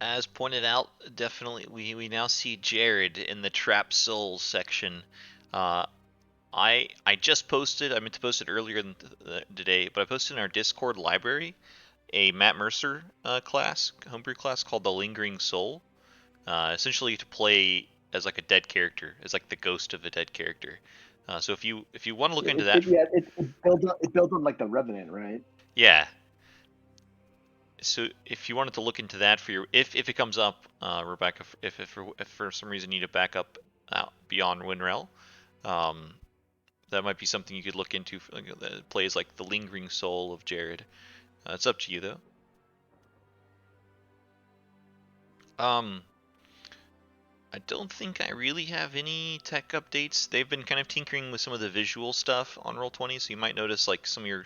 As pointed out, definitely we now see Jared in the Trap Souls section. Uh, I just posted. I meant to post it earlier today, but I posted in our Discord library a Matt Mercer class, homebrew class called the Lingering Soul. Essentially to play as like a dead character, as like the ghost of a dead character. So if you want to look into that, It builds on like the Revenant, right? yeah. So if you wanted to look into that for your, if it comes up, Rebecca, if for some reason you need a backup beyond Winrel, um, that might be something you could look into. That plays like the lingering soul of Jared. It's up to you though. Um, I don't think I really have any tech updates. They've been kind of tinkering with some of the visual stuff on Roll20, so you might notice like some of your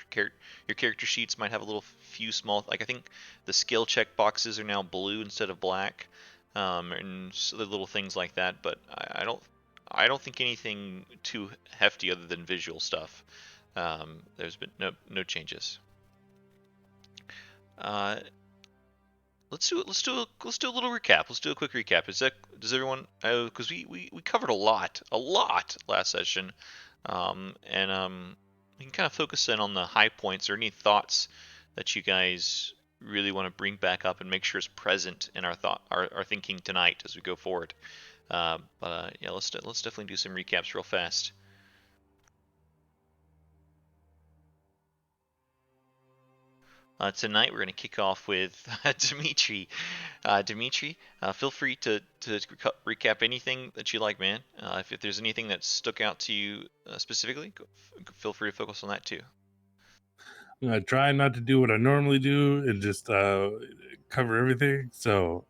character sheets might have a little few small, like I think the skill check boxes are now blue instead of black, and so the little things like that. But I don't think anything too hefty other than visual stuff. There's been no changes. Uh, let's do a little recap. Let's do a quick recap. Does everyone? Because we covered a lot last session, and we can kind of focus in on the high points or any thoughts that you guys really want to bring back up and make sure is present in our thinking tonight as we go forward. But yeah, let's definitely do some recaps real fast. Tonight we're going to kick off with Dimitri. Dimitri, feel free to recap anything that you like, man. If there's anything that stuck out to you specifically, feel free to focus on that too. I'm gonna try not to do what I normally do and just cover everything. So,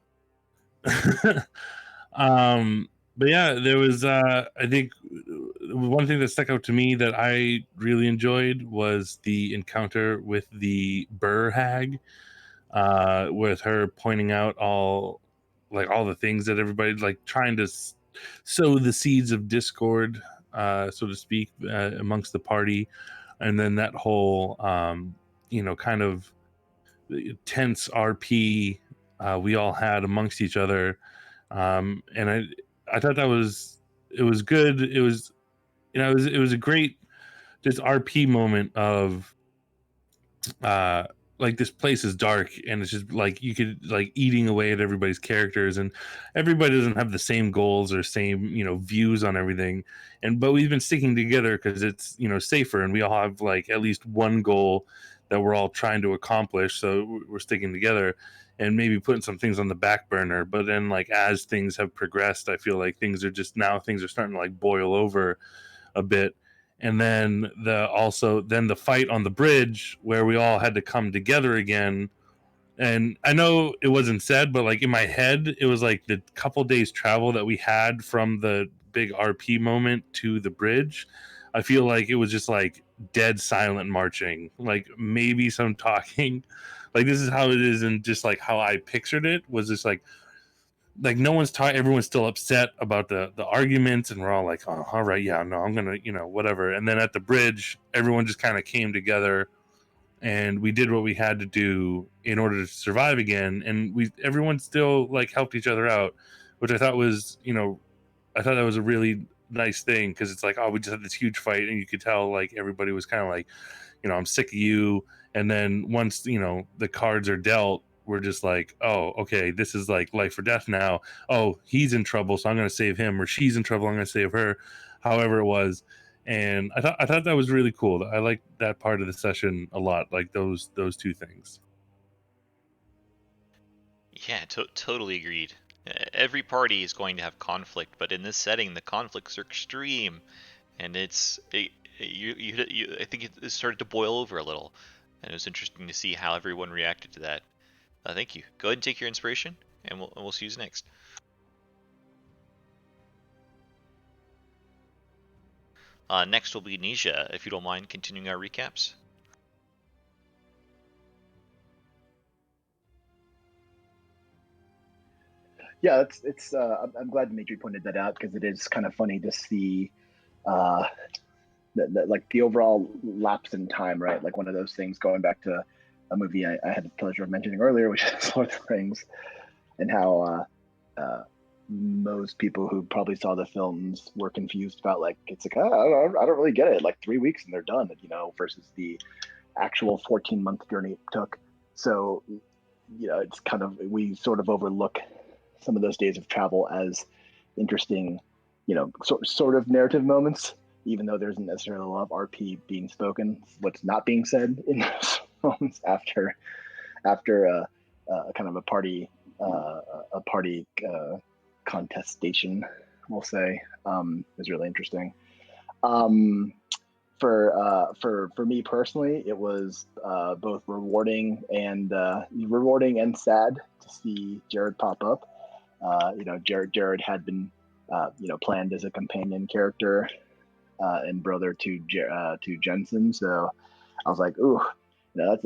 um, but yeah, there was I think one thing that stuck out to me that I really enjoyed was the encounter with the Burr hag, with her pointing out all the things that everybody like trying to sow the seeds of discord, so to speak, amongst the party, and then that whole kind of tense RP we all had amongst each other, and I thought it was good. It was it was a great just RP moment of uh like this place is dark and it's just like you could like eating away at everybody's characters, and everybody doesn't have the same goals or same views on everything, and but we've been sticking together because it's safer, and we all have like at least one goal that we're all trying to accomplish, so we're sticking together and maybe putting some things on the back burner. But then like as things have progressed, I feel like things are starting to like boil over a bit. And then the fight on the bridge where we all had to come together again. And I know it wasn't said, but like in my head it was like the couple days travel that we had from the big RP moment to the bridge. I feel like it was just like dead silent marching, like maybe some talking. Like this is how it is, and just like how I pictured it was just like no one's talking, everyone's still upset about the arguments, and we're all like, oh, all right, yeah, no, I'm gonna whatever. And then at the bridge everyone just kind of came together and we did what we had to do in order to survive again, and everyone still like helped each other out, which I thought was I thought that was a really nice thing, because it's like, oh, we just had this huge fight and you could tell like everybody was kind of like, I'm sick of you. And then once, the cards are dealt, we're just like, oh, okay, this is like life or death now. Oh, he's in trouble, so I'm going to save him, or she's in trouble, I'm going to save her, however it was. And I thought that was really cool. I like that part of the session a lot, like those two things. Yeah, totally agreed. Every party is going to have conflict, but in this setting, the conflicts are extreme, and I think it started to boil over a little, and it was interesting to see how everyone reacted to that. Thank you. Go ahead and take your inspiration, and we'll see you next. Next will be Nisha, if you don't mind continuing our recaps. Yeah, it's. I'm glad Dimitri pointed that out because it is kind of funny to see, uh, like the overall lapse in time, right? Like one of those things going back to a movie I had the pleasure of mentioning earlier, which is Lord of the Rings. and how most people who probably saw the films were confused about like it's like I don't really get it, like 3 weeks and they're done, versus the actual 14-month journey it took. So it's kind of, we sort of overlook some of those days of travel as interesting, sort of narrative moments, even though there isn't necessarily a lot of RP being spoken. What's not being said in those moments after kind of a party contestation, we'll say, is really interesting. For me personally, it was both rewarding and sad to see Jared pop up. Jared had been planned as a companion character and brother to Jensen, so I was like, ooh, that's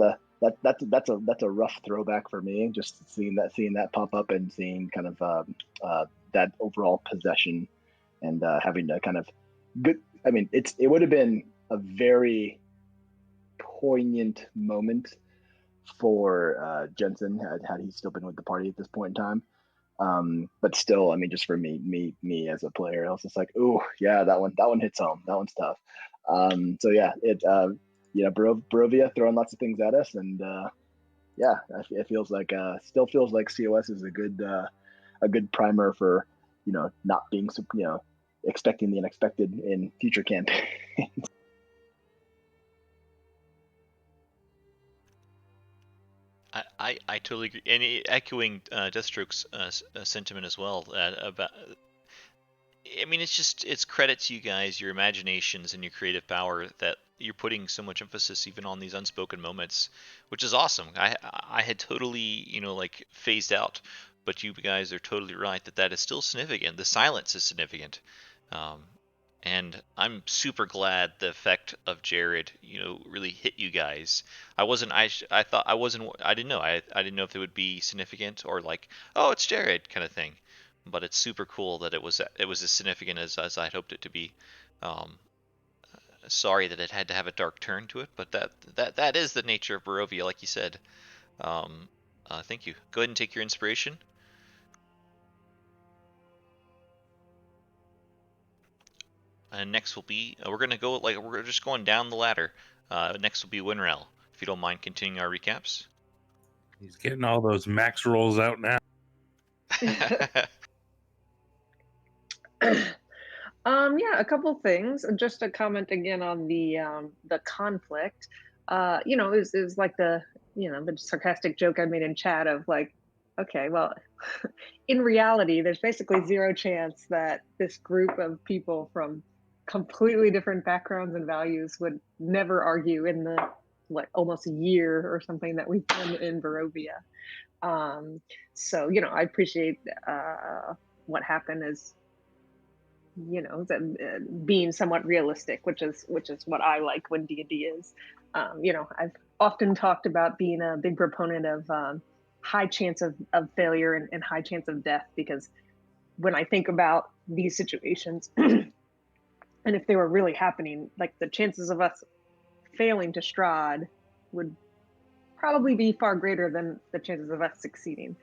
a rough throwback for me. Just seeing that pop up and seeing kind of that overall possession and having to kind of good. I mean, it would have been a very poignant moment for Jensen had he still been with the party at this point in time. But still, I mean, just for me as a player, I was just like, ooh, yeah, that one hits home. That one's tough. So yeah, Barovia throwing lots of things at us, and yeah, it feels like still feels like COS is a good primer for not being expecting the unexpected in future campaigns. I totally agree, and echoing Deathstroke's sentiment as well. About, I mean, it's credit to you guys, your imaginations and your creative power that you're putting so much emphasis even on these unspoken moments, which is awesome. I had totally like phased out, but you guys are totally right that is still significant. The silence is significant. Um, and I'm super glad the effect of Jared, really hit you guys. I thought I wasn't, I didn't know, I didn't know if it would be significant or like, oh, it's Jared kind of thing. But it's super cool that it was as significant as I'd hoped it to be. Um, Sorry that it had to have a dark turn to it, but that is the nature of Barovia, like you said. Um, Thank you. Go ahead and take your inspiration. And next will be we're gonna go like we're just going down the ladder. Next will be Winrel. If you don't mind continuing our recaps. He's getting all those max rolls out now. Yeah, a couple things. Just a comment again on the conflict. Is like the sarcastic joke I made in chat of like, okay, well, in reality, there's basically zero chance that this group of people from completely different backgrounds and values would never argue in the almost a year or something that we've been in Barovia. So I appreciate what happened is being somewhat realistic, which is what I like when D&D is. I've often talked about being a big proponent of high chance of failure and high chance of death, because when I think about these situations and if they were really happening, like the chances of us failing to Strahd would probably be far greater than the chances of us succeeding.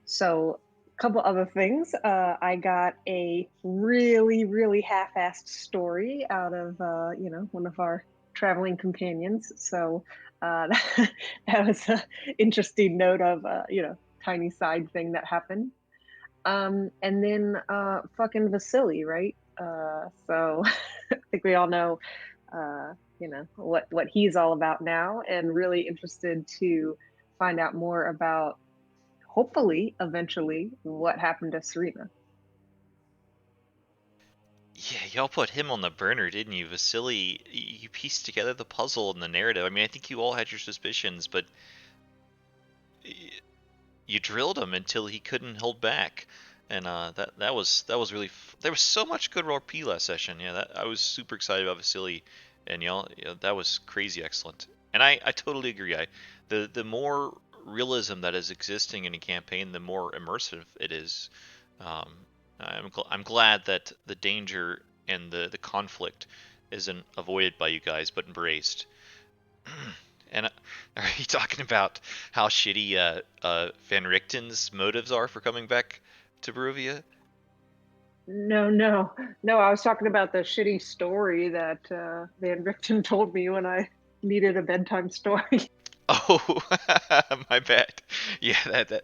So a couple other things. I got a really, really half-assed story out of, one of our traveling companions. So that was an interesting note of, tiny side thing that happened. And then fucking Vasily, right? So I think we all know, what he's all about now, and really interested to find out more about, hopefully, eventually, what happened to Serena. Yeah, y'all put him on the burner, didn't you? Vasily, you pieced together the puzzle and the narrative. I mean, I think you all had your suspicions, but you drilled him until he couldn't hold back. And that was really there was so much good RP last session. Yeah, I was super excited about Vasily, and y'all, that was crazy excellent. And I totally agree. The more realism that is existing in a campaign, the more immersive it is. Um, I'm glad that the danger and the conflict isn't avoided by you guys, but embraced. And are you talking about how shitty Van Richten's motives are for coming back to Barovia? No. I was talking about the shitty story that Van Richten told me when I needed a bedtime story. Oh, my bad. Yeah, that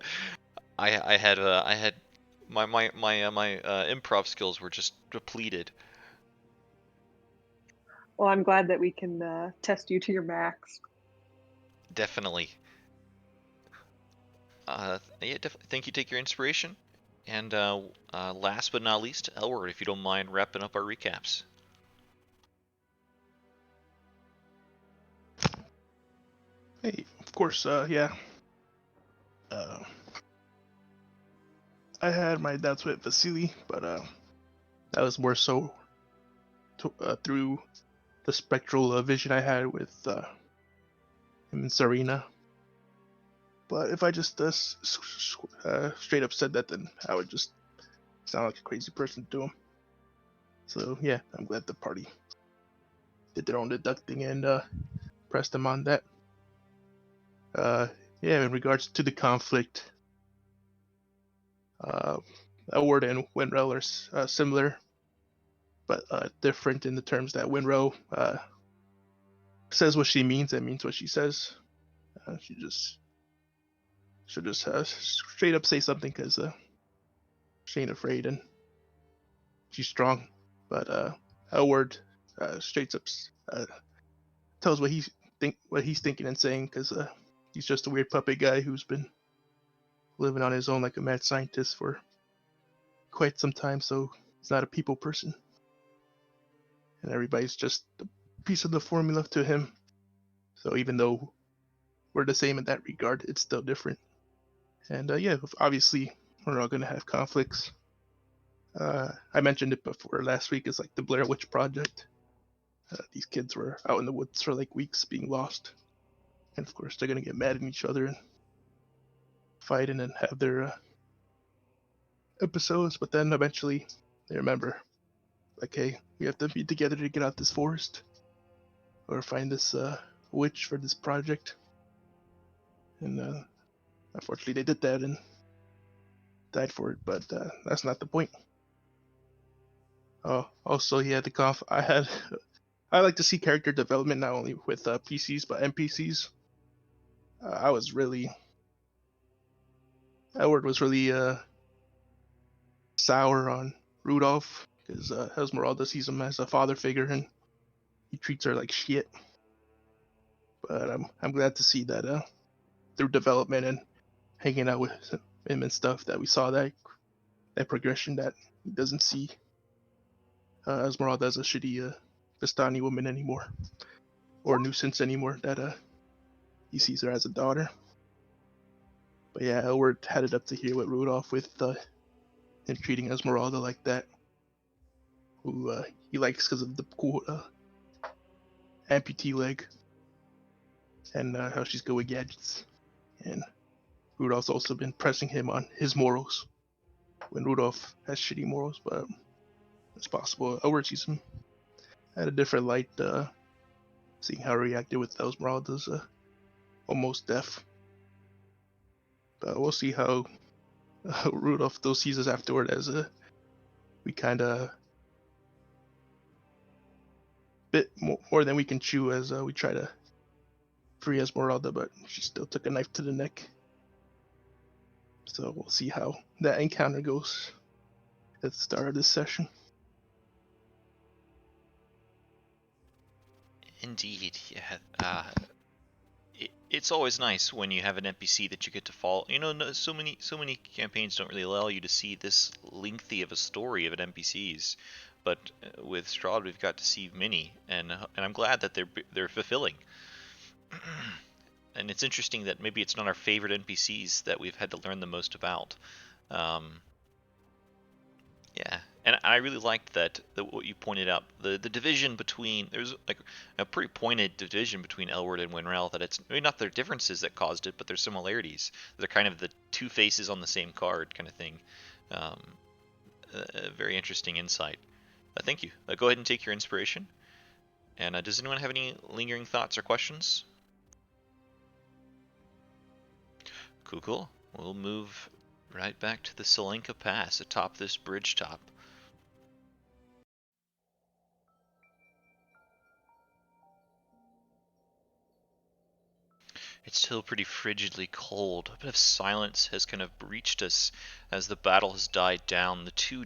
I had my improv skills were just depleted. Well, I'm glad that we can test you to your max. Definitely. Yeah, thank you. Take your inspiration. And last but not least, Elward, if you don't mind wrapping up our recaps. Hey, of course, yeah. Uh, I had my doubts with Vasily, but that was more so through the spectral vision I had with him and Serena. But if I just straight up said that, then I would just sound like a crazy person to him. So yeah, I'm glad the party did their own deducting and pressed them on that. Yeah, in regards to the conflict, Elward and Winrel are similar, but different in the terms that Winrow says what she means and means what she says. She'll just straight up say something because she ain't afraid and she's strong. But Elward straight up tells what he's thinking and saying because he's just a weird puppet guy who's been living on his own like a mad scientist for quite some time. So he's not a people person, and everybody's just a piece of the formula to him. So even though we're the same in that regard, it's still different. And yeah, obviously we're all gonna have conflicts. I mentioned it before last week. It's like the Blair Witch Project. These kids were out in the woods for like weeks being lost, and of course they're gonna get mad at each other and fight and have their episodes. But then eventually they remember, like, hey, we have to be together to get out this forest or find this witch for this project. And unfortunately they did that and died for it. But that's not the point. Also, yeah, I like to see character development not only with PCs but NPCs. Edward was really sour on Rudolph because Esmeralda sees him as a father figure and he treats her like shit. But I'm glad to see that through development and hanging out with him and stuff that we saw that progression that he doesn't see Esmeralda as a shitty Vistani woman anymore or nuisance anymore. That he sees her as a daughter. But yeah, Elward had it up to here with Rudolph with him treating Esmeralda like that, who he likes because of the cool amputee leg and how she's good with gadgets. And Rudolph's also been pressing him on his morals when Rudolph has shitty morals, but it's possible Elward sees him at a different light, seeing how he reacted with Esmeralda's almost death. But we'll see how Rudolph those sees us afterward as we kind of bit more than we can chew as we try to free Esmeralda, but she still took a knife to the neck. So we'll see how that encounter goes at the start of this session. Indeed, yeah. It's always nice when you have an NPC that you get to follow. You know, so many campaigns don't really allow you to see this lengthy of a story of an NPCs, but with Strahd we've got to see many, and I'm glad that they're fulfilling. And it's interesting that maybe it's not our favorite NPCs that we've had to learn the most about. Yeah, and I really liked what you pointed out, the division between, there's like a pretty pointed division between Elward and Winrel, that it's maybe not their differences that caused it, but their similarities. They're kind of the two faces on the same card kind of thing. A very interesting insight. Thank you. Go ahead and take your inspiration. And does anyone have any lingering thoughts or questions? Cool. We'll move right back to the Selenka Pass atop this bridge top. It's still pretty frigidly cold. A bit of silence has kind of breached us as the battle has died down. The two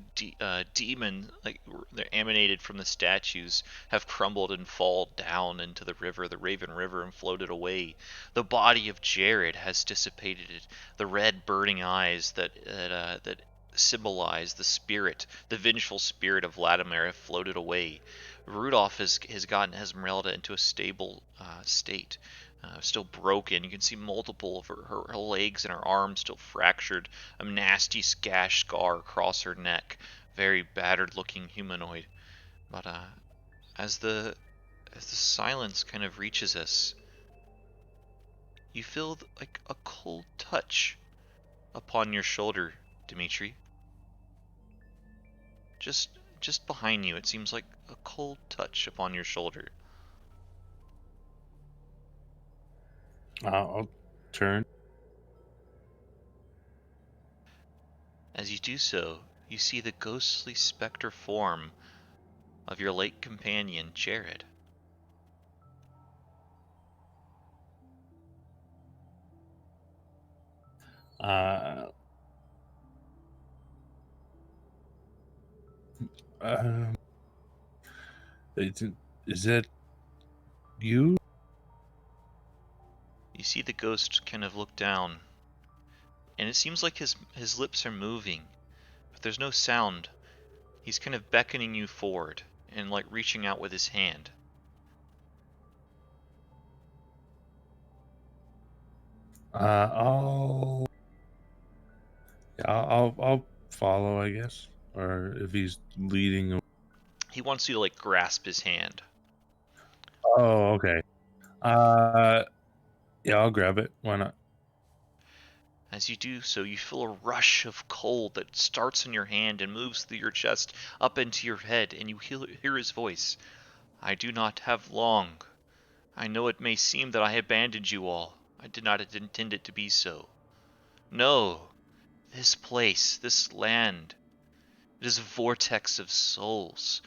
demons, like they're emanated from the statues, have crumbled and fall down into the river, the Raven River, and floated away. The body of Jared has dissipated. The red burning eyes that symbolize the spirit, the vengeful spirit of Vladimir, have floated away. Rudolph has gotten Esmeralda into a stable state. Still broken. You can see multiple of her legs and her arms still fractured. A nasty gash scar across her neck. Very battered looking humanoid. But as the silence kind of reaches us, you feel like a cold touch upon your shoulder, Dimitri. Just behind you, it seems like a cold touch upon your shoulder. I'll turn. As you do so, you see the ghostly specter form of your late companion, Jared. Uh, um, is that you? You see the ghost kind of look down, and it seems like his lips are moving, but there's no sound. He's kind of beckoning you forward and like reaching out with his hand. I'll I'll follow, I guess, or if he's leading. He wants you to like grasp his hand. Oh, okay. Yeah, I'll grab it. Why not? As you do so, you feel a rush of cold that starts in your hand and moves through your chest up into your head, and you hear his voice. I do not have long. I know it may seem that I abandoned you all. I did not intend it to be so. No, this place, this land, it is a vortex of souls.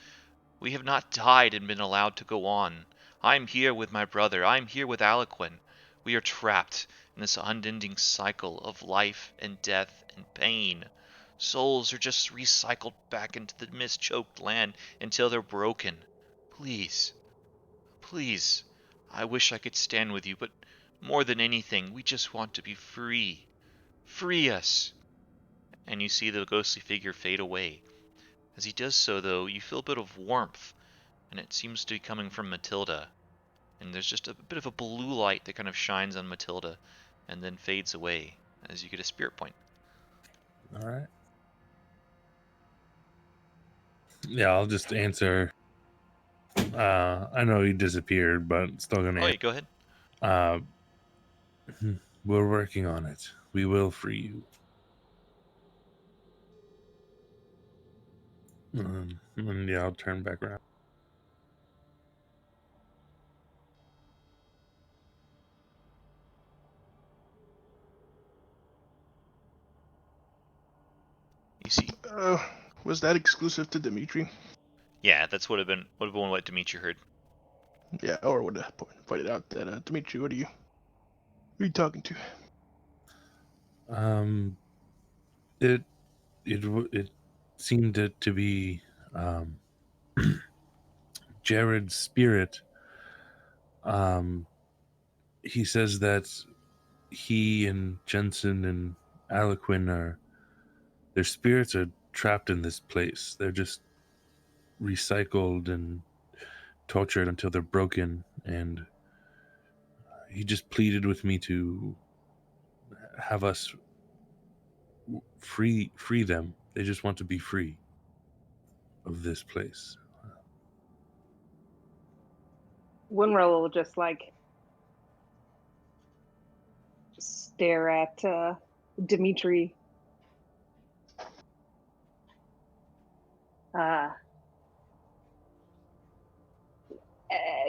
We have not died and been allowed to go on. I am here with my brother. I am here with Aliquin. We are trapped in this unending cycle of life and death and pain. Souls are just recycled back into the mist-choked land until they're broken. Please, please, I wish I could stand with you, but more than anything, we just want to be free. Free us! And you see the ghostly figure fade away. As he does so, though, you feel a bit of warmth, and it seems to be coming from Matilda. And there's just a bit of a blue light that kind of shines on Matilda and then fades away as you get a spirit point. All right. Yeah, I'll just answer. I know he disappeared, but still gonna. Oh, yeah, go ahead. Uh, we're working on it. We will free you. And yeah, I'll turn back around. You see, Was that exclusive to Dimitri? yeah, that's would have been what Dimitri heard. Yeah, or would have pointed out that Dimitri, who are you talking to? It it seemed to be Jared's spirit. He says that he and Jensen and Aliquin their spirits are trapped in this place. They're just recycled and tortured until they're broken. And he just pleaded with me to have us free them. They just want to be free of this place. Winrow will just like stare at Dimitri.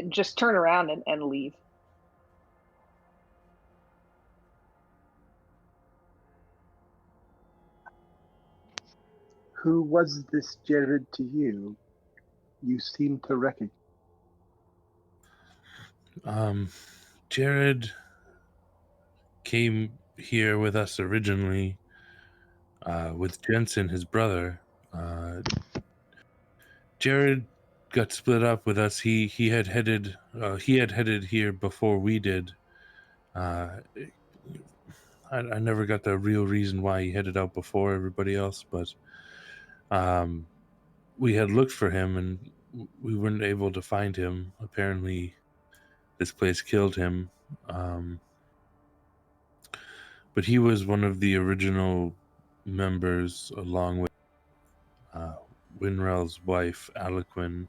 Just turn around and leave. Who was this Jared to you? You seem to recognize. Jared came here with us originally, with Jensen, his brother. Jared got split up with us. He had headed here before we did. I never got the real reason why he headed out before everybody else, but we had looked for him and we weren't able to find him. Apparently, this place killed him. But he was one of the original members, along with Winrell's wife, Aliquin,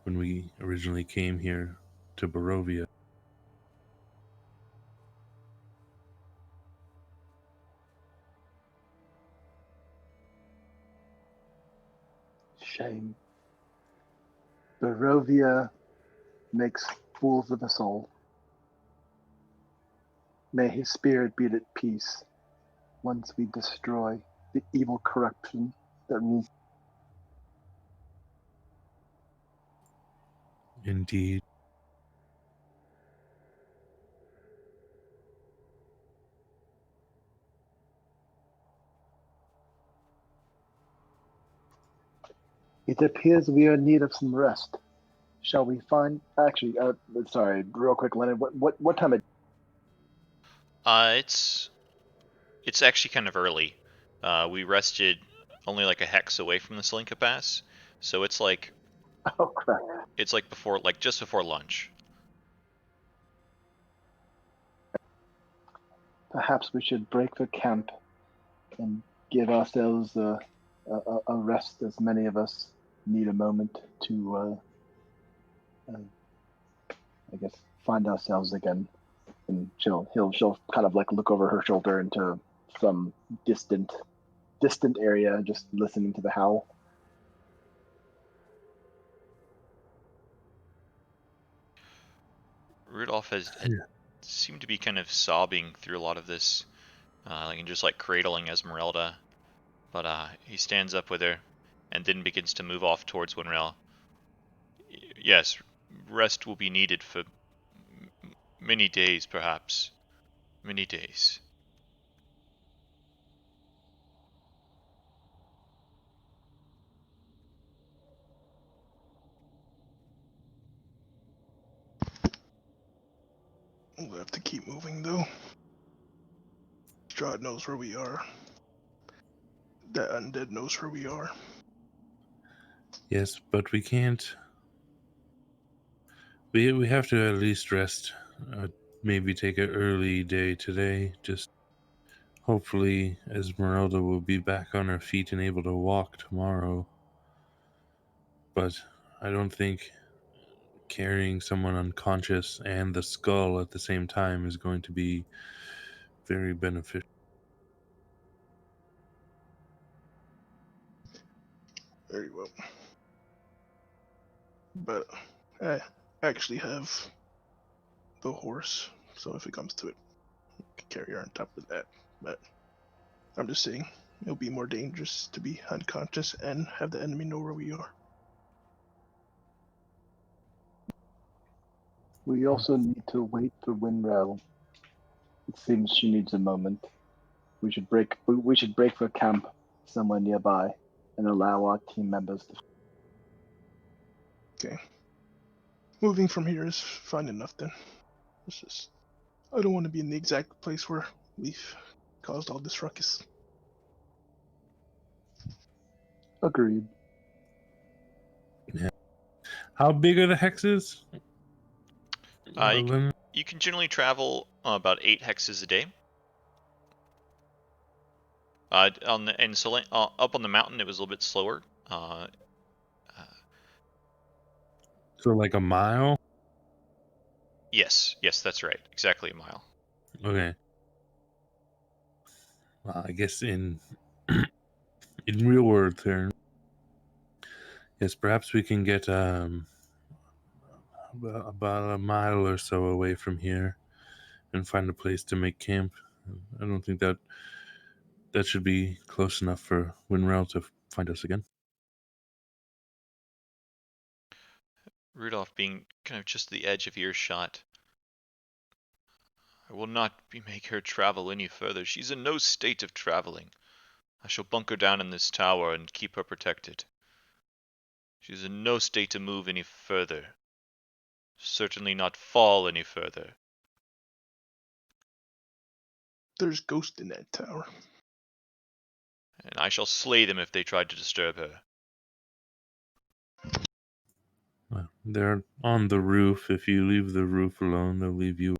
when we originally came here to Barovia. Shame. Barovia makes fools of us all. May his spirit be at peace once we destroy the evil corruption that rules. Indeed. It appears we are in need of some rest. Shall we find? Actually, sorry, real quick, Lennon. What time? It's actually kind of early. We rested only like a hex away from the Selinka Pass, so it's like Oh crap! before, like just before lunch. Perhaps we should break for camp and give ourselves a rest, as many of us need a moment to, I guess, find ourselves again. And she'll kind of like look over her shoulder into some distant area, just listening to the howl. Rudolph had seemed to be kind of sobbing through a lot of this, and just like cradling Esmeralda. But he stands up with her, and then begins to move off towards Winrell. Yes, rest will be needed for many days, perhaps. Many days. We'll have to keep moving, though. Strahd knows where we are. That undead knows where we are. Yes, but we can't. We have to at least rest. Maybe take an early day today. Just hopefully Esmeralda will be back on her feet and able to walk tomorrow. But I don't think carrying someone unconscious and the skull at the same time is going to be very beneficial. Very well. But I actually have the horse, so if it comes to it, I can carry her on top of that. But I'm just saying, it'll be more dangerous to be unconscious and have the enemy know where we are. We also need to wait for Winrell. It seems she needs a moment. We should break for camp somewhere nearby and allow our team members to. Okay. Moving from here is fine enough then. It's just, I don't want to be in the exact place where we've caused all this ruckus. Agreed. How big are the hexes? You can generally travel about 8 hexes a day. Up on the mountain, it was a little bit slower. So like a mile? Yes, that's right. Exactly a mile. Okay. Well, I guess in real world terms, yes, perhaps we can get about a mile or so away from here and find a place to make camp. I don't think that that should be close enough for Winrel to find us again. Rudolph being kind of just the edge of earshot. I will not make her travel any further. She's in no state of traveling. I shall bunker down in this tower and keep her protected. She's in no state to move any further. Certainly not fall any further. There's ghosts in that tower. And I shall slay them if they try to disturb her. Well, they're on the roof. If you leave the roof alone, they'll leave you.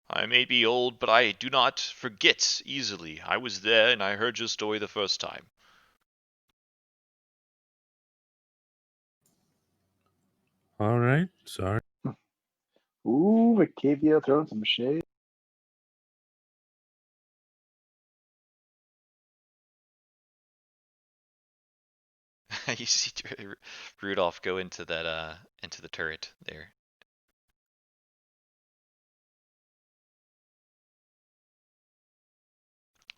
I may be old, but I do not forget easily. I was there and I heard your story the first time. All right, sorry. Ooh, Octavia throwing some shade. You see Rudolph go into that into the turret there.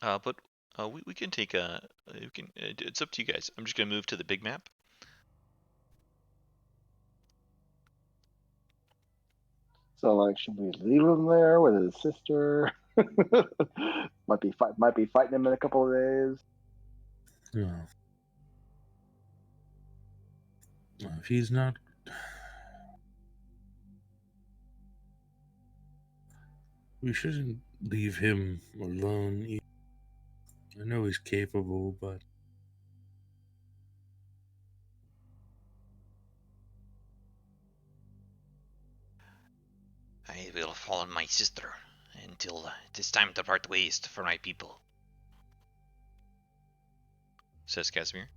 But we can take a we can. It's up to you guys. I'm just gonna move to the big map. So like, should we leave him there with his sister? might be fighting him in a couple of days. Yeah. If he's not, we shouldn't leave him alone. I know he's capable, but I will follow my sister until it is time to part ways for my people, says Casimir.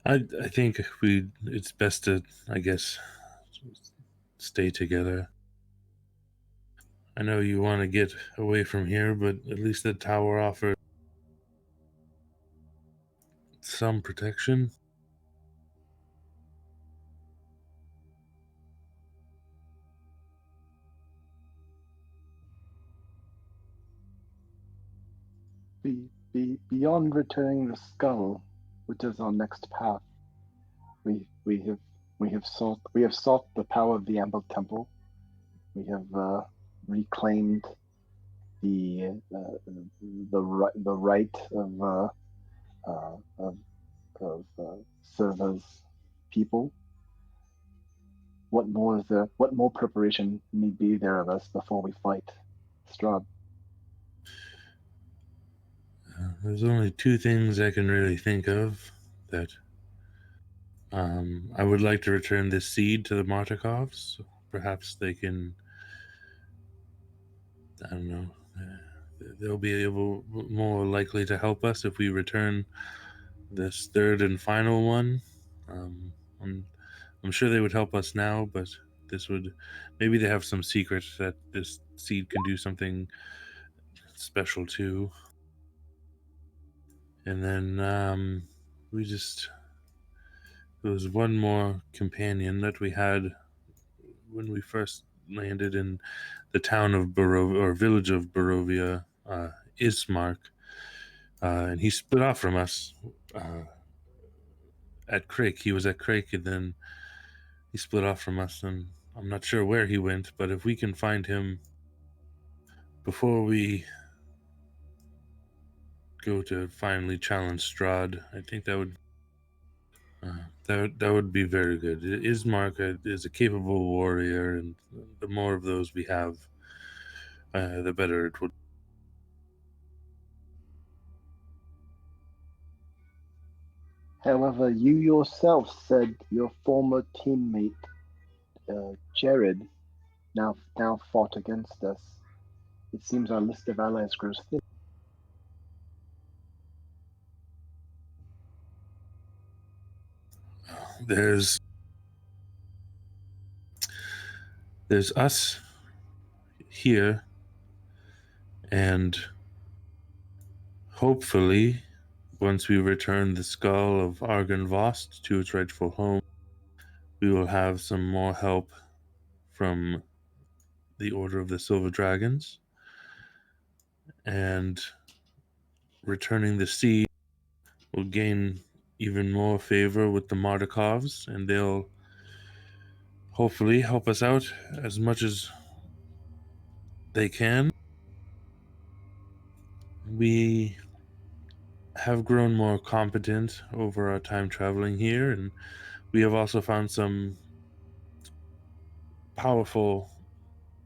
I think it's best to, I guess, stay together. I know you want to get away from here, but at least the tower offers some protection. Beyond returning the skull, which is our next path, we have sought the power of the Amber Temple. We have reclaimed the right of Serva's people. What more is there? What more preparation need be there of us before we fight Strahd? There's only two things I can really think of that I would like to return this seed to the Martikovs. Perhaps they can, I don't know, they'll be more likely to help us if we return this third and final one. I'm sure they would help us now, but maybe they have some secret that this seed can do something special too. And then there was one more companion that we had when we first landed in the town of Barovia, or village of Barovia, Ismark, and he split off from us at Crake. He was at Crake, and then he split off from us, and I'm not sure where he went, but if we can find him before we go to finally challenge Strahd, I think that would be very good. Ismark is a capable warrior, and the more of those we have, the better it would. However, you yourself said your former teammate Jared now fought against us. It seems our list of allies grows thin. There's us here, and hopefully Once we return the skull of Argon Vost to its rightful home, we will have some more help from the Order of the Silver Dragons, and returning the seed will gain even more favor with the Mardikovs, and they'll hopefully help us out as much as they can. We have grown more competent over our time traveling here, and we have also found some powerful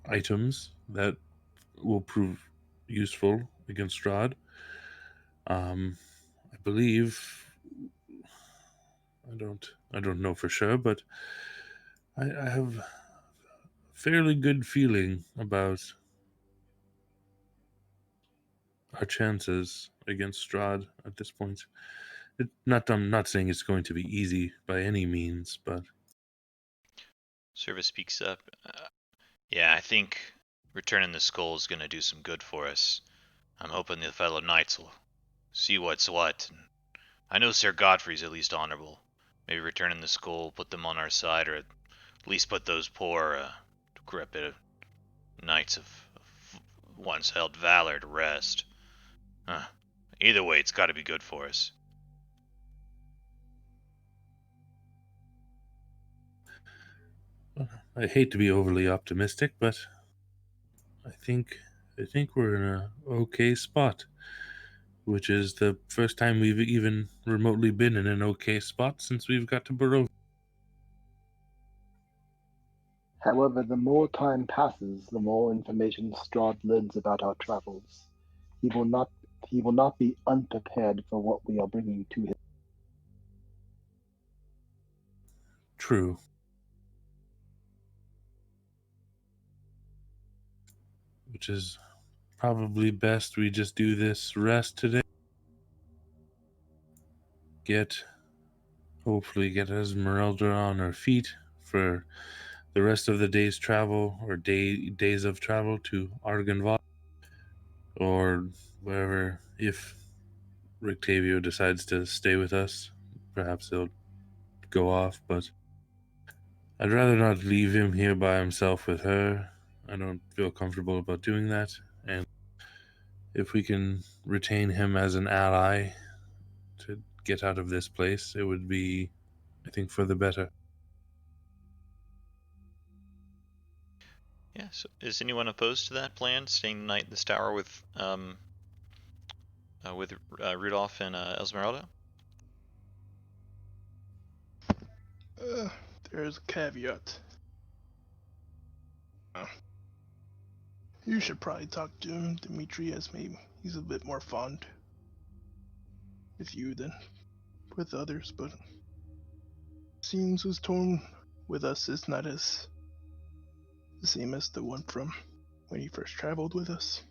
items that will prove useful against Strahd. I believe I don't know for sure, but I have a fairly good feeling about our chances against Strahd at this point. I'm not saying it's going to be easy by any means, but Service speaks up. Yeah, I think returning the skull is going to do some good for us. I'm hoping the fellow knights will see what's what. And I know Sir Godfrey's at least honorable. Maybe returning the skull, put them on our side, or at least put those poor, decrepit knights of once held valor to rest. Either way, it's got to be good for us. I hate to be overly optimistic, but I think we're in a okay spot, which is the first time we've even remotely been in an okay spot since we've got to Barovia. However, the more time passes, the more information Strahd learns about our travels. He will not be unprepared for what we are bringing to him. True. Which is probably best we just do this rest today. Hopefully get Esmeralda on her feet for the rest of the day's travel, or days of travel to Argenvost, or wherever. If Rictavio decides to stay with us, perhaps he'll go off, but I'd rather not leave him here by himself with her. I don't feel comfortable about doing that, and if we can retain him as an ally to get out of this place, it would be, I think, for the better. Yeah, so is anyone opposed to that plan, staying the night in this tower with Rudolph and Esmeralda? There's a caveat. You should probably talk to him, Dimitri, as maybe he's a bit more fond with you than with others, but seems his tone with us is not as the same as the one from when he first traveled with us.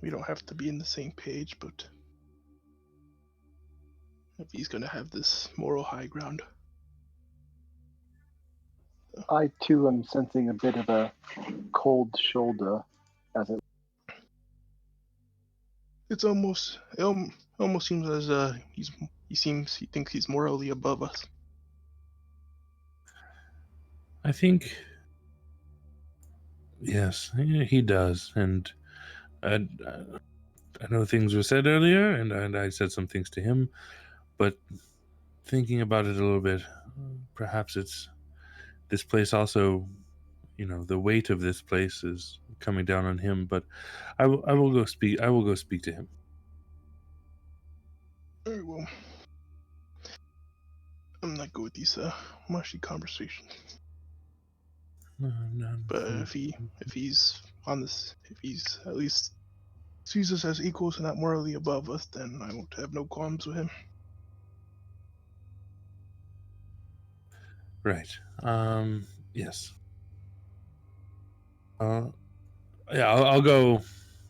We don't have to be in the same page, but if he's gonna have this moral high ground. I too am sensing a bit of a cold shoulder as it. It almost seems as he thinks he's morally above us. I think, yes, he does, and I know things were said earlier, and I said some things to him, but thinking about it a little bit, perhaps it's this place also, the weight of this place is coming down on him, but I will go speak to him. Very well. I'm not good with these mushy conversations. No. But if he's at least sees us as equals and not morally above us, then I won't have no qualms with him. Right. Yes. Yeah, I'll go.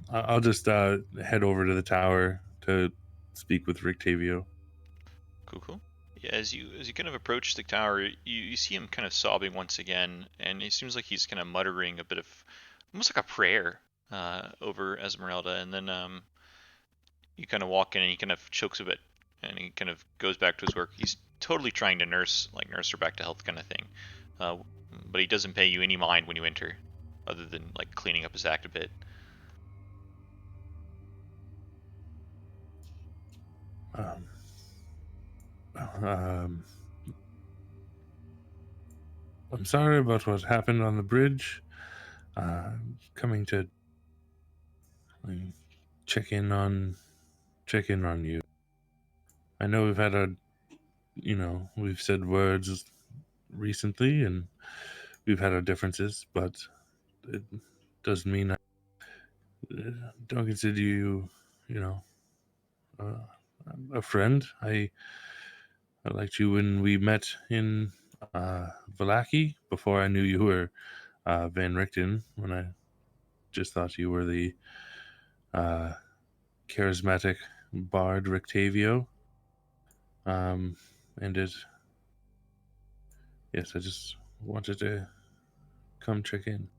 I'll just head over to the tower to speak with Rictavio. Cool. Yeah, as you kind of approach the tower, you see him kind of sobbing once again, and it seems like he's kind of muttering a bit of almost like a prayer over Esmeralda, and then You kind of walk in and he kind of chokes a bit, and he kind of goes back to his work. He's totally trying to nurse her back to health kind of thing, but he doesn't pay you any mind when you enter, other than like cleaning up his act a bit. I'm sorry about what happened on the bridge. Coming to check in on you. I know we've said words recently, and we've had our differences, but it doesn't mean I don't consider you, a friend. I liked you when we met in Vallaki, before I knew you were Van Richten, when I just thought you were the charismatic bard Rictavio. Yes, I just wanted to come check in.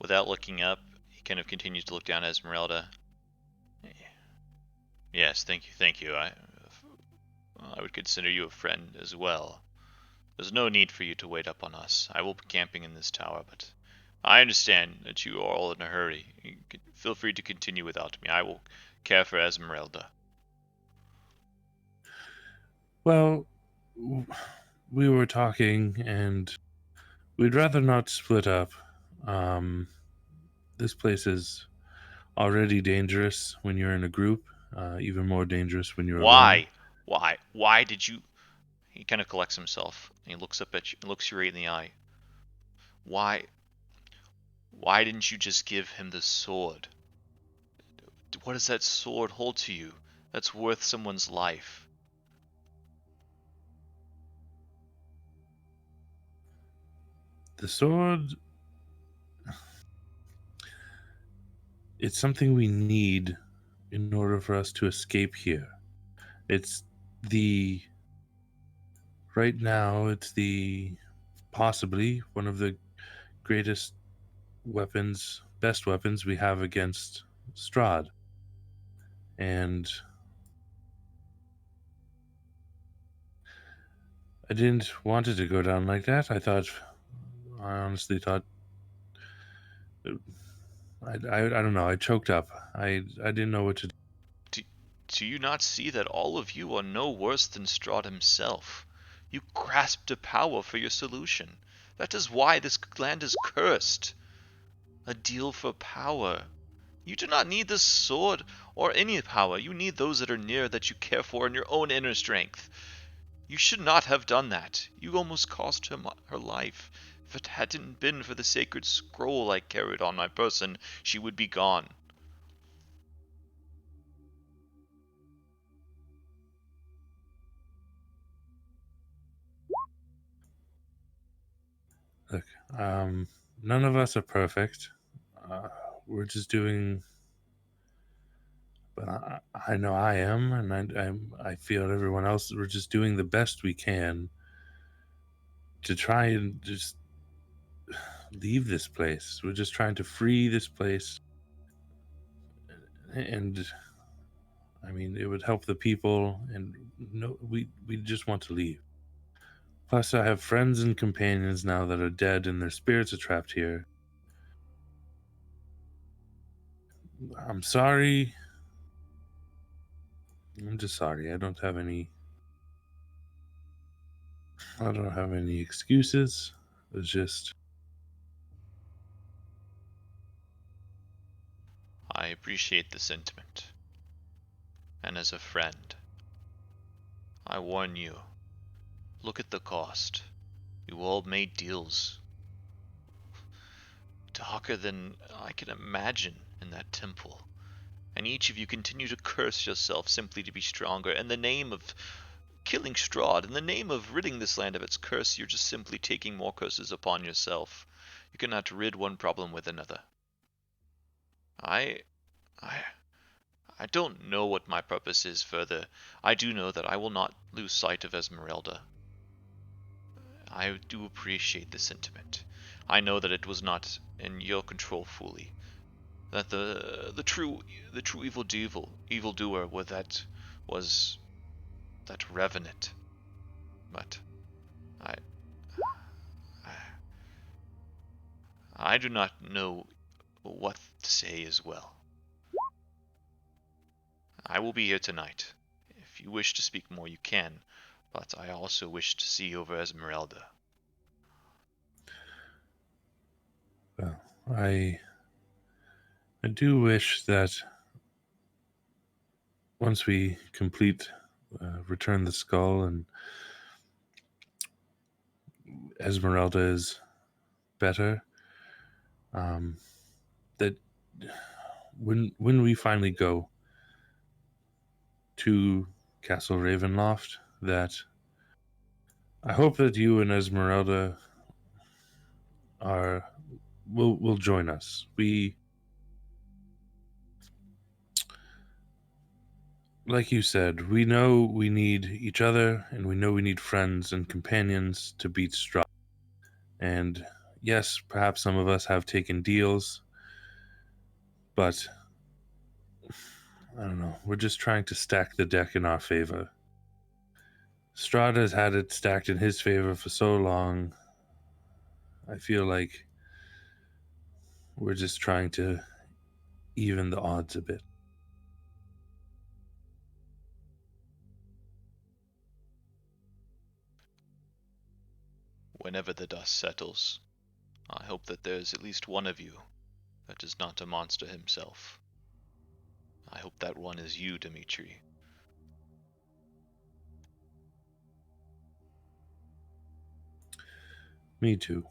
Without looking up, he kind of continues to look down at Esmeralda. Yes, thank you. I would consider you a friend as well. There's no need for you to wait up on us. I will be camping in this tower, but I understand that you are all in a hurry. Feel free to continue without me. I will care for Esmeralda. Well, we were talking, and we'd rather not split up. This place is already dangerous when you're in a group, even more dangerous when you're alone. Why did you... He kind of collects himself, and he looks up at you, looks you right in the eye. Why didn't you just give him the sword? What does that sword hold to you? That's worth someone's life. The sword... It's something we need in order for us to escape here. Right now, it's possibly one of the greatest best weapons we have against Strahd. And I didn't want it to go down like that. I honestly thought, I don't know, I choked up. I didn't know what to do. Do you not see that all of you are no worse than Strahd himself? You grasped a power for your solution. That is why this land is cursed. A deal for power. You do not need this sword or any power. You need those that are near, that you care for, and your own inner strength. You should not have done that. You almost cost her life. If it hadn't been for the sacred scroll I carried on my person, she would be gone. Look, none of us are perfect. We're just doing... But I know I am, and I feel everyone else, we're just doing the best we can to try and just leave this place. We're just trying to free this place. And I mean, it would help the people, and no, we just want to leave. Plus, I have friends and companions now that are dead, and their spirits are trapped here. I'm sorry. I'm just sorry. I don't have any excuses. It's just... I appreciate the sentiment. And as a friend, I warn you, look at the cost. You all made deals darker than I can imagine in that temple. And each of you continue to curse yourself simply to be stronger. In the name of killing Strahd, in the name of ridding this land of its curse, you're just simply taking more curses upon yourself. You cannot rid one problem with another. I don't know what my purpose is further. I do know that I will not lose sight of Esmeralda. I do appreciate the sentiment. I know that it was not in your control fully. that the true evildoer was that revenant. But I I do not know what to say as well. I will be here tonight. If you wish to speak more, you can, but I also wish to see over Esmeralda. Well, I do wish that once we complete return the skull and Esmeralda is better, that when we finally go to Castle Ravenloft, that I hope that you and Esmeralda will join us. We, like you said, we know we need each other, and we know we need friends and companions to beat Strahd. And yes, perhaps some of us have taken deals, but I don't know. We're just trying to stack the deck in our favor. Strahd has had it stacked in his favor for so long. I feel like we're just trying to even the odds a bit. Whenever the dust settles, I hope that there's at least one of you that is not a monster himself. I hope that one is you, Dimitri. Me too.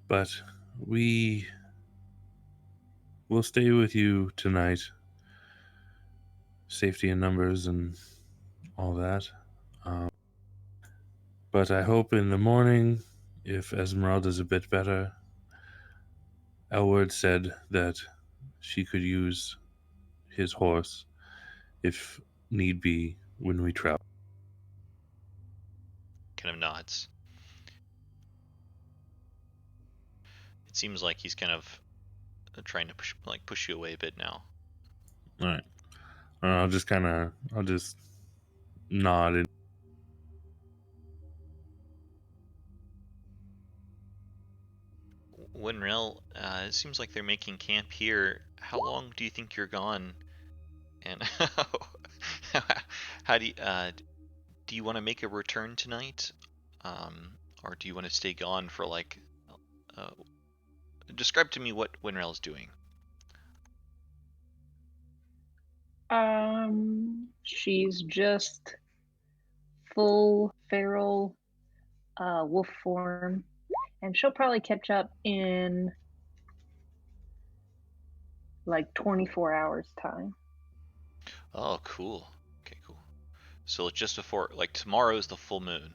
But we will stay with you tonight. Safety in numbers and all that. But I hope in the morning, if Esmeralda's a bit better, Elward said that she could use his horse if need be when we travel. Kind of nods. It seems like he's kind of trying to push you away a bit now. All right. I'll just nod. And Winrel, it seems like they're making camp here. How long do you think you're gone? And how do you want to make a return tonight, or do you want to stay gone for like? Uh, Describe to me what Winrel is doing. She's just full feral wolf form, and she'll probably catch up in like 24 hours time. Oh, cool. Okay, cool. So it's just before, like tomorrow is the full moon.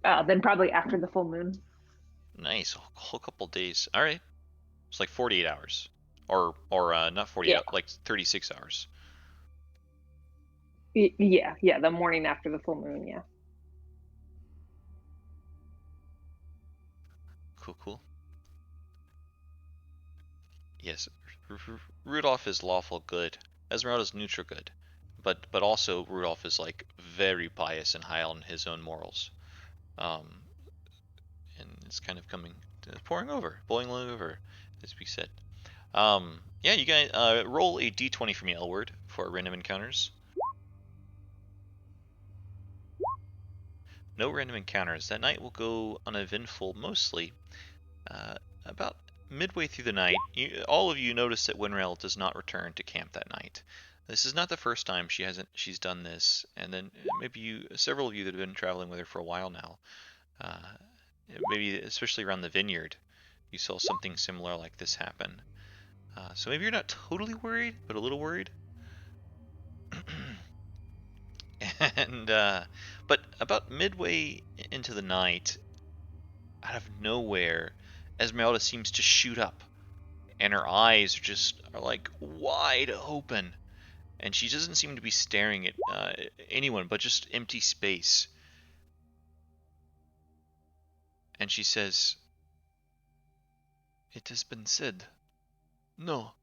Then probably after the full moon. Nice, a whole couple days. All right, it's like 48 hours, or not 48, Yeah. like 36 hours. Yeah, the morning after the full moon. Yeah. Cool. Yes, Rudolph is lawful good. Esmeralda's neutral good, but also Rudolph is like very pious and high on his own morals. And it's kind of boiling over, as we said. Yeah, you guys roll a d20 for me, Elward, for random encounters. No random encounters. That night will go uneventful mostly. About midway through the night, all of you notice that Winrel does not return to camp that night. This is not the first time she's done this, and then maybe several of you that have been traveling with her for a while now, maybe especially around the vineyard, you saw something similar like this happen. So maybe you're not totally worried, but a little worried. And but about midway into the night, out of nowhere, Esmeralda seems to shoot up, and her eyes are like wide open, and she doesn't seem to be staring at anyone, but just empty space. And she says, "It has been said. No,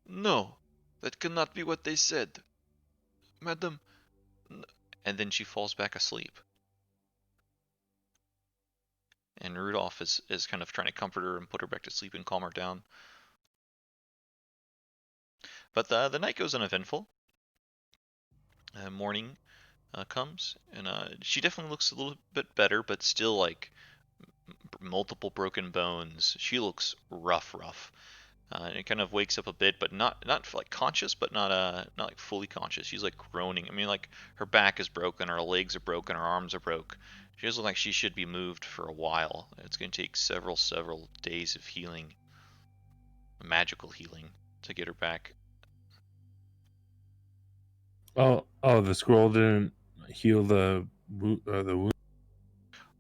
no, that cannot be what they said. Madam." And then she falls back asleep. And Rudolph is kind of trying to comfort her and put her back to sleep and calm her down. But the night goes uneventful. Morning comes, and she definitely looks a little bit better, but still like multiple broken bones. She looks rough. And it kind of wakes up a bit, but not like conscious, but not like fully conscious. She's like groaning. I mean, like her back is broken, her legs are broken, her arms are broke. She doesn't look like she should be moved for a while. It's going to take several days of healing, magical healing, to get her back. Oh, the scroll didn't heal the wound.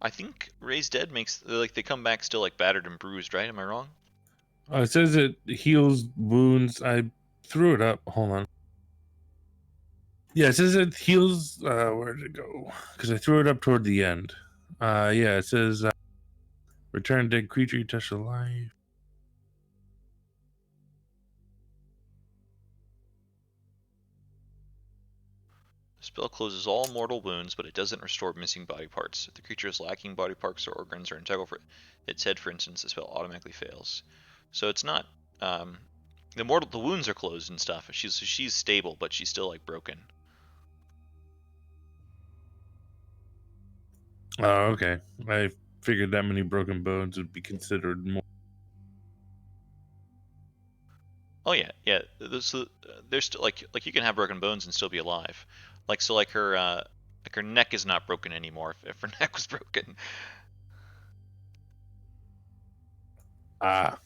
I think Raised Dead makes like they come back still like battered and bruised, right? Am I wrong? It says it heals wounds. I threw it up. Hold on. Yeah, it says it heals. Where did it go? Because I threw it up toward the end. Yeah, it says return dead creature you touch alive. The spell closes all mortal wounds, but it doesn't restore missing body parts. If the creature is lacking body parts or organs or integral for its head, for instance, the spell automatically fails. So it's not the wounds are closed and stuff. She's stable, but she's still like broken. Oh, okay. I figured that many broken bones would be considered more. Oh yeah. There's still like you can have broken bones and still be alive. Like so like her neck is not broken anymore. If her neck was broken. Ah.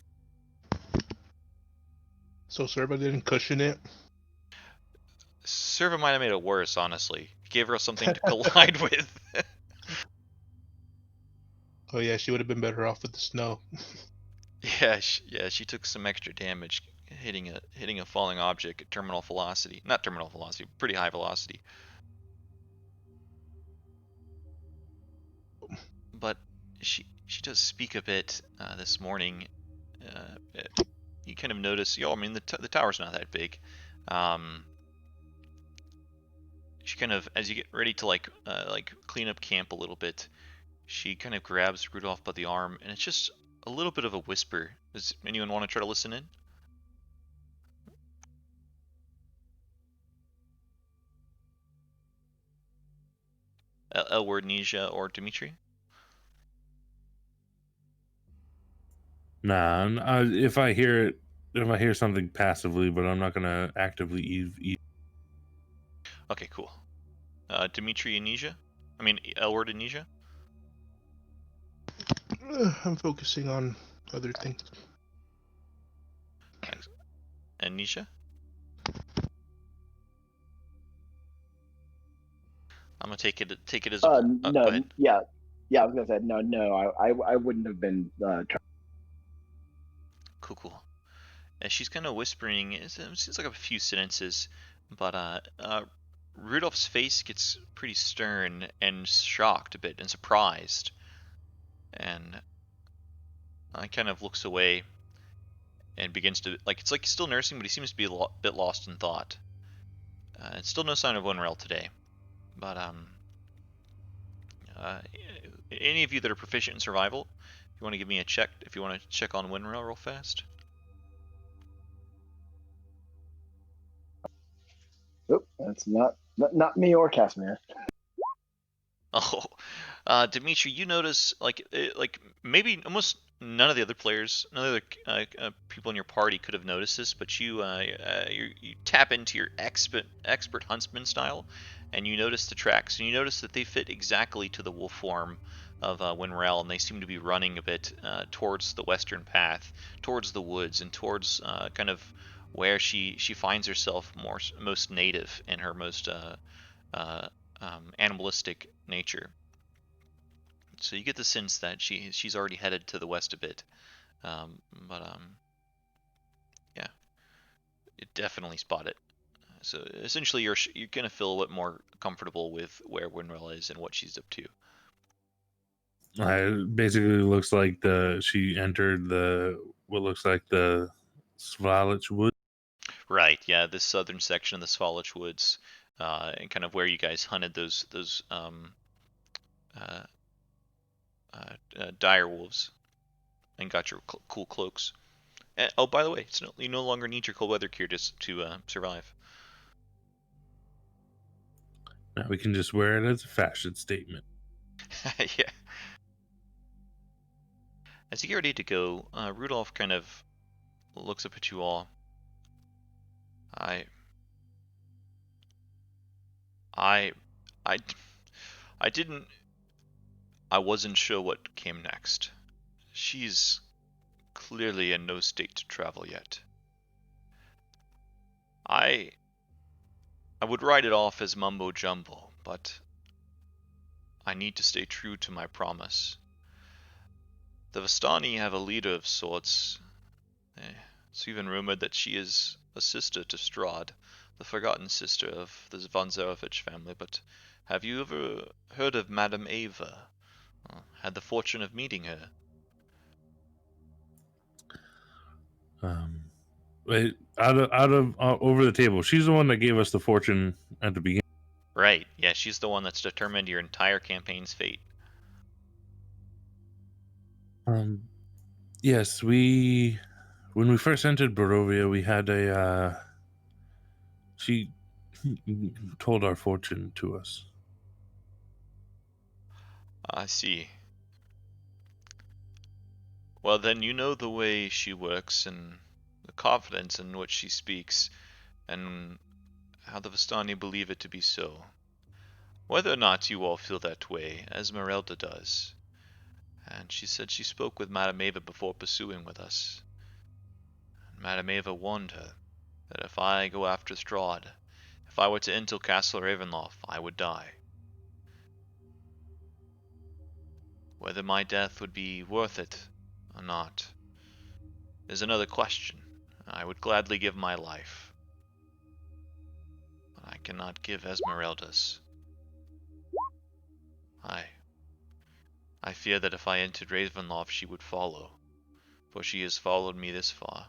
So Serba didn't cushion it. Serva might have made it worse, honestly. Gave her something to collide with. Oh yeah, she would have been better off with the snow. Yeah, she took some extra damage hitting a falling object at terminal velocity. Not terminal velocity, pretty high velocity. But she does speak a bit this morning. You kind of notice, I mean, the tower's not that big. She kind of, as you get ready to like clean up camp a little bit, she kind of grabs Rudolph by the arm, and it's just a little bit of a whisper. Does anyone want to try to listen in? Elward, Nisha, or Dimitri? Nah, if I hear something passively, but I'm not gonna actively eat. Okay, cool. Dimitri and Nisha? I mean, Elward and Nisha? I'm focusing on other things. And Nisha? I'm gonna take it as a no, go ahead. yeah, I was gonna say no. I wouldn't have been trying. Cool. And she's kind of whispering. It seems like a few sentences, but Rudolph's face gets pretty stern and shocked a bit and surprised, and he kind of looks away and begins to it's like he's still nursing, but he seems to be a bit lost in thought. And still no sign of Winrel today, but any of you that are proficient in survival, if you want to give me a check, if you want to check on Winrel real fast. Oop, that's not me or Casimir. Oh, Dimitri, you notice like maybe almost none of the other players, none of the other people in your party could have noticed this, but you tap into your expert huntsman style, and you notice the tracks, and you notice that they fit exactly to the wolf form of Winrel, and they seem to be running a bit towards the western path, towards the woods, and towards kind of where she finds herself most native in her most animalistic nature. So you get the sense that she's already headed to the west a bit, but yeah, you definitely spot it. So essentially, you're gonna feel a bit more comfortable with where Winrel is and what she's up to. It basically looks like she entered what looks like the Svalich Wood. Right. Yeah, this southern section of the Svalich Woods, and kind of where you guys hunted those uh, dire wolves and got your cool cloaks. And, oh, by the way, you no longer need your cold weather cure to survive. Now we can just wear it as a fashion statement. Yeah. As you get ready to go, Rudolph kind of looks up at you all. I didn't. I wasn't sure what came next. She's clearly in no state to travel yet. I would write it off as mumbo jumbo, but I need to stay true to my promise. The Vistani have a leader of sorts. It's even rumored that she is a sister to Strahd, the forgotten sister of the von Zarevich family, but have you ever heard of Madame Ava? Had the fortune of meeting her? Wait, out of over the table. She's the one that gave us the fortune at the beginning. Right, yeah, she's the one that's determined your entire campaign's fate. Yes, when we first entered Barovia, we had she told our fortune to us. I see. Well, then you know the way she works and the confidence in which she speaks, and how the Vistani believe it to be so. Whether or not you all feel that way, Esmeralda does. And she said she spoke with Madame Ava before pursuing with us. And Madame Ava warned her that if I go after Strahd, if I were to enter Castle Ravenloft, I would die. Whether my death would be worth it or not is another question. I would gladly give my life, but I cannot give Esmeralda's. I fear that if I entered Ravenloft, she would follow, for she has followed me this far.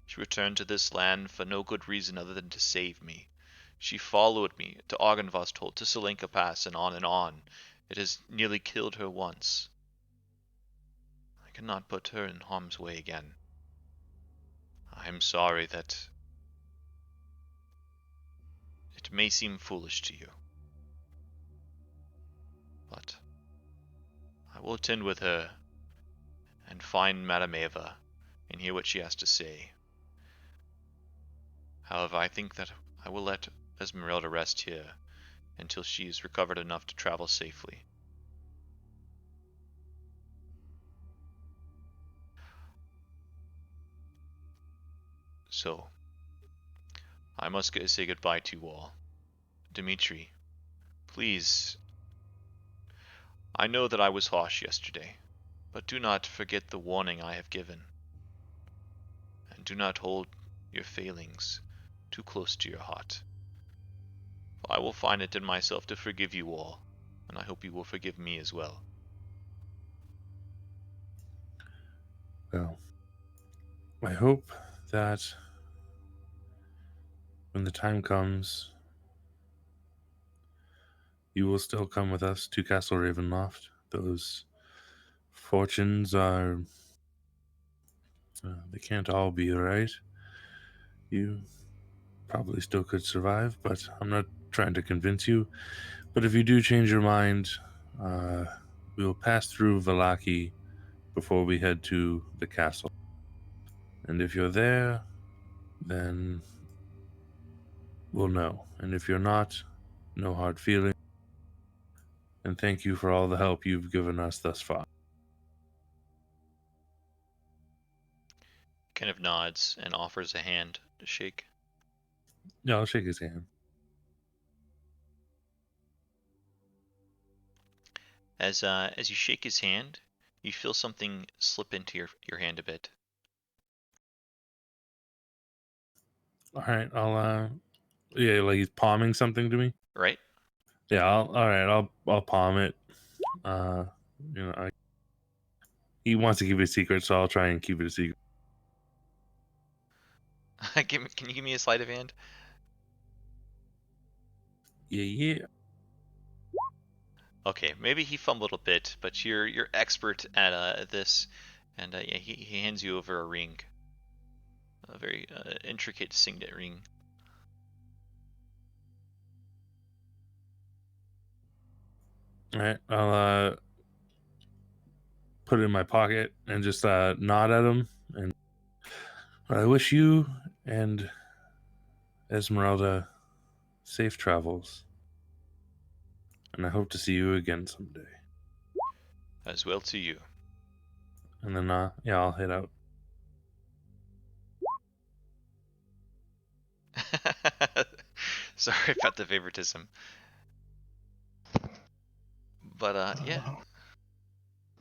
She returned to this land for no good reason other than to save me. She followed me to Argynvostholt, to Selenka Pass, and on and on. It has nearly killed her once. I cannot put her in harm's way again. I am sorry that it may seem foolish to you, but I will attend with her and find Madame Eva and hear what she has to say. However, I think that I will let Esmeralda rest here until she is recovered enough to travel safely. So, I must say goodbye to you all. Dimitri, please, I know that I was harsh yesterday, but do not forget the warning I have given. And do not hold your failings too close to your heart. I will find it in myself to forgive you all, and I hope you will forgive me as well. Well, I hope that when the time comes, you will still come with us to Castle Ravenloft. Those fortunes are... they can't all be right. You probably still could survive, but I'm not trying to convince you. But if you do change your mind, we'll pass through Vallaki before we head to the castle. And if you're there, then we'll know. And if you're not, no hard feelings. And thank you for all the help you've given us thus far. Kind of nods and offers a hand to shake. Yeah, I'll shake his hand. As you shake his hand, you feel something slip into your hand a bit. All right, I'll Yeah, like he's palming something to me. right? Yeah, I'll palm it. You know, he wants to keep it a secret, so I'll try and keep it a secret. Can you give me a sleight of hand? Yeah. Okay, maybe he fumbled a bit, but you're expert at this, and yeah, he hands you over a ring, a very intricate signet ring. All right, I'll put it in my pocket and just nod at him. And I wish you and Esmeralda safe travels, and I hope to see you again someday. As well to you. And then yeah, I'll head out. Sorry about the favoritism. But yeah.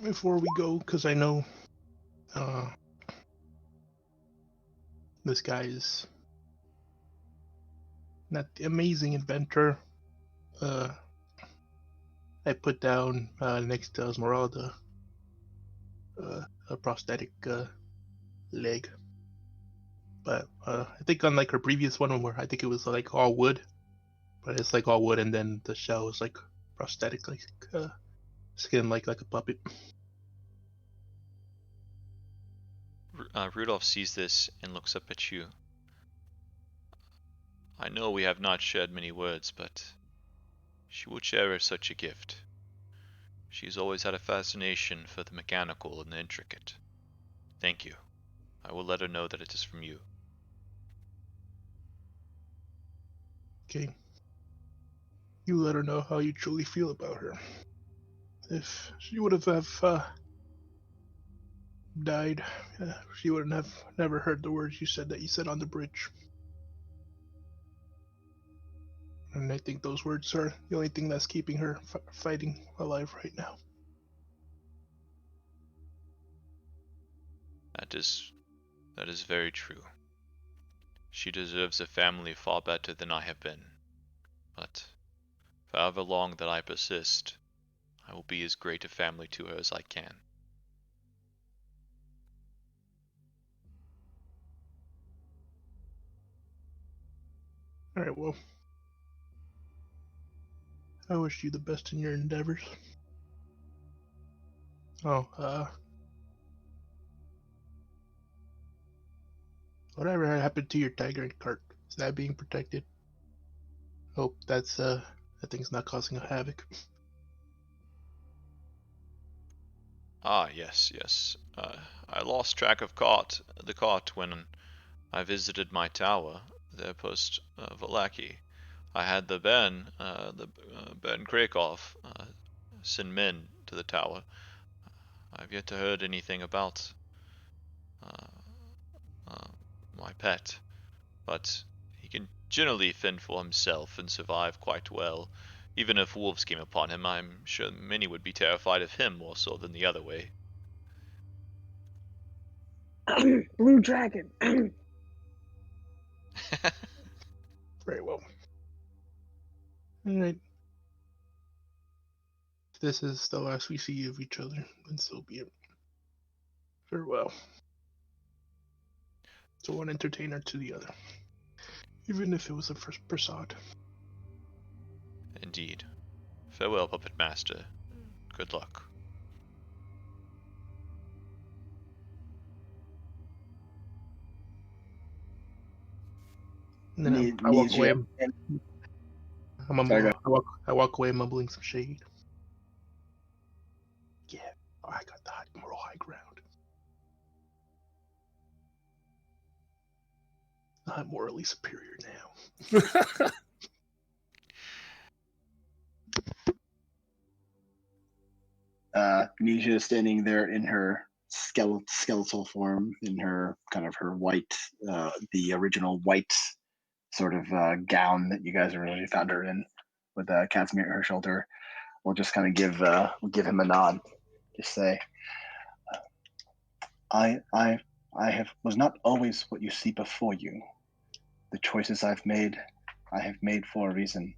Before we go, because I know this guy is not the amazing inventor. I put down next to Esmeralda a prosthetic leg. But I think unlike her previous one, where I think it was like all wood, but it's like all wood, and then the shell is like prosthetic, like skin, like a puppet. Rudolph sees this and looks up at you. I know we have not shared many words, but she will cherish such a gift. She has always had a fascination for the mechanical and the intricate. Thank you. I will let her know that it is from you. Okay. You let her know how you truly feel about her. If she would have died, she wouldn't have never heard the words you said on the bridge. And I think those words are the only thing that's keeping her fighting alive right now. That is very true. She deserves a family far better than I have been. But for however long that I persist, I will be as great a family to her as I can. Alright, well, I wish you the best in your endeavors. Oh, whatever happened to your tiger and cart? Is that being protected? Hope that thing's not causing a havoc. Ah, yes. I lost track of the cart when I visited my tower, there post Valaki. I had the Ben Krakov, send men to the tower. I've yet to heard anything about uh, uh, my pet, but he can generally fend for himself and survive quite well. Even if wolves came upon him, I'm sure many would be terrified of him more so than the other way. Blue dragon. Very well. Alright. If this is the last we see of each other, then so be it. Farewell. To one entertainer to the other. Even if it was a first persona. Indeed. Farewell, Puppet Master. Good luck. And then I walk away. Sorry, I walk away mumbling some shade. Yeah, I got the moral high ground. I'm morally superior now. Nisha is standing there in her skeletal form, in her kind of her white, the original white sort of gown that you guys originally found her in, with Casimir at her shoulder. We'll just kind of give him a nod, just say, I was not always what you see before you. The choices I've made I have made for a reason,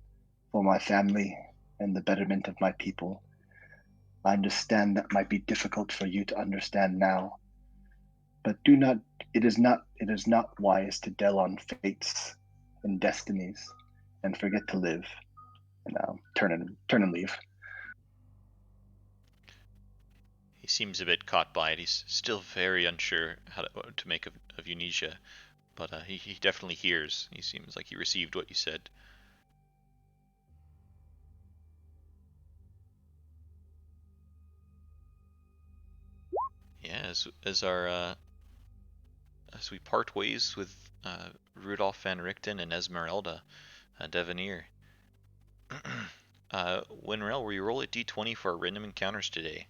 for my family and the betterment of my people. I understand that might be difficult for you to understand now, but it is not wise to dwell on fates and destinies and forget to live. And I'll turn and leave. He seems a bit caught by it. He's still very unsure how to make of Unisia, but he definitely hears. He seems like he received what you said. Yeah, as we part ways with Rudolph van Richten and Esmeralda Devanir. Winrel, will you roll a d20 for our random encounters today?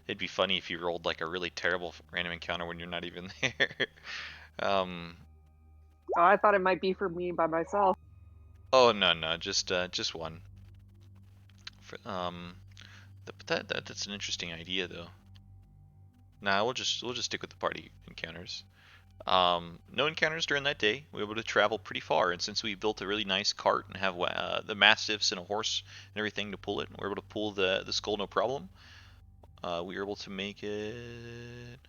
It'd be funny if you rolled like a really terrible random encounter when you're not even there. Oh, I thought it might be for me by myself. Oh no, just one. That's an interesting idea though. Nah, we'll just stick with the party encounters. No encounters during that day. We were able to travel pretty far, and since we built a really nice cart and have the mastiffs and a horse and everything to pull it, we were able to pull the skull no problem. We were able to make it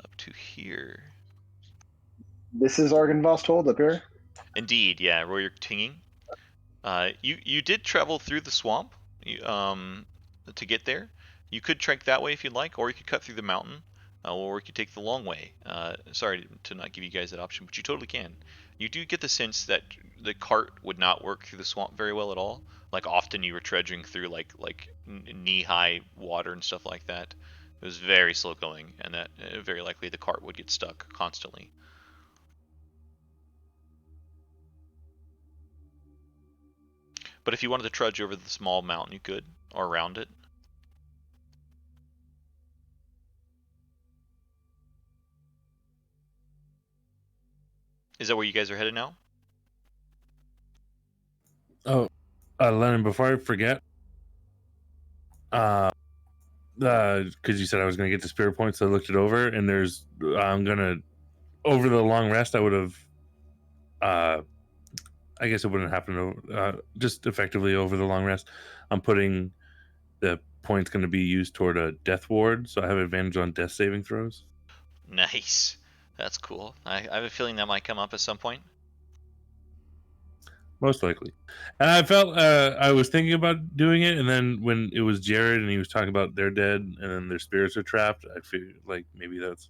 up to here. This is Argynvost Hold up here. Indeed, yeah, Royer Tinging. You did travel through the swamp to get there. You could trek that way if you'd like, or you could cut through the mountain, or you could take the long way. Sorry to not give you guys that option, but you totally can. You do get the sense that the cart would not work through the swamp very well at all. Like often you were trudging through like knee-high water and stuff like that. It was very slow going, and that very likely the cart would get stuck constantly. But if you wanted to trudge over the small mountain, you could, or around it. Is that where you guys are headed now? Oh, Lennon, before I forget, because you said I was going to get the spirit points, so I looked it over, and over the long rest, I would have, I guess it wouldn't happen, just effectively over the long rest, I'm putting the points going to be used toward a death ward, so I have advantage on death saving throws. Nice. That's cool. I have a feeling that might come up at some point. Most likely. And I felt I was thinking about doing it, and then when it was Jared and he was talking about they're dead and then their spirits are trapped, I feel like maybe it's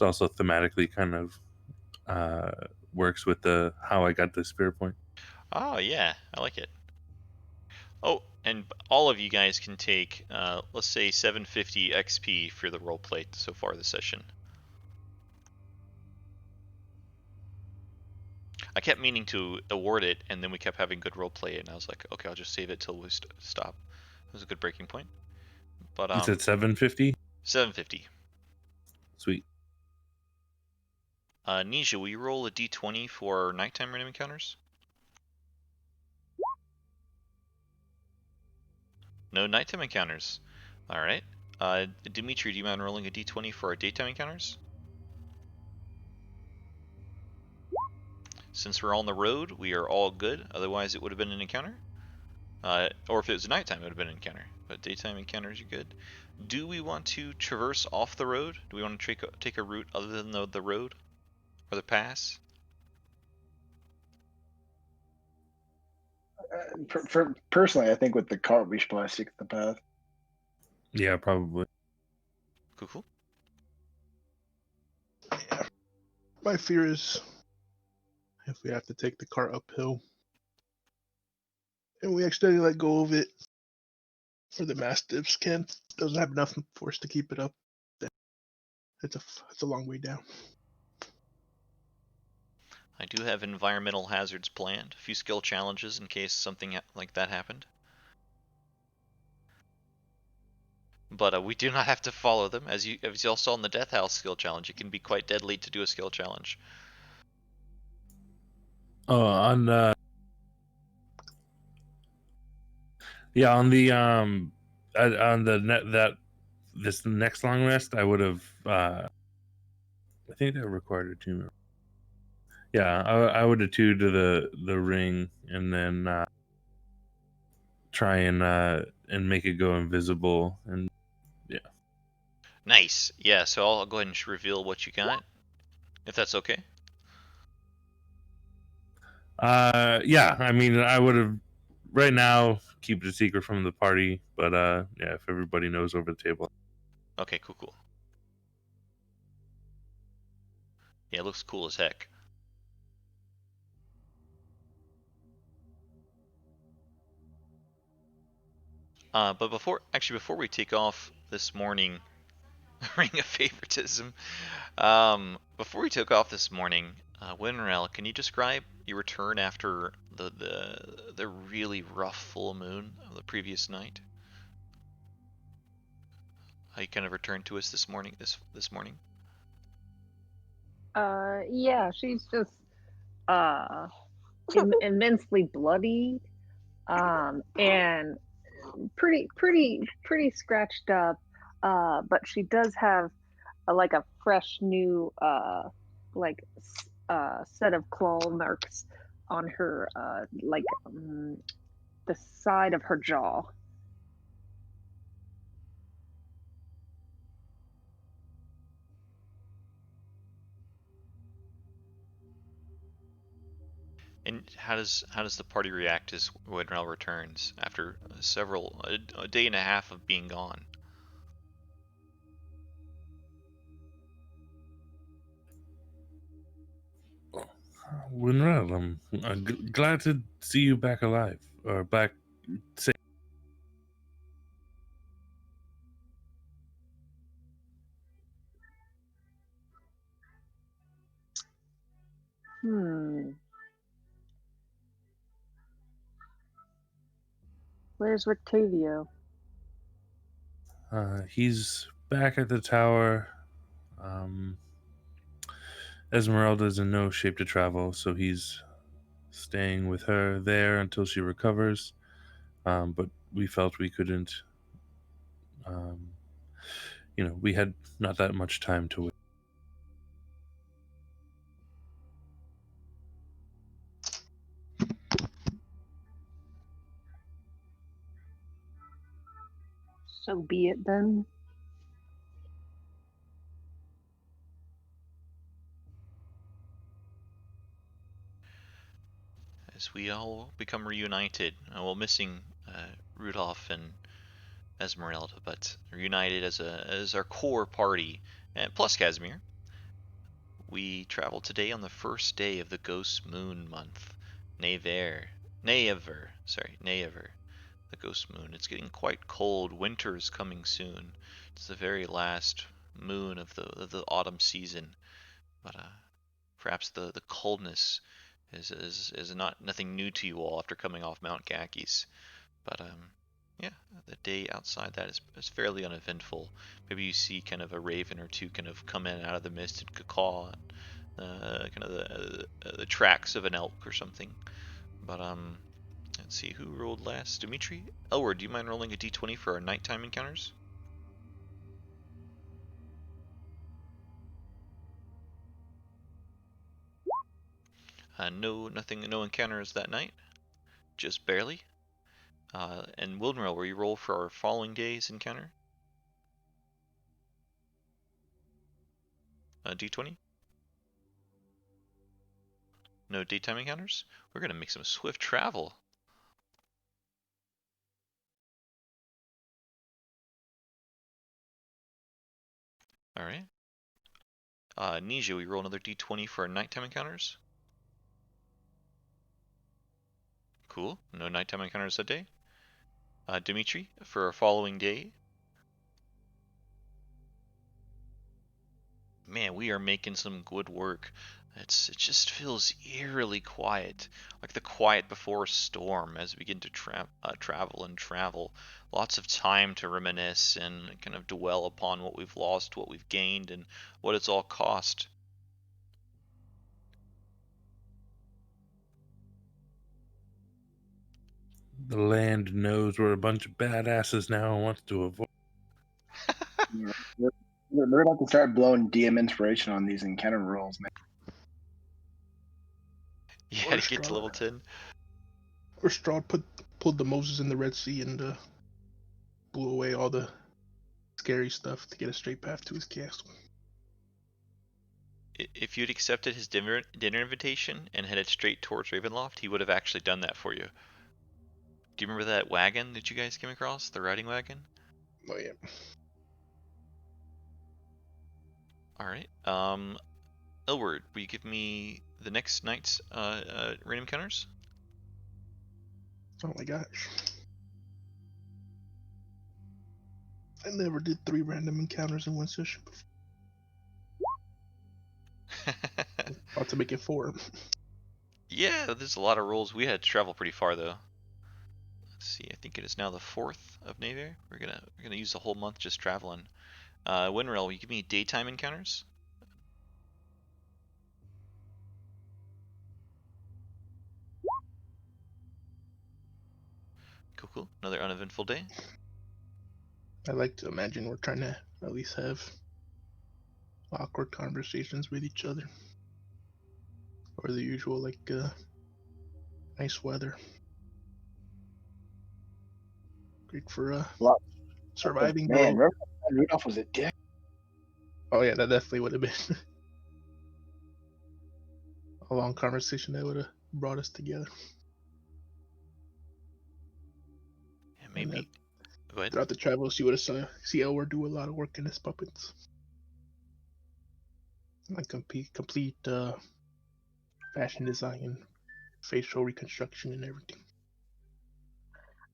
also thematically kind of works with the how I got the spirit point. Oh yeah, I like it. Oh, and all of you guys can take let's say 750 XP for the roleplay so far this session. I kept meaning to award it, and then we kept having good roleplay, and I was like, okay, I'll just save it till we stop. It was a good breaking point. But You said 750? 750. Sweet. Nisha, will you roll a d20 for nighttime random encounters? No nighttime encounters. Alright. Dimitri, do you mind rolling a d20 for our daytime encounters? Since we're on the road, we are all good. Otherwise, it would have been an encounter. Or if it was nighttime, it would have been an encounter. But daytime encounters are good. Do we want to traverse off the road? Do we want to take a route other than the road? Or the pass? Personally, I think with the cart, we should probably stick to the path. Yeah, probably. Cool. Yeah. My fear is if we have to take the cart uphill and we accidentally let go of it, or the mastiffs doesn't have enough force to keep it up, then it's a long way down. I do have environmental hazards planned. A few skill challenges in case something like that happened. But we do not have to follow them. As you all saw in the Death House skill challenge, it can be quite deadly to do a skill challenge. Oh, on the on this next long rest, I would have. I think that required a 2. Yeah, I would have 2 to the ring, and then try and make it go invisible, and yeah. Nice. Yeah. So I'll go ahead and reveal what you got, if that's okay. Yeah. I mean, I would have right now keep it a secret from the party, but yeah, if everybody knows over the table. Okay. Cool. Yeah, it looks cool as heck. But before we take off this morning, ring of favoritism. Before we took off this morning, Winrel, can you describe your return after the really rough full moon of the previous night? How you kind of returned to us this morning? This morning. Yeah, she's just immensely bloody, and pretty scratched up. But she does have like a fresh new like set of claw marks on her the side of her jaw. And how does the party react as Winrel returns after a day and a half of being gone? Winrel, I'm glad to see you back alive, or back safe. Where's Rictavio? He's back at the tower. Esmeralda's in no shape to travel, so he's staying with her there until she recovers. But we felt we couldn't. We had not that much time to wait. So be it then. As we all become reunited, well, missing Rudolph and Esmeralda, but reunited as our core party, and plus Casimir. We travel today on the first day of the Ghost Moon month, Never, the Ghost Moon. It's getting quite cold. Winter is coming soon. It's the very last moon of the autumn season, but perhaps the coldness is nothing new to you all after coming off Mount Gakis. But yeah, the day outside that is fairly uneventful. Maybe you see kind of a raven or two kind of come in out of the mist and caw kind of the tracks of an elk or something. But let's see who rolled last. Dimitri, Elward, do you mind rolling a d20 for our nighttime encounters? No encounters that night, just barely. And Wildenrell, will you roll for our following day's encounter? D20? No daytime encounters? We're gonna make some swift travel. Alright. Nija, will you roll another d20 for our nighttime encounters? Cool. No nighttime encounters that day. Dimitri, for our following day. Man, we are making some good work. It just feels eerily quiet, like the quiet before a storm as we begin to travel. Lots of time to reminisce and kind of dwell upon what we've lost, what we've gained, and what it's all cost. the land knows we're a bunch of badasses now and wants to avoid. Yeah. They're about to start blowing DM inspiration on these encounter rules, man. You Or had to get to Strahd. level 10. Or Strahd pulled the Moses in the Red Sea and blew away all the scary stuff to get a straight path to his castle. If you'd accepted his dinner invitation and headed straight towards Ravenloft, he would have actually done that for you. Do you remember that wagon that you guys came across? The riding wagon? Oh yeah. Alright. Elward, will you give me the next night's random encounters? Oh my gosh. I never did 3 random encounters in one session before. About to make it 4. Yeah, there's a lot of rules. We had to travel pretty far though. Let's see, I think it is now the 4th of Navier. We're gonna use the whole month just traveling. Winrail, will you give me daytime encounters? Cool. Another uneventful day. I like to imagine we're trying to at least have awkward conversations with each other. Or the usual, like, nice weather. Great for surviving. Man, Rudolph was a dick. Oh yeah, that definitely would have been a long conversation that would have brought us together. Yeah, maybe. Go ahead. Throughout the travels, you would have see Elward do a lot of work in his puppets. Like complete fashion design, facial reconstruction, and everything.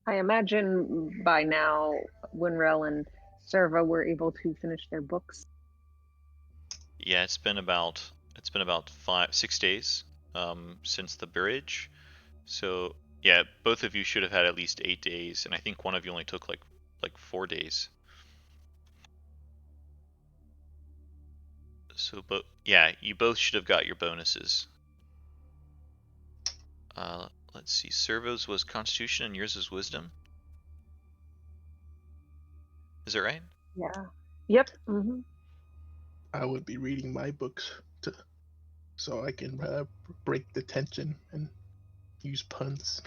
I imagine by now Winrel and Serva were able to finish their books. Yeah, it's been about 5-6 days since the bridge. So yeah, both of you should have had at least 8 days, and I think one of you only took like 4 days. So, but yeah, you both should have got your bonuses. Let's see. Servo's was Constitution and yours is Wisdom. Is that right? Yeah. Yep. Mm-hmm. I would be reading my books so I can break the tension and use puns.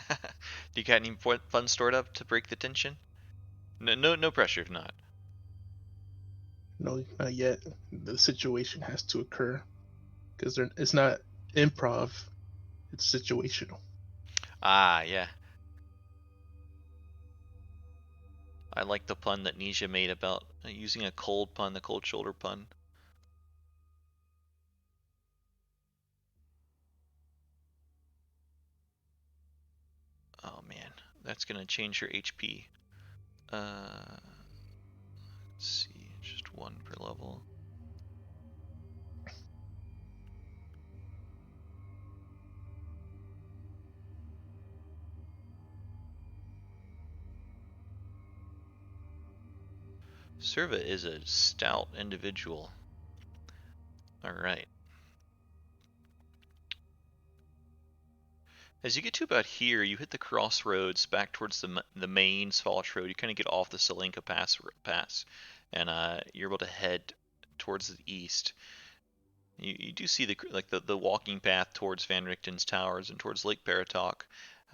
Do you got any fun stored up to break the tension? No pressure if not. No, not yet. The situation has to occur because it's not improv; it's situational. Ah, yeah. I like the pun that Nisha made about using a cold pun, the cold shoulder pun. Oh man, that's gonna change your HP. Let's see, just 1 per level. Serva is a stout individual. Alright. As you get to about here, you hit the crossroads back towards the main Svalash Road. You kind of get off the Selenka pass, and you're able to head towards the east. You do see the walking path towards Van Richten's towers and towards Lake Paratok.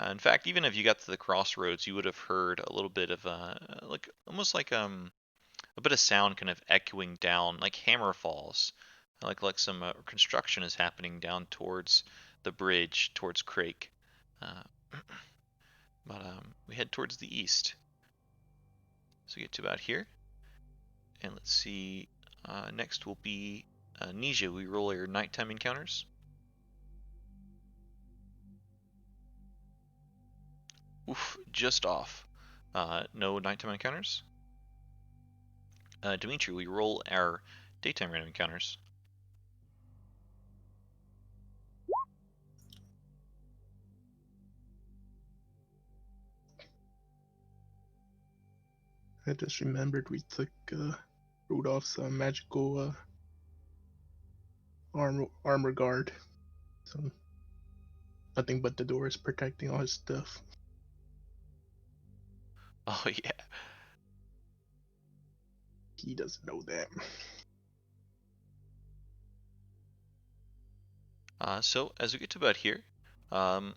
In fact, even if you got to the crossroads, you would have heard a little bit of almost like a bit of sound kind of echoing down, like hammer falls, like some construction is happening down towards the bridge towards Crake. But we head towards the east. So we get to about here. And let's see. Next will be Nisha. We roll your nighttime encounters. Oof, just off. No nighttime encounters. Dimitri, we roll our daytime random encounters. I just remembered we took Rudolph's magical armor guard. So nothing but the doors protecting all his stuff. Oh yeah. He doesn't know that. So as we get to about here, um,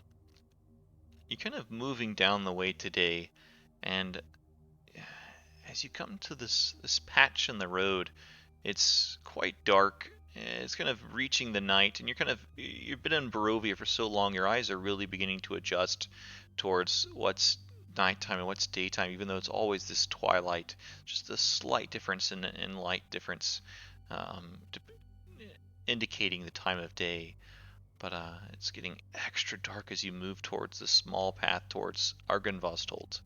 you're kind of moving down the way today, and as you come to this patch in the road, it's quite dark. It's kind of reaching the night, and you've been in Barovia for so long, your eyes are really beginning to adjust towards what's nighttime and what's daytime, even though it's always this twilight. Just a slight difference in light difference, um, indicating the time of day. But it's getting extra dark as you move towards the small path towards Argynvostholt.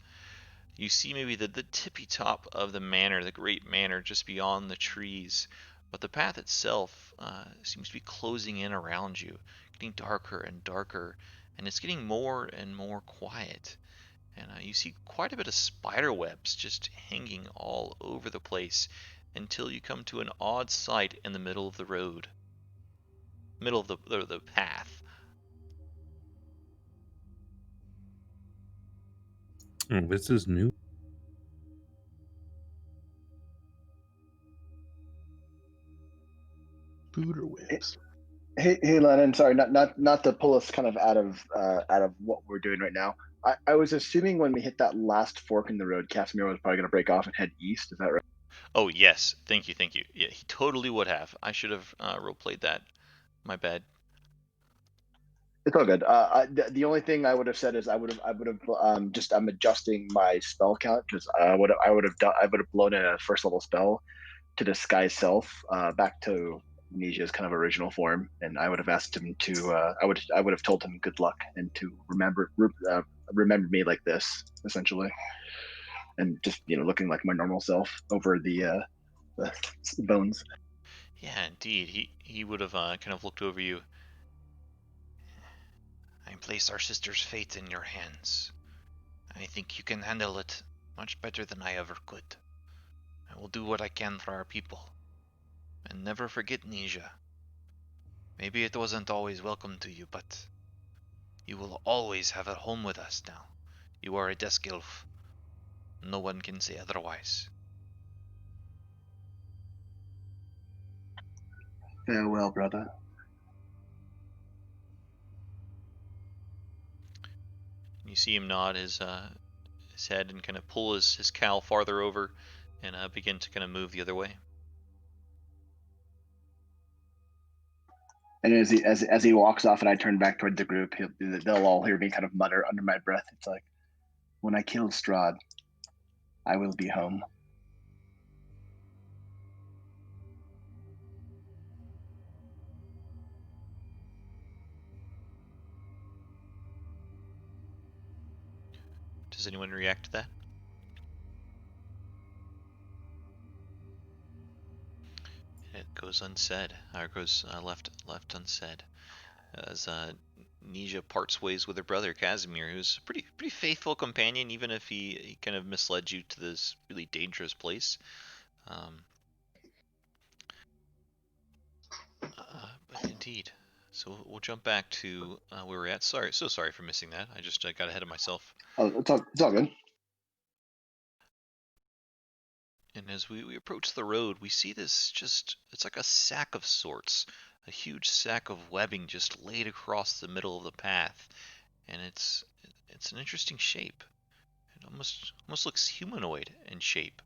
You see maybe the tippy top of the manor, the great manor, just beyond the trees. But the path itself seems to be closing in around you, getting darker and darker, and it's getting more and more quiet. And you see quite a bit of spider webs just hanging all over the place until you come to an odd sight in the middle of the road, middle of the path. Oh, this is new. Booter webs. Hey, Lennon. Sorry, not to pull us kind of out of what we're doing right now. I was assuming when we hit that last fork in the road, Casimir was probably going to break off and head east. Is that right? Oh yes, thank you. Yeah, he totally would have. I should have role-played that. My bad. It's all good. The only thing I would have said is I would have just I'm adjusting my spell count because I would have blown in a first level spell to disguise self back to Nisia's kind of original form, and I would have asked him to I would have told him good luck and to remember me like this essentially, and just looking like my normal self over the bones. Yeah, indeed. He would have kind of looked over you. I place our sister's fate in your hands. I think you can handle it much better than I ever could. I will do what I can for our people. And never forget Nisia. Maybe it wasn't always welcome to you, but you will always have a home with us now. You are a desk elf. No one can say otherwise. Farewell, brother. You see him nod his head and kind of pull his cowl farther over and begin to kind of move the other way. And as he walks off, and I turn back toward the group, they'll all hear me kind of mutter under my breath. It's like, when I kill Strahd, I will be home. Does anyone react to that? It goes unsaid, or goes left unsaid, as Nisia parts ways with her brother Casimir, who's a pretty faithful companion, even if he kind of misled you to this really dangerous place. But indeed, so we'll jump back to where we're at. So sorry for missing that. I just got ahead of myself. Oh, it's all good. And as we approach the road, we see this it's like a sack of sorts, a huge sack of webbing just laid across the middle of the path, and it's an interesting shape. It almost looks humanoid in shape.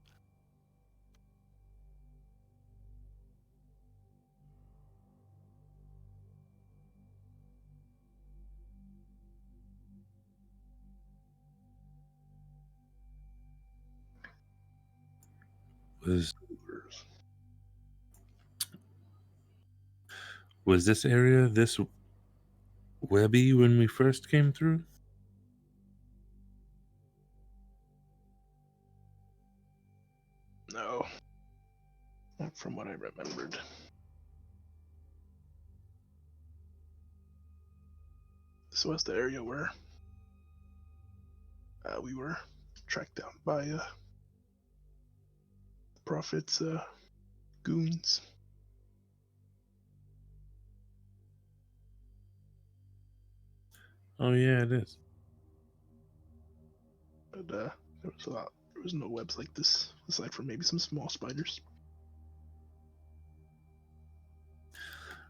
Was this area this webby when we first came through? No. Not from what I remembered. This was the area where we were tracked down by the Prophet's goons. Oh yeah, it is. But there was no webs like this aside from maybe some small spiders.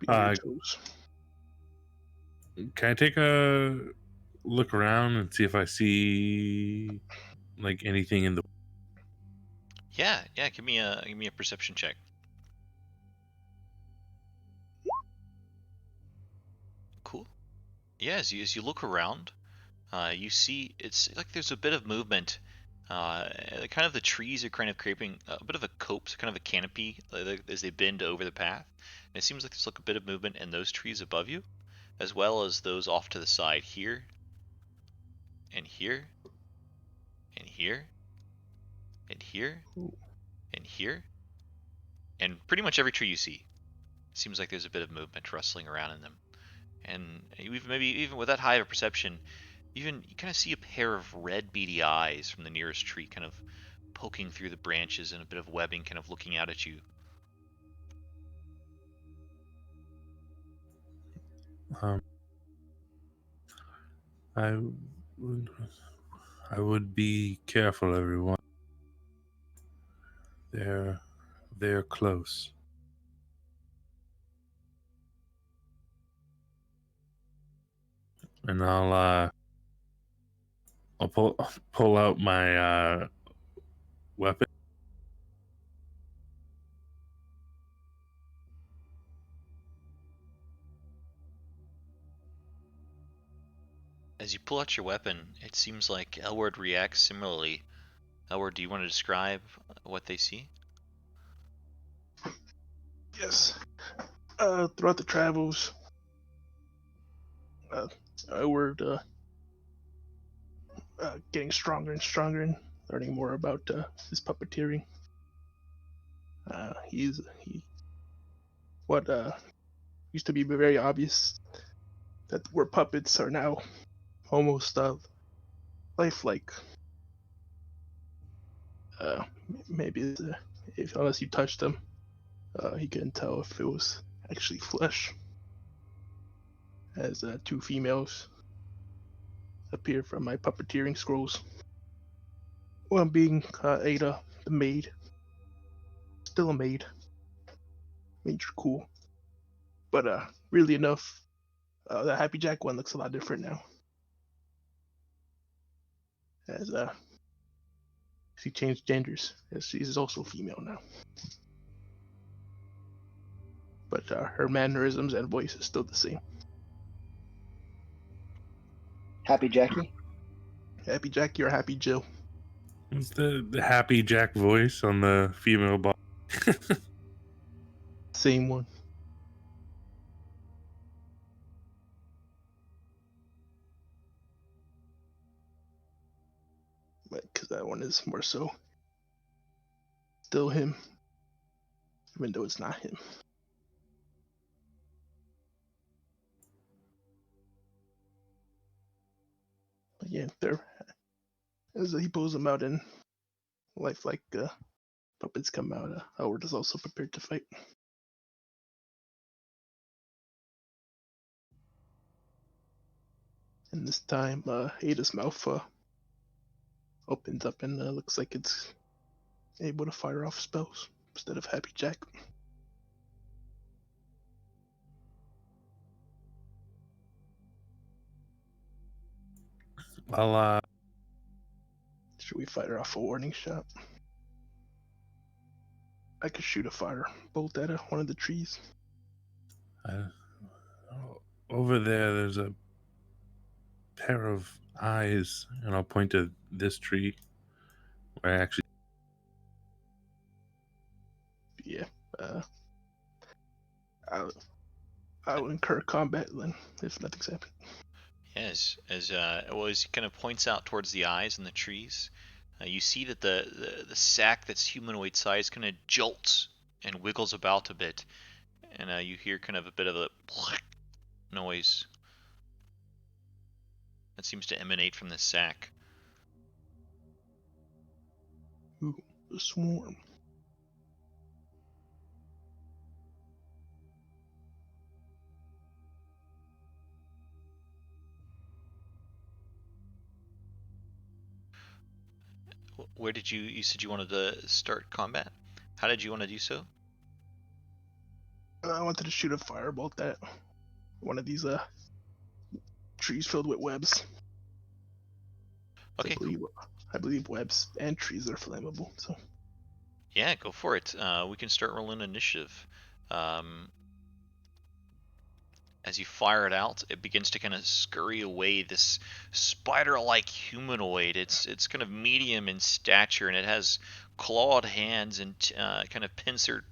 Be on your toes. Can I take a look around and see if I see like anything in the? Yeah. Give me a perception check. Cool. Yeah, as you look around, you see it's like there's a bit of movement. Kind of the trees are kind of creating a bit of a copse, kind of a canopy as they bend over the path. And it seems like there's like a bit of movement in those trees above you, as well as those off to the side here, and here, and here, and here, and here, and pretty much every tree you see. Seems like there's a bit of movement rustling around in them. And maybe even with that high of a perception, even you kind of see a pair of red beady eyes from the nearest tree kind of poking through the branches and a bit of webbing kind of looking out at you. I would be careful, everyone. They're close. And I'll pull out my weapon. As you pull out your weapon, it seems like Elward reacts similarly. Elward, do you want to describe what they see? Yes. Throughout the travels, Edward getting stronger and stronger and learning more about his puppeteering. What used to be very obvious that where puppets are now almost lifelike. Maybe if unless you touch them, he couldn't tell if it was actually flesh. As two females appear from my puppeteering scrolls. One being Ada, the maid. Still a maid. Maids are cool. But really enough, the Happy Jack one looks a lot different now. As she changed genders, as she's also female now. But her mannerisms and voice is still the same. Happy Jackie? Happy Jackie or Happy Jill? It's the Happy Jack voice on the female body. Same one. Because that one is more so still him, even though it's not him. But yeah, there, as he pulls them out in life like puppets come out, Howard is also prepared to fight. And this time, Ada's mouth opens up and looks like it's able to fire off spells instead of Happy Jack. I'll Should we fire off a warning shot? I could shoot a fire bolt at one of the trees. over there's a pair of eyes, and I'll point to this tree where I actually. Yeah, I'll incur combat then if nothing's happened. Yes, as he kind of points out towards the eyes and the trees, you see that the sack that's humanoid size kind of jolts and wiggles about a bit, and you hear kind of a bit of a noise that seems to emanate from this sack. Ooh, the swarm. where did you said you wanted to start combat? How did you want to do so? I wanted to shoot a firebolt at one of these trees filled with webs. Okay, cool. I believe webs and trees are flammable. So Yeah, go for it. We can start rolling initiative. As you fire it out, it begins to kind of scurry away. This spider-like humanoid. It's kind of medium in stature, and it has clawed hands and kind of pincered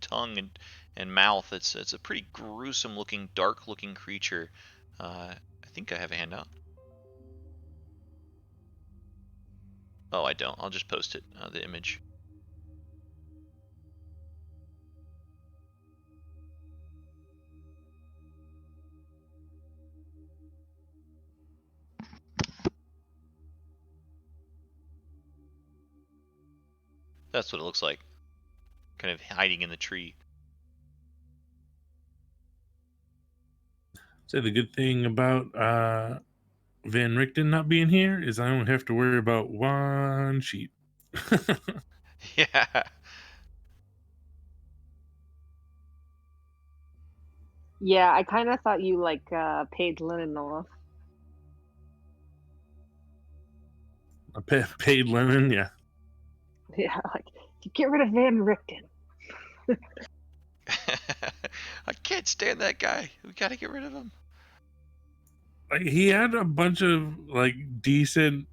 tongue and mouth. It's a pretty gruesome-looking, dark-looking creature. I think I have a handout. Oh, I don't. I'll just post it, the image. That's what it looks like. Kind of hiding in the tree. Say the good thing about Van Richten not being here is I don't have to worry about one sheet. Yeah. Yeah, I kind of thought you like paid Lennon off. I paid Lennon, yeah. Yeah, like get rid of Van Richten. I can't stand that guy. We gotta get rid of him. Like, he had a bunch of like decent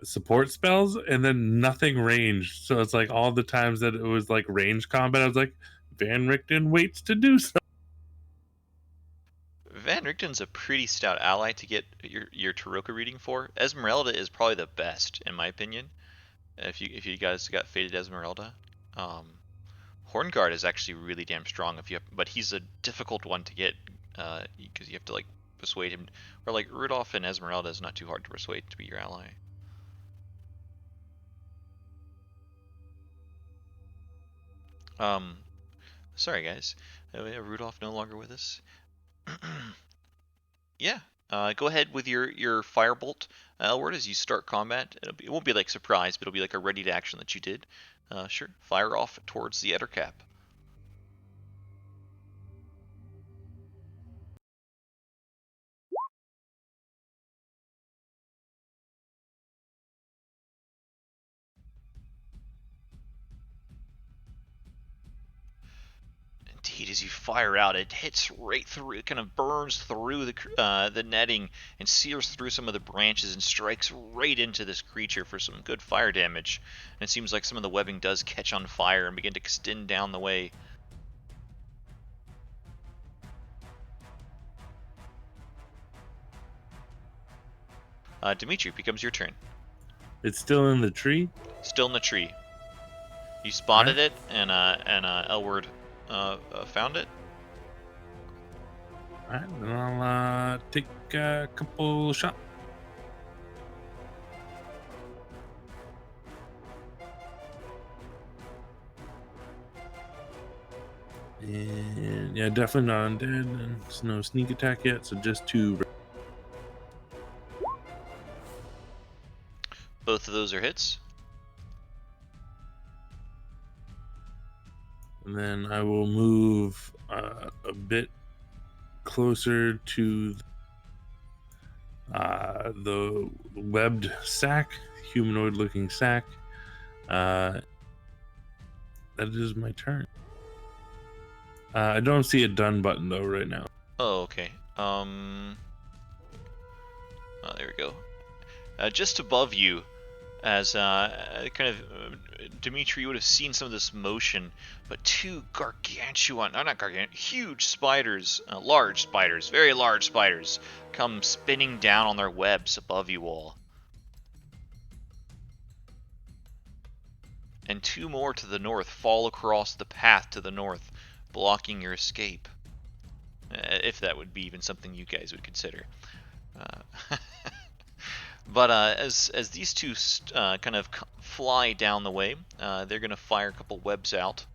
support spells and then nothing ranged. So it's like all the times that it was like range combat, I was like, Van Richten waits to do so. Van Richten's a pretty stout ally to get your Tarokka reading for. Esmeralda is probably the best, in my opinion. If you guys got Fated Esmeralda. Hornguard is actually really damn strong but he's a difficult one to get because you have to like persuade him. Or like Rudolph and Esmeralda is not too hard to persuade to be your ally. Sorry guys, we have Rudolph no longer with us. Yeah, go ahead with your firebolt, Elward, as you start combat. It won't be like surprise, but it'll be like a ready to action that you did. Sure, fire off towards the Ettercap. Indeed, as you fire out, it hits right through. It kind of burns through the netting and sears through some of the branches and strikes right into this creature for some good fire damage. And it seems like some of the webbing does catch on fire and begin to extend down the way. Dimitri, it becomes your turn. It's still in the tree. Still in the tree. You spotted it, and Elward found it. Alright, then I'll take a couple shots. And yeah, definitely not undead, and it's no sneak attack yet, so just 2. Both of those are hits. And then I will move a bit closer to the webbed sack, humanoid-looking sack. That is my turn. I don't see a done button though right now. Oh, okay. Oh, there we go. Just above you, as kind of Dimitri would have seen some of this motion, but two huge spiders, large spiders, very large spiders, come spinning down on their webs above you all. And 2 more to the north fall across the path to the north, blocking your escape. If that would be even something you guys would consider. But as these two kind of fly down the way, they're going to fire a couple webs out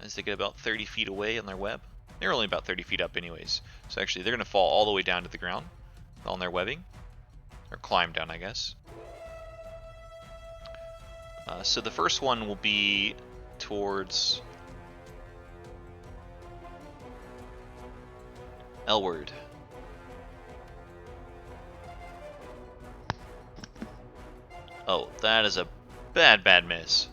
as they get about 30 feet away on their web. They're only about 30 feet up anyways. So actually they're going to fall all the way down to the ground on their webbing. Or climb down, I guess. So the first one will be towards Elward. Oh, that is a bad miss.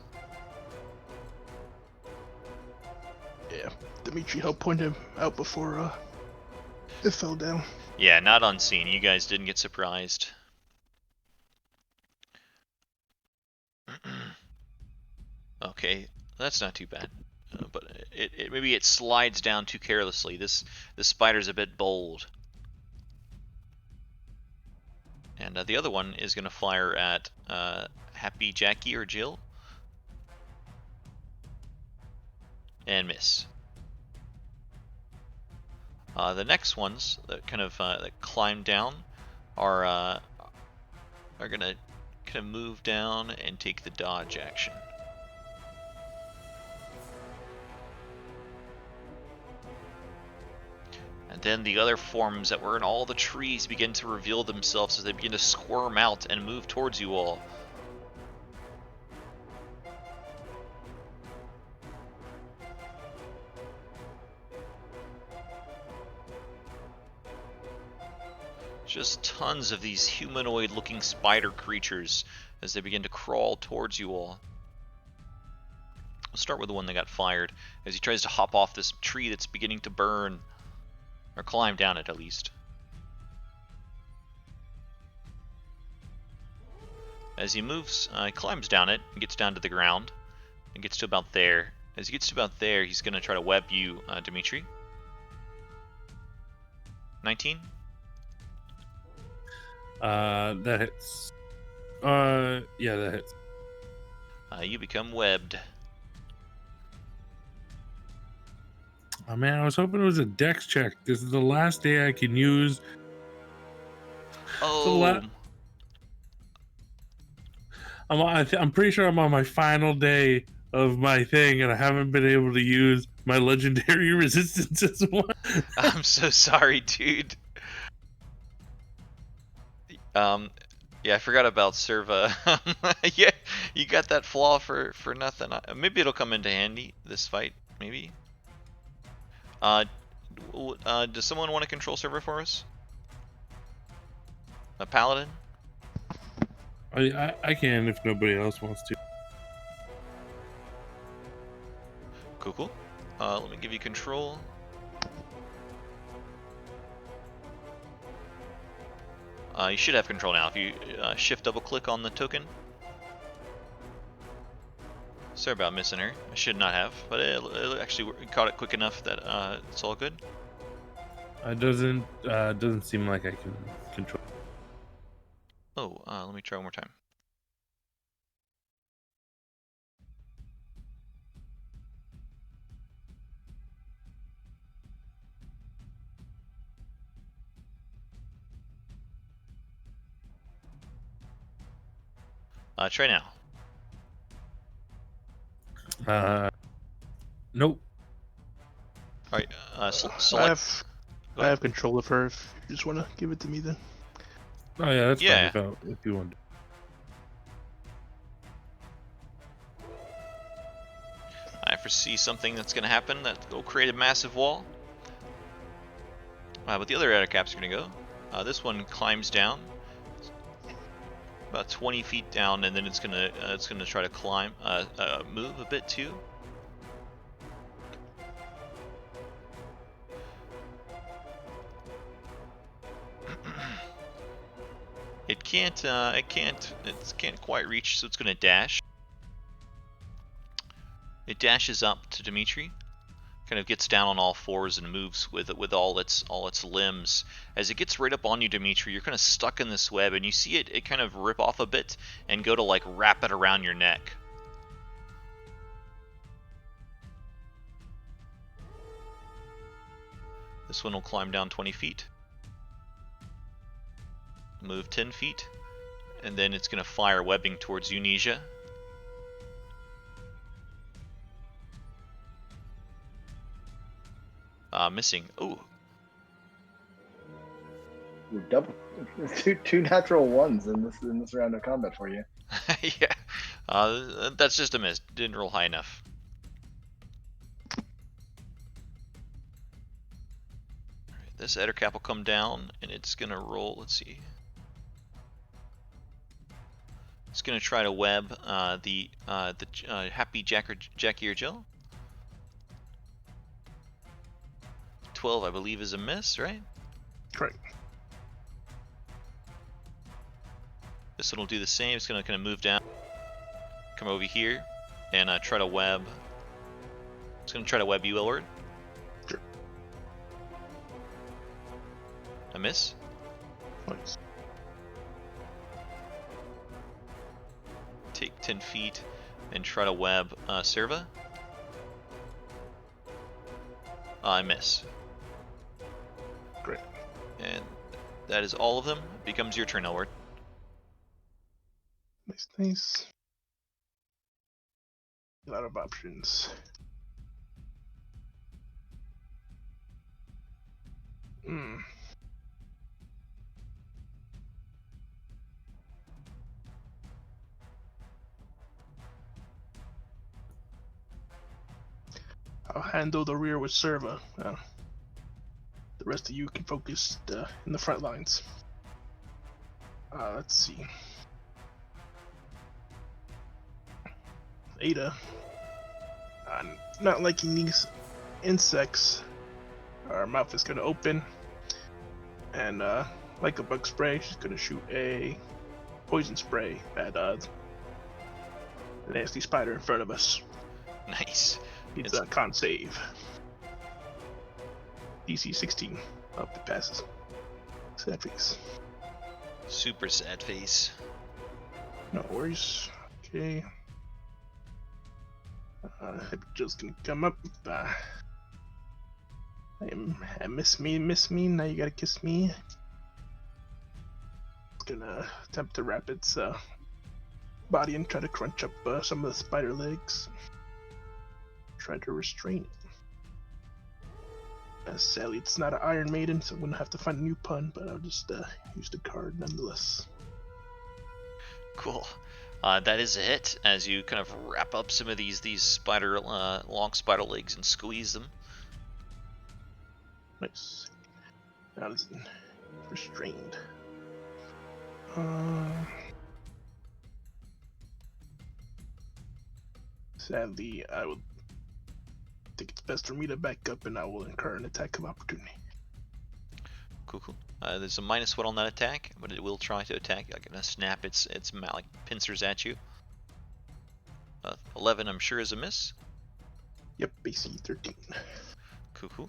Yeah, Dimitri helped point him out before it fell down. Yeah, not unseen. You guys didn't get surprised. Okay, that's not too bad. But maybe it slides down too carelessly. This spider's a bit bold. And the other one is going to fire at Happy Jackie or Jill. And miss. The next ones that kind of that climb down are gonna kind of move down and take the dodge action. And then the other forms that were in all the trees begin to reveal themselves as they begin to squirm out and move towards you all. Just tons of these humanoid-looking spider creatures as they begin to crawl towards you all. We'll start with the one that got fired as he tries to hop off this tree that's beginning to burn. Or climb down it, at least. As he moves, he climbs down it and gets down to the ground. And gets to about there. As he gets to about there, he's going to try to web you, Dimitri. 19? That hits. Yeah, that hits. You become webbed. Oh man, I was hoping it was a dex check. This is the last day I can use. Oh. I'm pretty sure I'm on my final day of my thing, and I haven't been able to use my legendary resistance as one. I'm so sorry, dude. Yeah, I forgot about Serva. Yeah, you got that flaw for nothing. Maybe it'll come into handy this fight. Maybe. Does someone want to control Serva for us? A paladin? I can if nobody else wants to. Cool. Let me give you control. You should have control now if you shift double click on the token. Sorry about missing her. I should not have, but it actually caught it quick enough that it's all good. It doesn't seem like I can control. Oh, let me try one more time. Try now. Nope. All right. Select. I have control of her. If you just want to give it to me, then. Oh yeah, that's Yeah. fine if you want. I foresee something that's going to happen that will create a massive wall. But the other adder caps are going to go. This one climbs down about 20 feet down, and then it's gonna try to climb, move a bit too. It can't quite reach, so it's gonna dash. It dashes up to Dimitri, kind of gets down on all fours and moves with all its limbs. As it gets right up on you, Dimitri, you're kind of stuck in this web, and you see it kind of rip off a bit and go to like wrap it around your neck. This one will climb down 20 feet. Move 10 feet. And then it's going to fire webbing towards Unesia. Missing. Ooh. Double two natural ones in this round of combat for you. Yeah. That's just a miss. Didn't roll high enough. Alright, this Ettercap will come down, and it's gonna roll. Let's see. It's gonna try to web the Happy Jackie or Jill. 12, I believe, is a miss, right? Correct. This one will do the same. It's gonna kind of move down, come over here, and try to web. It's gonna try to web you, Elward. Sure. A miss. Nice. Take 10 feet and try to web Serva. I miss. Great. And that is all of them. Becomes your turn, Elward. Nice. A lot of options. I'll handle the rear with Serva. The rest of you can focus in the front lines. Let's see. Ada, not liking these insects, our mouth is going to open, and like a bug spray, she's going to shoot a poison spray at the nasty spider in front of us. Nice. It's a con save. DC 16. Hope it passes. Sad face. Super sad face. No worries. Okay. Just gonna come up. I miss me. Now you gotta kiss me. It's gonna attempt to wrap its body and try to crunch up some of the spider legs. Try to restrain it. Sadly, it's not an Iron Maiden, so I'm gonna have to find a new pun, but I'll just use the card nonetheless. Cool. That is a hit as you kind of wrap up some of these spider long spider legs and squeeze them. Nice. Now it's restrained. Sadly, I will think it's best for me to back up, and I will incur an attack of opportunity. Cool. There's a -1 on that attack, but it will try to attack. I'm gonna snap its like pincers at you. 11, I'm sure, is a miss. Yep, AC 13. Cool.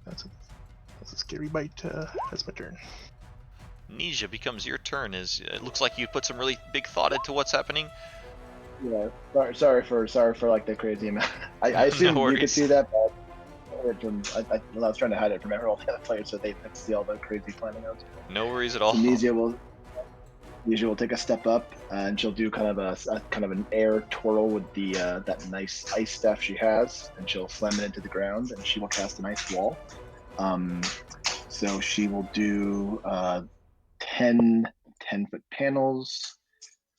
That's a scary bite. That's my turn. Nija, becomes your turn. As it looks like you put some really big thought into what's happening. Yeah, sorry for like the crazy amount. I assume No you could worries. see that, but I was trying to hide it from all the other players so they could see all the crazy planning I was doing. No worries at all. So Nisia will take a step up and she'll do kind of an air twirl with the that nice ice staff she has, and she'll slam it into the ground and she will cast an ice wall. So she will do 10-foot panels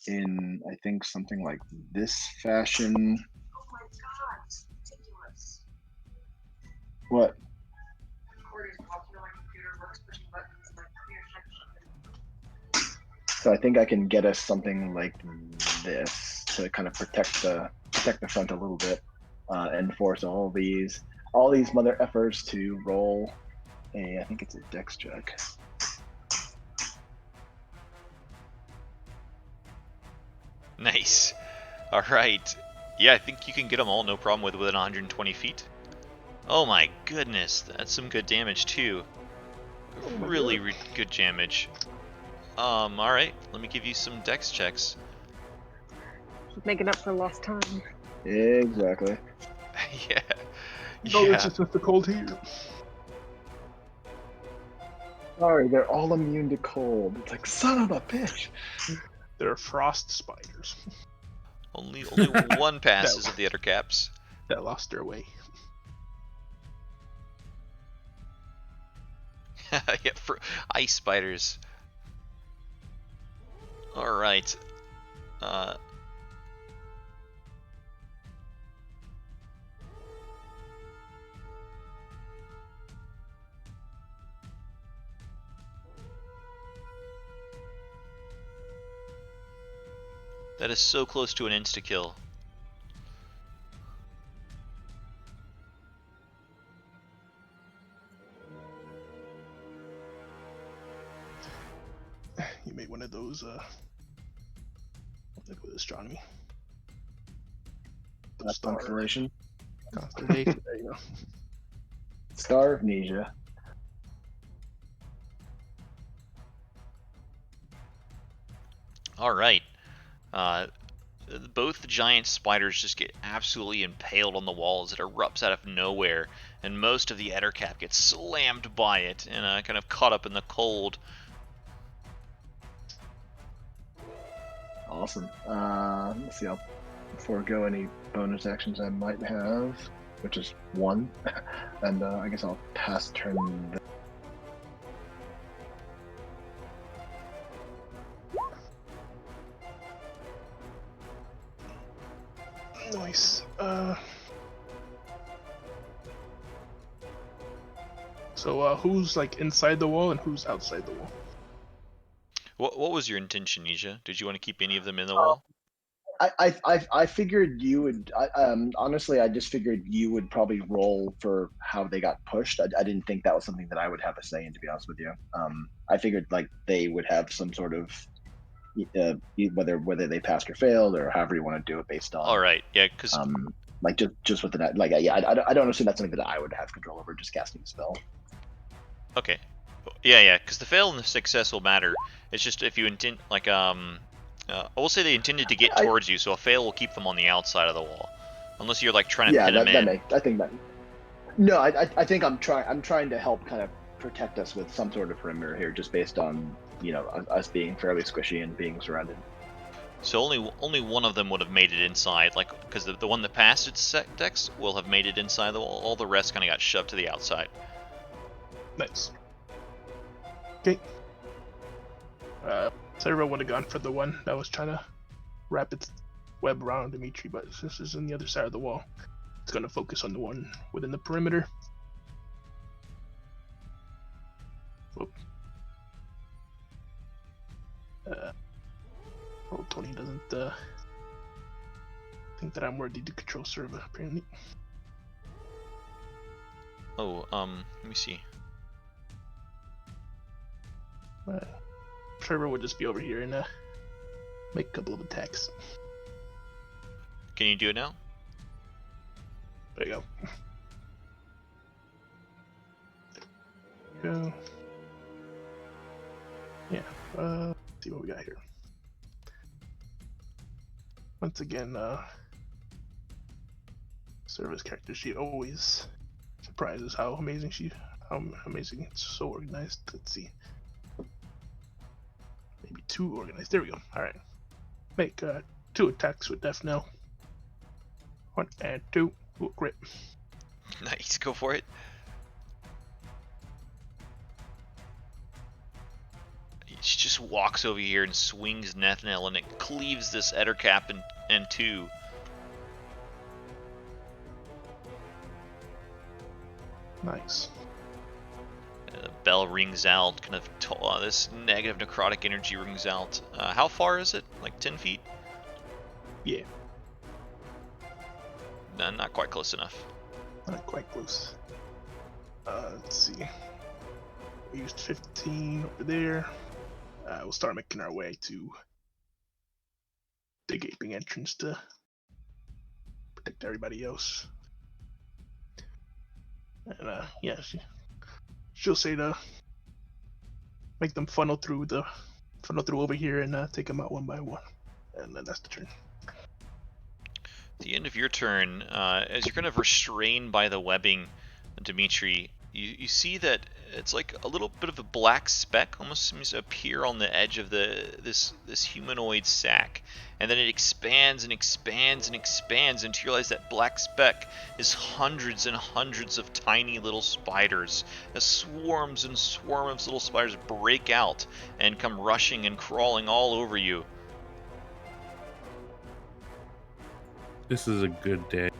in, I think, something like this fashion. Oh my god, it's ridiculous. What? So I think I can get us something like this to kind of protect the front a little bit, and force all these mother effers to roll I think it's a dex check. Nice. All right. Yeah, I think you can get them all, no problem, within 120 feet. Oh my goodness, that's some good damage too. Really good damage. All right, let me give you some dex checks. Just making up for lost time. Exactly. Yeah. No, it's just the cold here. Sorry, they're all immune to cold. It's like, son of a bitch. They're frost spiders Only one passes of the other caps. that lost their way. Yeah, for ice spiders. All right. Uh, that is so close to an insta-kill. You made one of those, like with astronomy. That's constellation. Constellation, there you go. Star of Nesia. All right. Both giant spiders just get absolutely impaled on the wall as it erupts out of nowhere, and most of the Ettercap gets slammed by it and kind of caught up in the cold. Awesome. Let's see. I'll forego any bonus actions I might have, which is 1, and I guess I'll pass turn. Nice. So who's like inside the wall and who's outside the wall? What was your intention, Nisha? Did you want to keep any of them in the wall? I figured you would. Honestly, I just figured you would probably roll for how they got pushed. I didn't think that was something that I would have a say in, to be honest with you. I figured like they would have some sort of whether they passed or failed or however you want to do it based on. All right, yeah, because like just with the like yeah, I don't assume that's something that I would have control over. Just casting a spell. okay, yeah, because the fail and the success will matter. It's just if you intend, like I will say they intended to get towards you, so a fail will keep them on the outside of the wall, unless you're like trying to pin them in. I think that. No, I think I'm trying to help kind of protect us with some sort of perimeter here, just based on us being fairly squishy and being surrounded. So only one of them would have made it inside, like because the one that passed its dex will have made it inside the wall. All the rest kind of got shoved to the outside. Nice. Okay. So everyone would have gone for the one that was trying to wrap its web around Dimitri, but this is on the other side of the wall. It's going to focus on the one within the perimeter. Whoop. Roll20 doesn't think that I'm worthy to control server, apparently. Oh, let me see. Server would just be over here and make a couple of attacks. Can you do it now? There you go. Yeah, let's see what we got here. Once again, Service character, she always surprises how amazing it's so organized. Let's see. Maybe 2 organized. There we go. Alright. Make 2 attacks with Death Knell. 1 and 2. Ooh, grip. Nice, go for it. She just walks over here and swings Nethnel, and it cleaves this Ettercap in 2. Nice. The bell rings out, kind of this negative necrotic energy rings out. How far is it? Like 10 feet? Yeah. No, not quite close enough. Not quite close. Let's see. We used 15 over there. We'll start making our way to the gaping entrance to protect everybody else. And yeah, she'll say to make them funnel through over here and take them out one by one, and then that's the turn. At the end of your turn, as you're kind of restrained by the webbing, Dimitri, you see that it's like a little bit of a black speck almost seems to appear on the edge of this humanoid sack, and then it expands and expands and expands until you realize that black speck is hundreds and hundreds of tiny little spiders. As swarms and swarms of little spiders break out and come rushing and crawling all over you. This is a good day.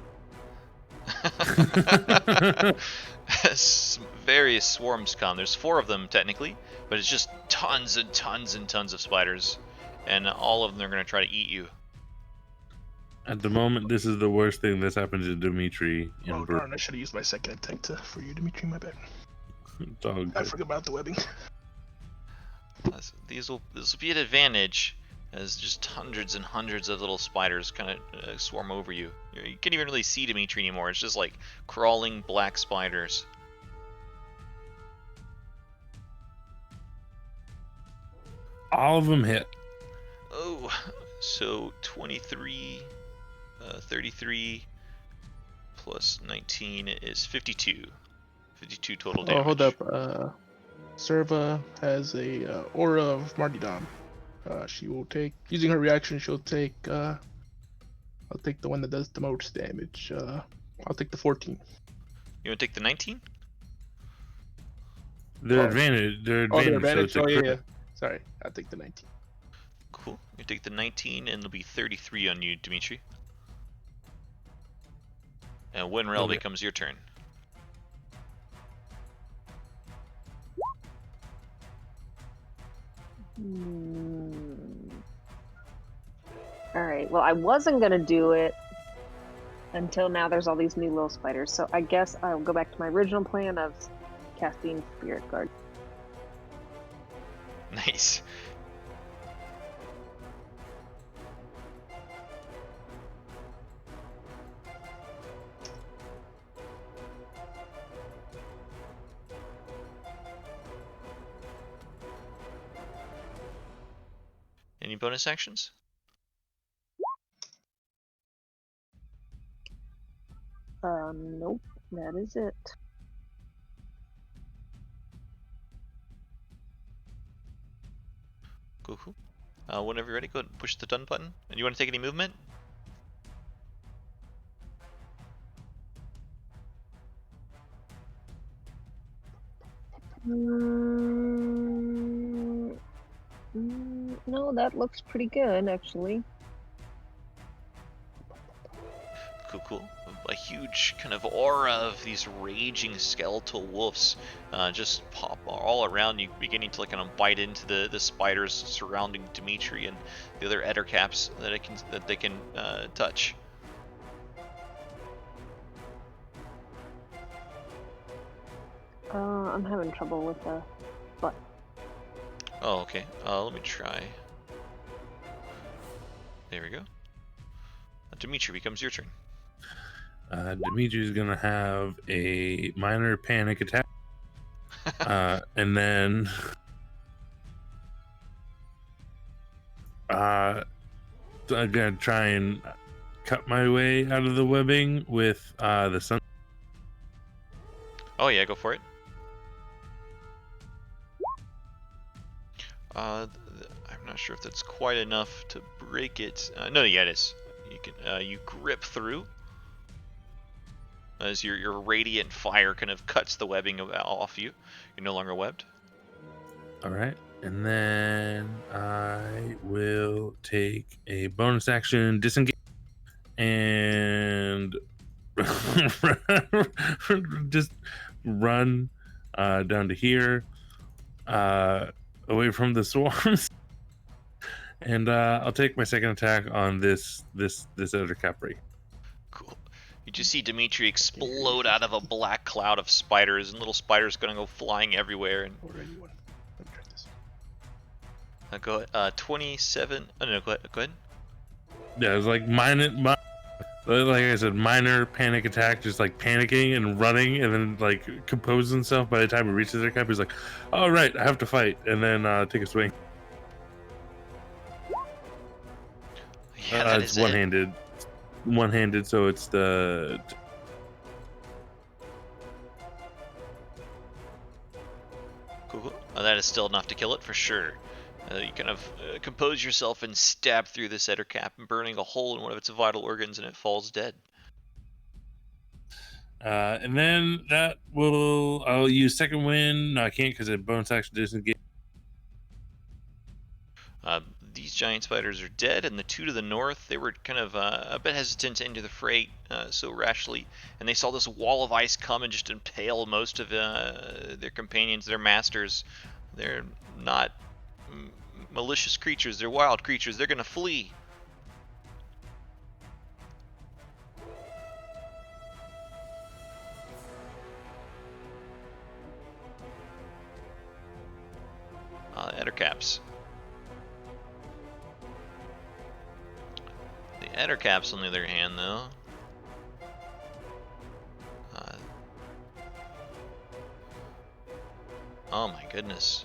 Various swarms come. There's 4 of them technically, but it's just tons and tons and tons of spiders, and all of them are going to try to eat you. At the moment, this is the worst thing that's happened to Dimitri. Oh darn! I should have used my second attack for you, Dimitri. My bad. I forgot about the webbing. This will be an advantage, as just hundreds and hundreds of little spiders kind of swarm over you. You can't even really see Dimitri anymore. It's just like crawling black spiders. All of them hit. Oh, so 23, 33 plus 19 is 52. 52 total damage. Oh, hold up. Serva has a aura of martyrdom. She will take, using her reaction, she'll take, I'll take the one that does the most damage. I'll take the 14. You want to take the 19? Their advantage. Their advantage. So yeah. Sorry, I'll take the 19. Cool. You take the 19, and it'll be 33 on you, Dimitri. And Winrel becomes your turn. Alright, well, I wasn't gonna do it until now there's all these new little spiders, so I guess I'll go back to my original plan of casting Spirit Guard. Nice. Any bonus actions? Nope, that is it. Cool. Whenever you're ready, go ahead and push the done button. And you want to take any movement? No, that looks pretty good, actually. Cool. A huge kind of aura of these raging skeletal wolves just pop all around you, beginning to like kind of bite into the spiders surrounding Dimitri and the other ettercaps that they can touch. I'm having trouble with the button. Oh, okay. Let me try. There we go. Dimitri, becomes your turn. Dimitri's gonna have a minor panic attack, and then I'm gonna try and cut my way out of the webbing with the sun. Oh yeah, go for it. I'm not sure if that's quite enough to break it. No, yeah, it is. You can you grip through as your radiant fire kind of cuts the webbing off you. You're no longer webbed. All right, and then I will take a bonus action, disengage, and just run down to here, away from the swarms, and I'll take my second attack on this other capri. Cool. You just see Dimitri explode out of a black cloud of spiders, and little spiders gonna go flying everywhere. And Let me try this. go ahead. 27. Oh no, go ahead. Yeah, it's like like I said, minor panic attack, just like panicking and running, and then like compose himself. By the time he reaches their cap, he's like, "Oh right, I have to fight," and then take a swing. Yeah, that it's is it. one-handed, so it's the That is still enough to kill it for sure. You kind of compose yourself and stab through this eder cap, burning a hole in one of its vital organs, and it falls dead. And then that will, I'll use second wind. No, I can't because it bonus action disengage. These giant spiders are dead, and the two to the north, they were kind of a bit hesitant to enter the fray so rashly, and they saw this wall of ice come and just impale most of their companions, their masters. They're not malicious creatures, they're wild creatures. They're going to flee. Ettercaps. The Ettercaps, on the other hand, though, oh my goodness.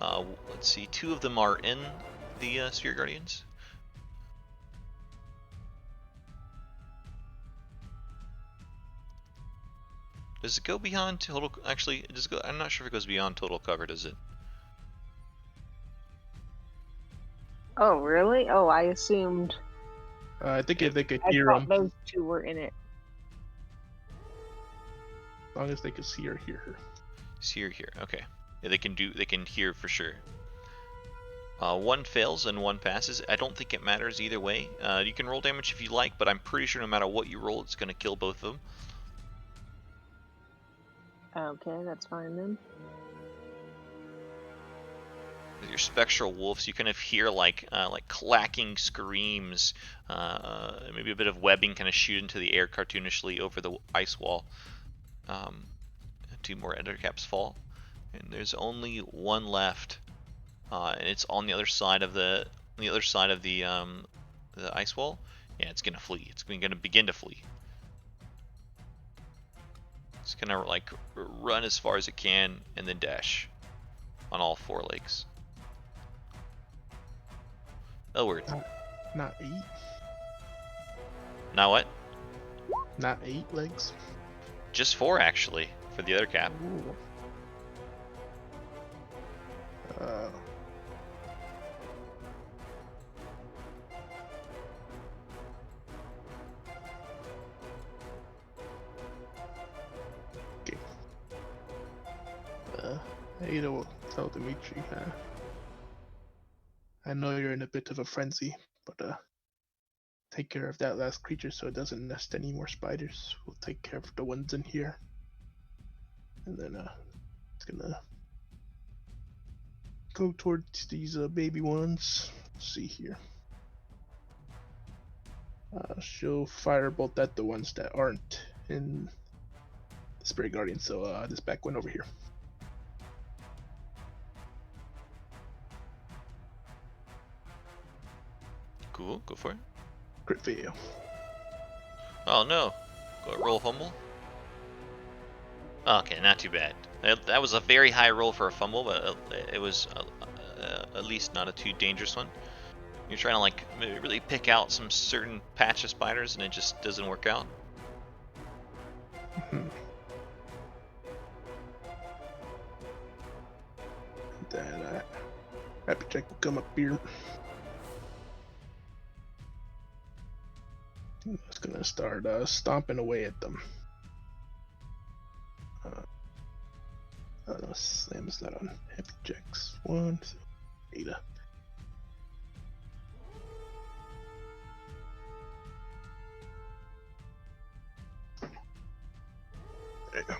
Let's see, two of them are in the Sphere Guardians. Does it go beyond total? Actually, it does go. I'm not sure if it goes beyond total cover. Does it? Oh, really? Oh, I assumed. I think if they could I hear thought them, those two were in it. as long as they could see or hear her. See or hear. Okay. Yeah, they can do. They can hear for sure. One fails and one passes. I don't think it matters either way. You can roll damage if you like, but I'm pretty sure no matter what you roll, it's going to kill both of them. Okay, that's fine then. With your spectral wolves, you kind of hear like clacking screams, maybe a bit of webbing kind of shoot into the air cartoonishly over the ice wall. Two more Ettercaps fall, and there's only one left, and it's on the other side of the ice wall. Yeah, it's gonna flee. It's gonna begin to flee. It's gonna like run as far as it can and then dash on all four legs. Word. Not 8. Now what? Not 8 legs. Just 4 actually for the other cap. Ooh. Okay. Ada will tell Dimitri, I know you're in a bit of a frenzy, but take care of that last creature so it doesn't nest any more spiders. We'll take care of the ones in here. And then it's gonna go towards these baby ones. Let's see here. She'll firebolt at the ones that aren't in the Spirit Guardian. So this back one over here. Cool, go for it. Crit fail. Oh no. Go roll fumble. Okay, not too bad. That was a very high roll for a fumble, but it was at least not a too dangerous one. You're trying to like really pick out some certain patch of spiders, and it just doesn't work out. Then Rapid Check will come up here. It's gonna start stomping away at them. No, Sam is not on heavy checks. 1, so Ada. There you go.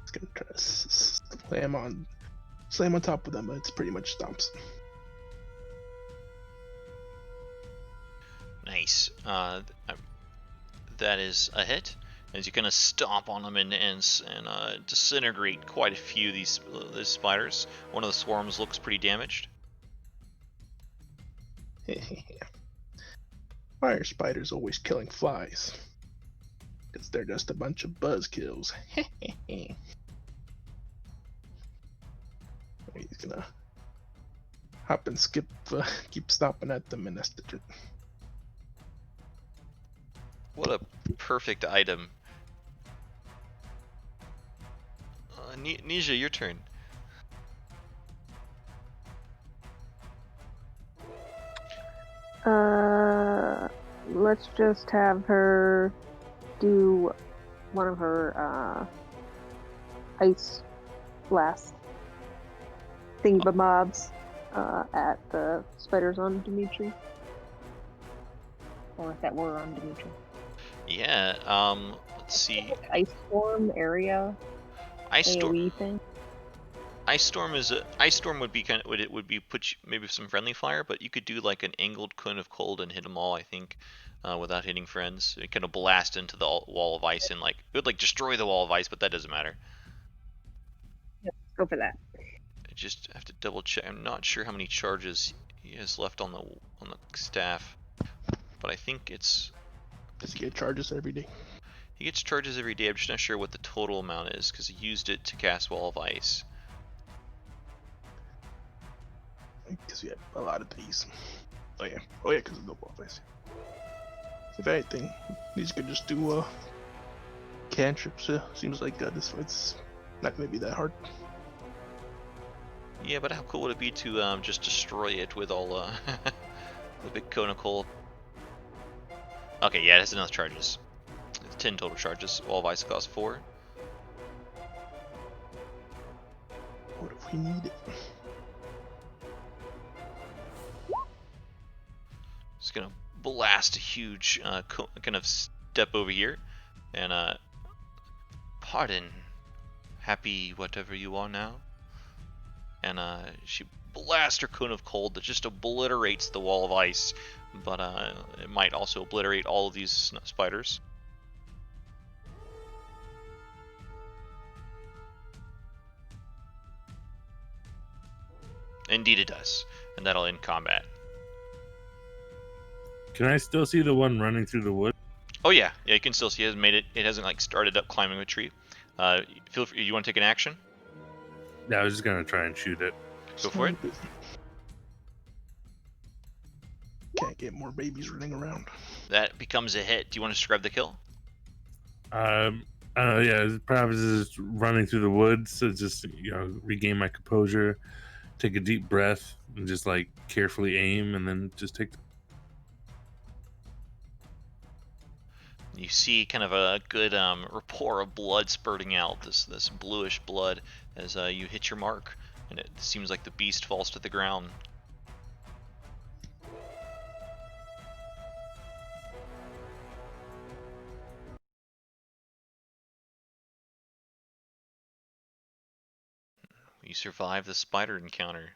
It's gonna try to slam on top of them, but it's pretty much stomps. Nice. That is a hit. As you kind of stomp on them and disintegrate quite a few of these spiders. One of the swarms looks pretty damaged. Fire spiders always killing flies. Because they're just a bunch of buzzkills. He's gonna hop and skip, keep stomping at them, and that's the trick. What a perfect item. Nisha, your turn. Let's just have her do one of her ice blast thingy-bobs at the spiders on Dimitri. Or if that were on Dimitri. Yeah. Let's see. Ice storm area. Ice storm. AoE thing. Ice storm would be would be put maybe some friendly fire, but you could do like an angled cone of cold and hit them all. I think, without hitting friends, it kind of blast into the wall of ice and like it would like destroy the wall of ice, but that doesn't matter. Yep, go for that. I just have to double check. I'm not sure how many charges he has left on the staff, but I think it's. Does he get charges every day? He gets charges every day. I'm just not sure what the total amount is because he used it to cast Wall of Ice. Because we have a lot of these. Oh yeah, because of the wall of ice. If anything, these could just do cantrips. Seems like this fight's not going to be that hard. Yeah, but how cool would it be to just destroy it with all the big cone of coal? Okay, yeah, it has enough charges. It's 10 total charges. Wall of Ice costs 4. What if we need it? Just gonna blast a huge kind of step over here, and pardon, happy whatever you are now. And she blasts her cone of cold that just obliterates the wall of ice, but it might also obliterate all of these spiders. Indeed it does, and that'll end combat. Can I still see the one running through the wood? Oh yeah, you can still see it. Hasn't made it. It hasn't like started up climbing a tree. Feel free. You want to take an action? Yeah, I was just gonna try and shoot it. Go for it. Can't get more babies running around. That becomes a hit. Do you want to describe the kill? I don't know, yeah, perhaps just running through the woods to just regain my composure, take a deep breath, and just like carefully aim, and then just take. You see kind of a good rapport of blood spurting out, this bluish blood, as you hit your mark, and it seems like the beast falls to the ground. You survive the spider encounter.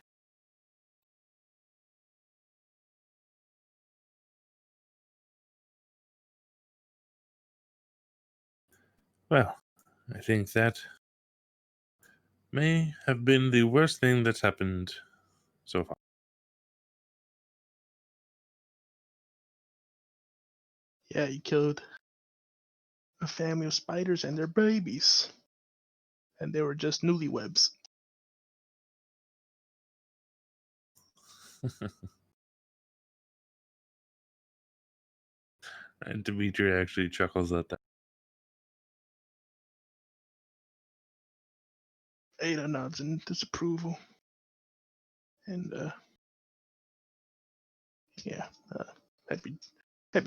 Well, I think that may have been the worst thing that's happened so far. Yeah, he killed a family of spiders and their babies. And they were just newlyweds. And Dimitri actually chuckles at that. Ada nods in disapproval. And Happy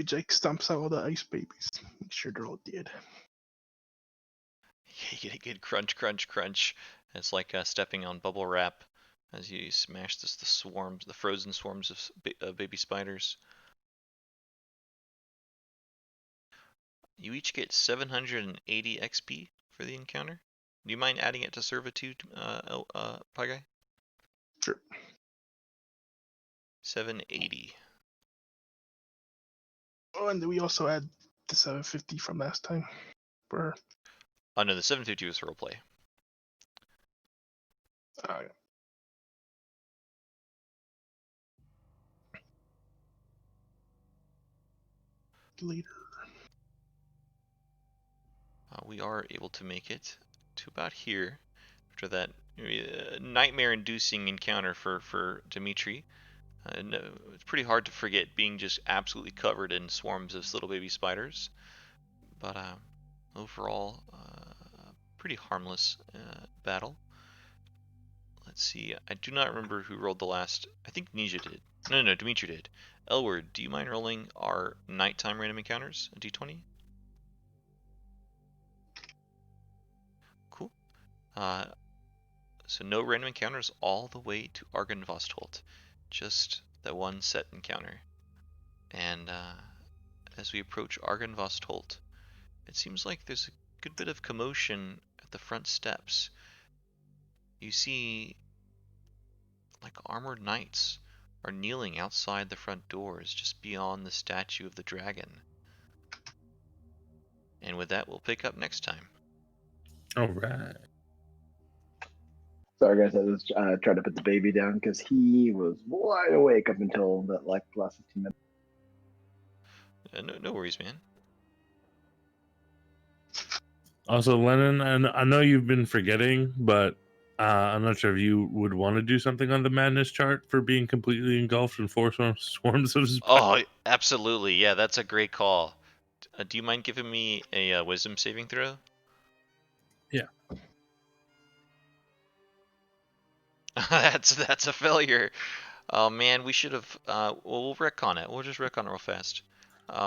Jake stomps out all the ice babies. Make sure they're all dead. You get a good crunch, crunch, crunch. It's like stepping on bubble wrap as you smash the frozen swarms of baby spiders. You each get 780 XP for the encounter. Do you mind adding it to Servitude, Pie Guy? Sure. 780. Oh, and then we also add the 750 from last time for her. Oh no, the 750 was roleplay. Later. We are able to make it to about here after that nightmare-inducing encounter for Dimitri. It's pretty hard to forget being just absolutely covered in swarms of little baby spiders. But overall, pretty harmless battle. Let's see. I do not remember who rolled the last. I think Ninja did. No, Dimitri did. Elward, do you mind rolling our nighttime random encounters? A d20? Cool. So no random encounters all the way to Argynvostholt. Just the one set encounter. And as we approach Argynvostholt, it seems like there's a good bit of commotion at the front steps. You see, like, armored knights are kneeling outside the front doors, just beyond the statue of the dragon. And with that, we'll pick up next time. All right. Sorry, guys. I was trying to put the baby down because he was wide awake up until the last 15 minutes. No worries, man. Also, Lennon, and I know you've been forgetting, but I'm not sure if you would want to do something on the madness chart for being completely engulfed in four swarms of spiders. Oh, absolutely. Yeah, that's a great call. Do you mind giving me a wisdom saving throw? Yeah. That's a failure. Oh man, we should have. We'll retcon it. We'll just retcon it real fast.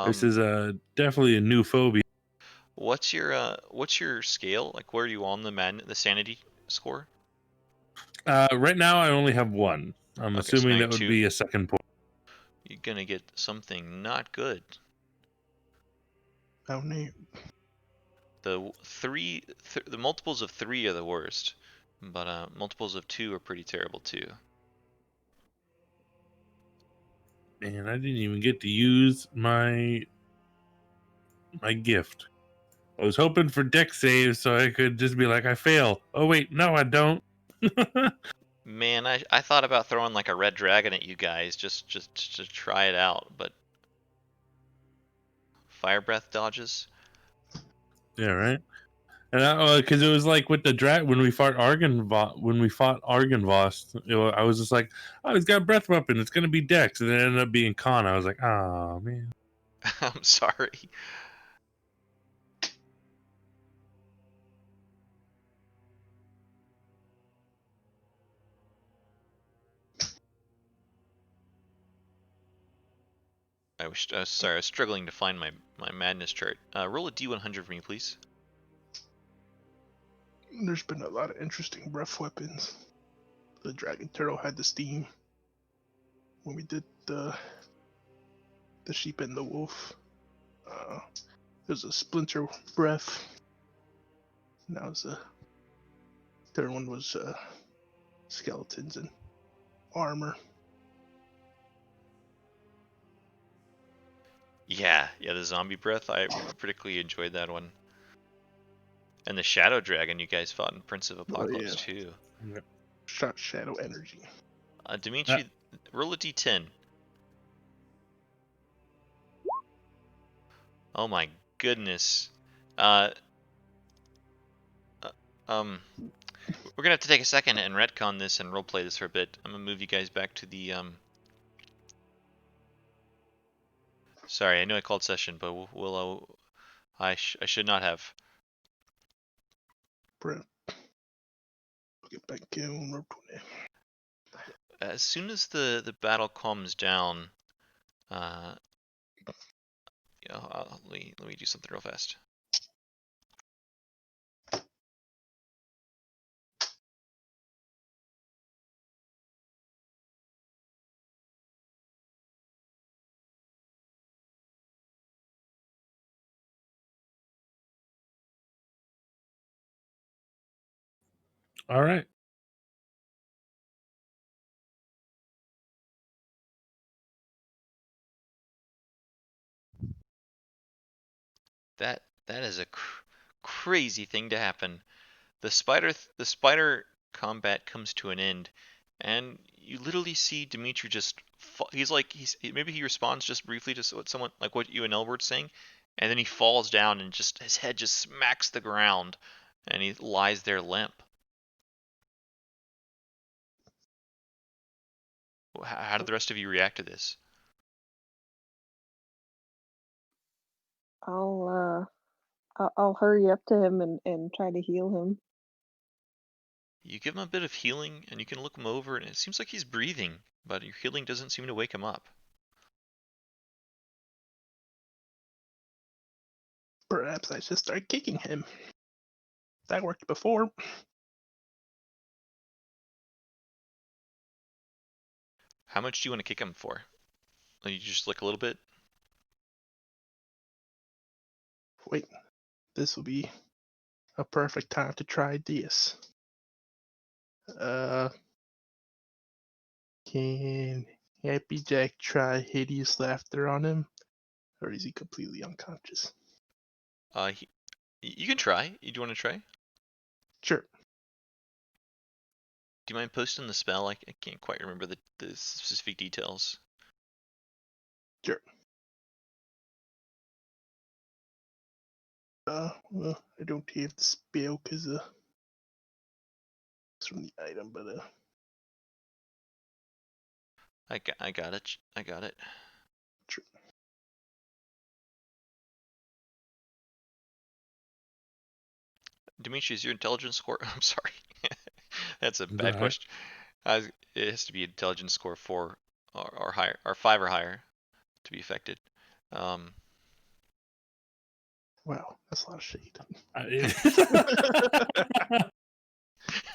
This is definitely a new phobia. What's your scale? Like, where are you on the sanity score? Right now, I only have one. I'm Okay, so assuming now that would two. be a second point. You're gonna get something not good. Oh, neat. The the multiples of 3 are the worst, but multiples of 2 are pretty terrible too. Man, I didn't even get to use my gift. I was hoping for deck saves so I could just be like, I fail. Oh wait, no, I don't. Man, I thought about throwing like a red dragon at you guys just to try it out, but fire breath dodges. Yeah, right. And because it was like with the drag when we fought Argynvost, I was just like, oh, he's got a breath weapon. It's gonna be Dex, and it ended up being Con. I was like, oh man. I'm sorry. I was sorry. I was struggling to find my madness chart. Roll a d100 for me, please. There's been a lot of interesting breath weapons. The dragon turtle had the steam. When we did the sheep and the wolf, there's a splinter breath. Now the third one was skeletons and armor. Yeah, the zombie breath. I particularly enjoyed that one. And the shadow dragon you guys fought in Prince of Apocalypse too. Yep. Shot shadow energy. Dimitri, roll a d10. Oh my goodness. We're gonna have to take a second and retcon this and roleplay this for a bit. I'm gonna move you guys back to the Sorry, I know I called session, but I should not have. Breath. Get back in. As soon as the battle calms down, yeah, let me do something real fast. All right. That is a crazy thing to happen. The spider combat comes to an end, and you literally see Dimitri just maybe he responds just briefly to what you and Elward's saying, and then he falls down and just his head just smacks the ground, and he lies there limp. How did the rest of you react to this? I'll I'll hurry up to him and try to heal him. You give him a bit of healing, and you can look him over, and it seems like he's breathing, but your healing doesn't seem to wake him up. Perhaps I should start kicking him. That worked before. How much do you want to kick him for? You just like a little bit? Wait, this will be a perfect time to try this. Can Happy Jack try hideous laughter on him? Or is he completely unconscious? You can try. Do you want to try? Sure. Do you mind posting the spell? I can't quite remember the specific details. Sure. Well, I don't have the spell because it's from the item, but I got it. I got it. sure. Dimitri, is your intelligence score? I'm sorry. That's a Is that bad high? question. It has to be intelligence score 4 or higher, or 5 or higher to be affected. Wow, that's a lot of shade.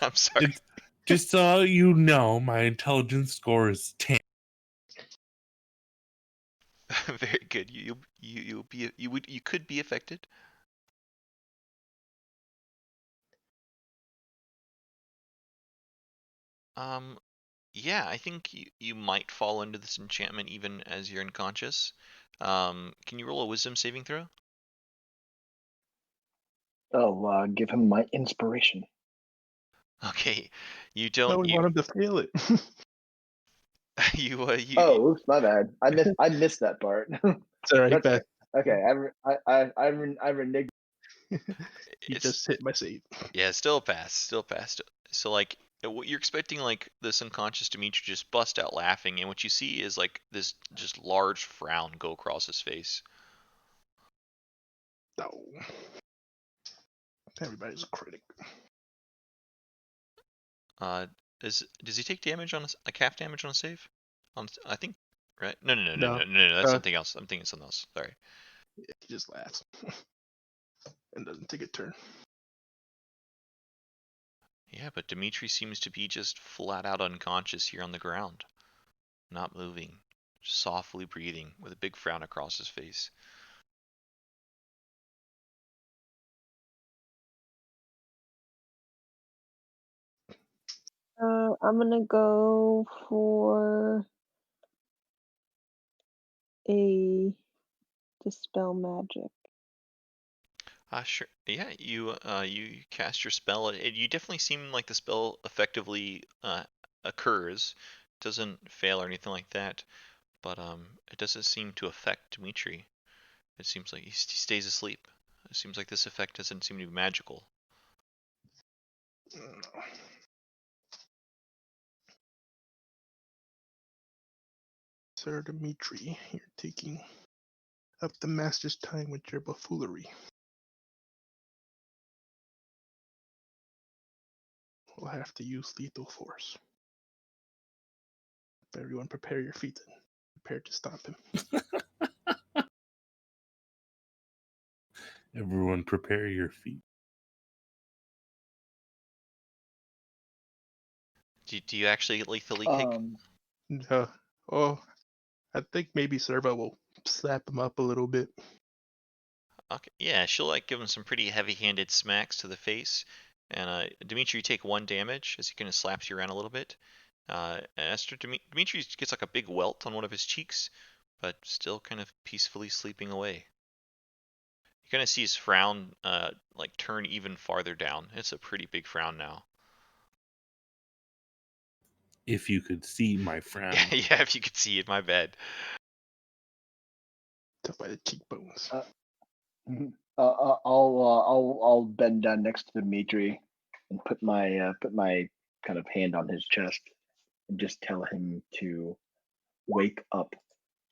I'm sorry. Just so you know, my intelligence score is 10. Very good. You could be affected. Yeah, I think you might fall under this enchantment even as you're unconscious. Can you roll a wisdom saving throw? I'll give him my inspiration. Okay, you I don't. would want him to fail it. Oh, oops, my bad. I missed that part. It's alright, That's Beth. okay. I reneged. You It's just hit my save. yeah, still a pass, still a pass. So like what you're expecting, like this unconscious Dimitri just bust out laughing, and what you see is like this just large frown go across his face. No. Everybody's a critic. Does he take damage on like half damage on a save? I think right. No. No. That's something else. I'm thinking something else. Sorry. He just laughs and doesn't take a turn. Yeah, but Dimitri seems to be just flat out unconscious here on the ground, not moving, just softly breathing with a big frown across his face. I'm gonna go for a dispel magic. Sure. Yeah, you cast your spell. You definitely seem like the spell effectively occurs. Doesn't fail or anything like that, but it doesn't seem to affect Dimitri. It seems like he stays asleep. It seems like this effect doesn't seem to be magical. Sir Dimitri, you're taking up the master's time with your buffoonery. We'll have to use lethal force. Everyone prepare your feet and prepare to stomp him. Everyone prepare your feet. Do you actually lethally kick? Oh, I think maybe Serva will slap him up a little bit. Okay, yeah, she'll like give him some pretty heavy-handed smacks to the face, and Dimitri, you take 1 damage as he kind of slaps you around a little bit. Dimitri gets like a big welt on one of his cheeks, but still kind of peacefully sleeping away. You kind of see his frown like turn even farther down. It's a pretty big frown now. If you could see my frown. Yeah, if you could see it, my bad. Tough by the cheekbones. I'll bend down next to Dimitri and put my kind of hand on his chest and just tell him to wake up.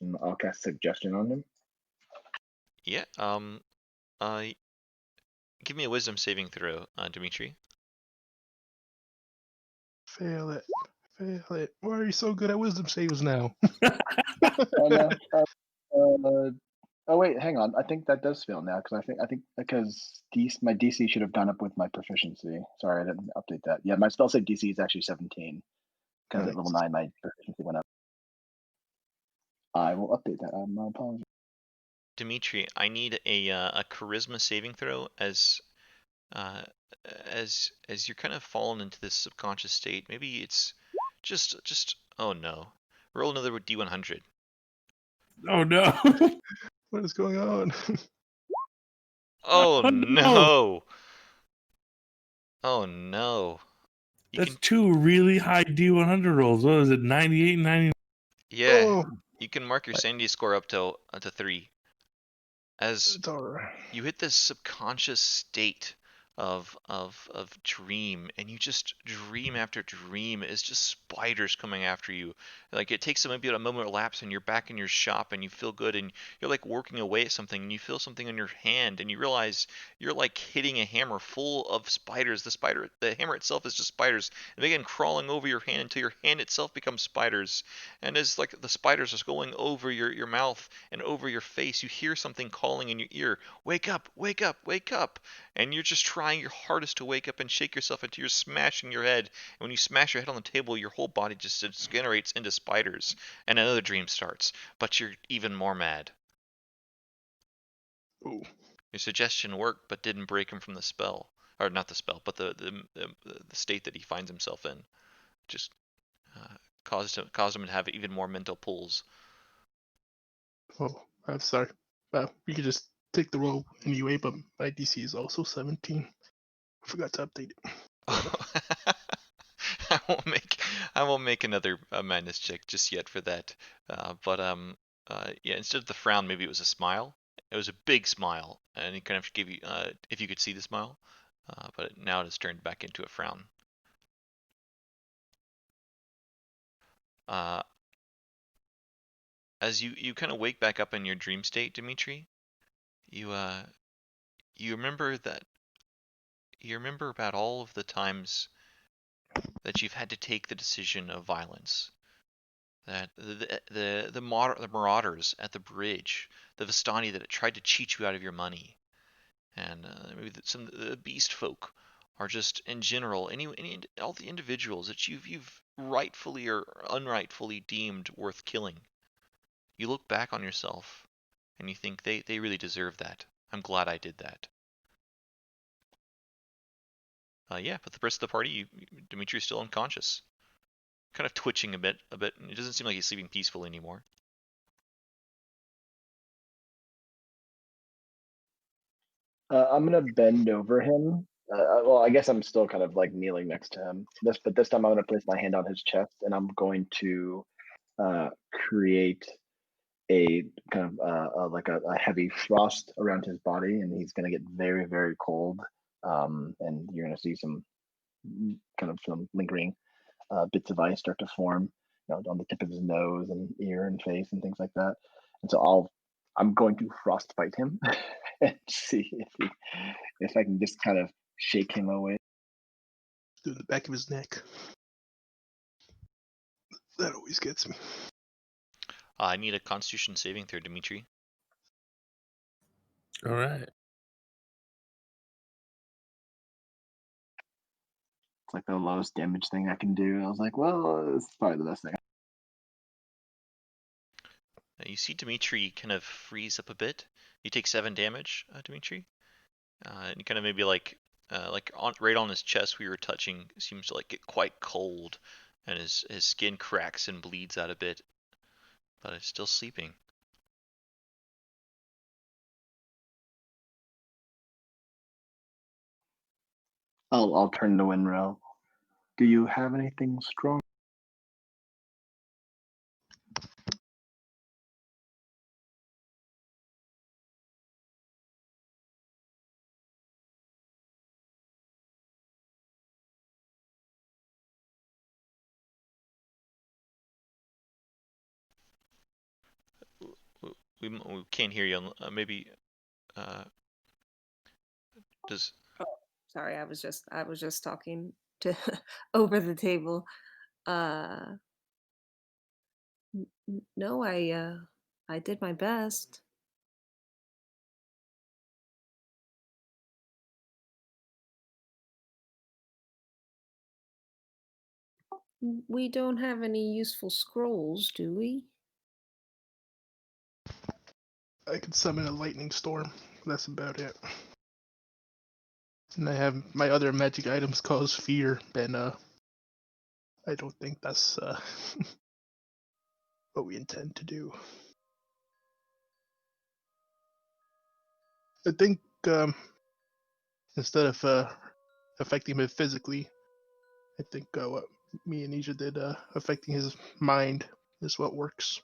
And I'll cast suggestion on him. Yeah, Give me a wisdom saving throw, Dimitri. Fail it. Fail it. Why are you so good at wisdom saves now? Oh no. Oh wait, hang on. I think that does fail now because because my DC should have gone up with my proficiency. Sorry, I didn't update that. Yeah, my spell save DC is actually 17 because at level 9 my proficiency went up. I will update that. My apologies. Dimitri, I need a charisma saving throw uh, as you're kind of fallen into this subconscious state. Maybe it's just oh no. Roll another D100. Oh no! What is going on? Oh Oh no! no. Oh no. You That's can two really high D100 rolls. What was it? 98, 99? yeah, Oh, you can mark your Like- sanity score up to 3 as it's alright. you hit this subconscious state of dream, and you just dream after dream is just spiders coming after you. Like it takes maybe a moment of lapse and you're back in your shop and you feel good and you're like working away at something and you feel something on your hand and you realize you're like hitting a hammer full of spiders. The hammer itself is just spiders, and they begin crawling over your hand until your hand itself becomes spiders. And as like the spiders are going over your mouth and over your face, you hear something calling in your ear, wake up, wake up, wake up. And you're just trying your hardest to wake up and shake yourself until you're smashing your head. And when you smash your head on the table, your whole body just degenerates into spiders. And another dream starts, but you're even more mad. Oh, Your suggestion worked, but didn't break him from the spell. Or not the spell, but the state that he finds himself in. Just caused him to have even more mental pulls. oh, I'm sorry. You could just take the roll anyway, but my DC is also 17. I forgot to update it. I won't make I won't make another madness check just yet for that. But yeah, instead of the frown, maybe it was a smile. It was a big smile, and it kind of gave you if you could see the smile. But now it has turned back into a frown. Uh, as you kind of wake back up in your dream state, Dimitri, you you remember that you remember about all of the times that you've had to take the decision of violence. That the marauders at the bridge, the Vistani that tried to cheat you out of your money, and maybe some of the beast folk are just in general any all the individuals that you've rightfully or unrightfully deemed worth killing. You look back on yourself and you think they really deserve that. I'm glad I did that. Yeah, but the rest of the party, Dimitri's still unconscious, kind of twitching a bit. It doesn't seem like he's sleeping peacefully anymore. I'm gonna bend over him. Well, I guess I'm still kind of like kneeling next to him. But this time I'm gonna place my hand on his chest and I'm going to create a kind of like a heavy frost around his body, and he's gonna get very, very cold. And you're gonna see some kind of some lingering bits of ice start to form, on the tip of his nose and ear and face and things like that. And so I'm going to frostbite him and see if I can just kind of shake him away. Through the back of his neck. That always gets me. I need a Constitution saving throw, Dimitri. All right. It's like the lowest damage thing I can do. I was like, well, this is probably the best thing. You see Dimitri kind of freeze up a bit. You take 7 damage, Dimitri. And kind of maybe like right on his chest where you were touching seems to like get quite cold, and his skin cracks and bleeds out a bit, but he's still sleeping. I'll turn to Winrow. Do you have anything strong? We can't hear you. Maybe uh, Does Sorry, I was just talking to over the table. Uh, no, I did my best. We don't have any useful scrolls, do we? I could summon a lightning storm. That's about it. And I have my other magic items cause fear, and I don't think that's what we intend to do. I think instead of affecting him physically, I think what me and Nisha did, affecting his mind, is what works.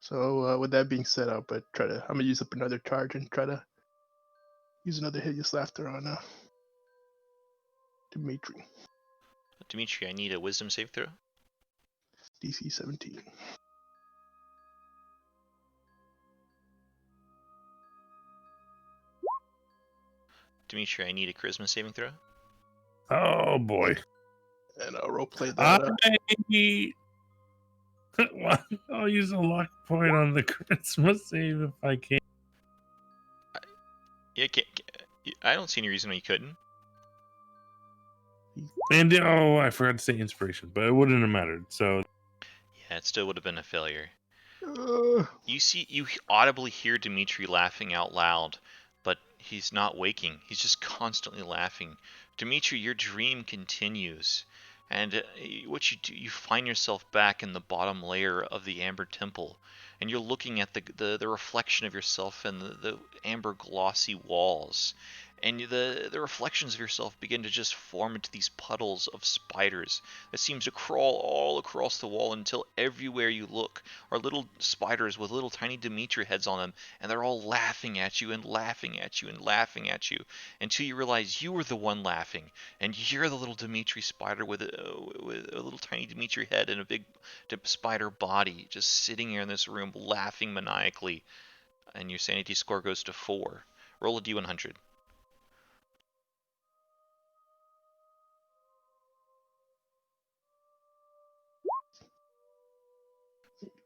So with that being said, I'm gonna use up another charge and try to use another hideous laughter on Dimitri. Dimitri, I need a wisdom save throw. DC 17. Dimitri, I need a charisma saving throw. Oh boy. And I'll roleplay that. I'll use a luck point on the Christmas save if I can. Yeah, I don't see any reason why you couldn't. And I forgot to say inspiration, but it wouldn't have mattered. So Yeah, it still would have been a failure. Uh, You audibly hear Dimitri laughing out loud, but he's not waking. He's just constantly laughing. Dimitri, your dream continues. And what you do, you find yourself back in the bottom layer of the Amber Temple, and you're looking at the reflection of yourself in the amber glossy walls. And the reflections of yourself begin to just form into these puddles of spiders that seems to crawl all across the wall until everywhere you look are little spiders with little tiny Dimitri heads on them, and they're all laughing at you and laughing at you and laughing at you until you realize you were the one laughing, and you're the little Dimitri spider with a little tiny Dimitri head and a big spider body just sitting here in this room laughing maniacally, and your sanity score goes to 4. Roll a d100.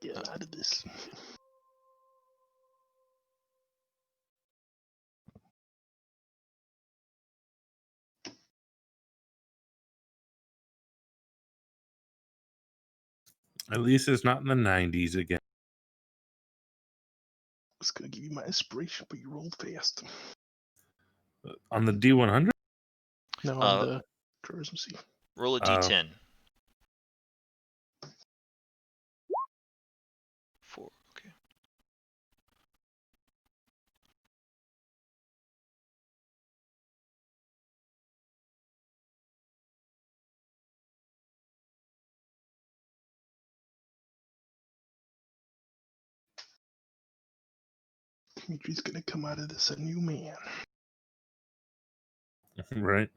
get out of this. at least it's not in the 90s again. I was gonna give you my inspiration, but you rolled fast. On the D100? No, on the charisma save. Roll a d10. 4. Okay. Dimitri's gonna come out of this a new man. Right.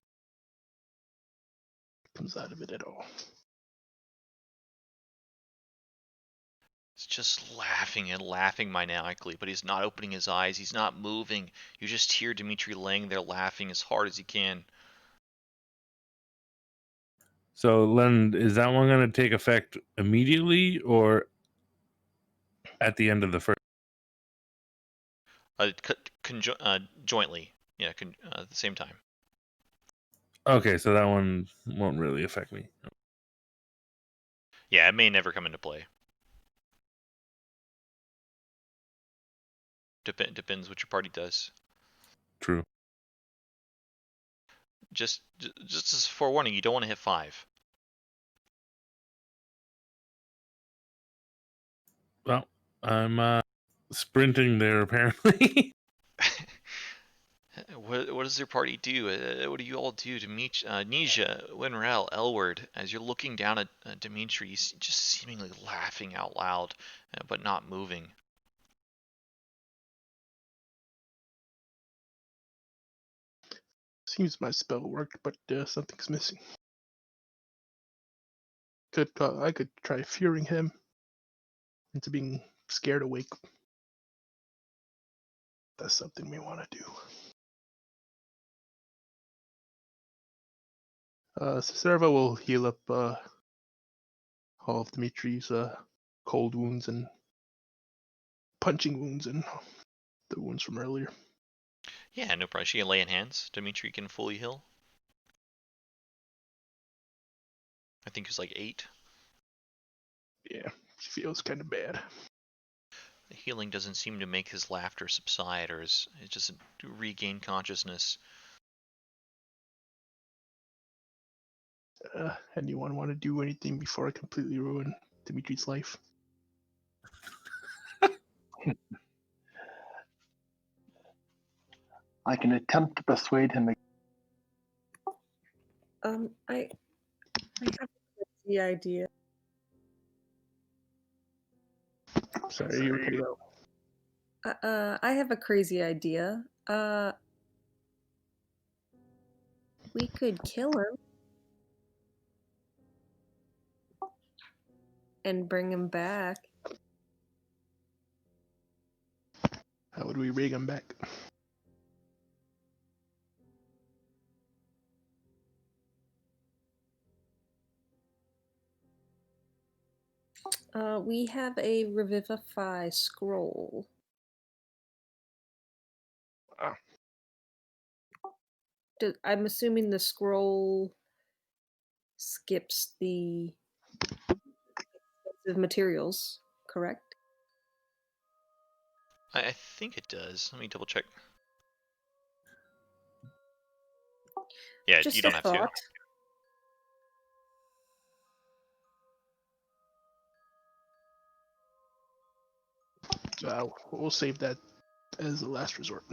Comes out of it at all. He's just laughing and laughing maniacally, but he's not opening his eyes. He's not moving. You just hear Dimitri laying there laughing as hard as he can. So, Len, is that one going to take effect immediately or at the end of the first? Jointly. Yeah, at the same time. Okay, so that one won't really affect me. Yeah, it may never come into play. Depends what your party does. True. Just as forewarning, you don't want to hit 5. Well, I'm sprinting there apparently. What does your party do? What do you all do to meet Nisha, Winrel, Elward, as you're looking down at Dimitri, just seemingly laughing out loud, but not moving? Seems my spell worked, but something's missing. I could try fearing him into being scared awake. that's something we want to do. Serva will heal up all of Dimitri's cold wounds and punching wounds and the wounds from earlier. Yeah, no problem. She can lay in hands. Dimitri can fully heal. I think it's like 8. Yeah, she feels kind of bad. The healing doesn't seem to make his laughter subside, or it doesn't regain consciousness. Anyone want to do anything before I completely ruin Dimitri's life? I can attempt to persuade him. I have the idea. Sorry, you were cutting out. I have a crazy idea. We could kill him and bring him back. How would we rig him back? We have a Revivify scroll. Ah. I'm assuming the scroll skips the expensive materials, correct? I think it does. Let me double check. Yeah, Just you don't a have thought. We'll save that as a last resort.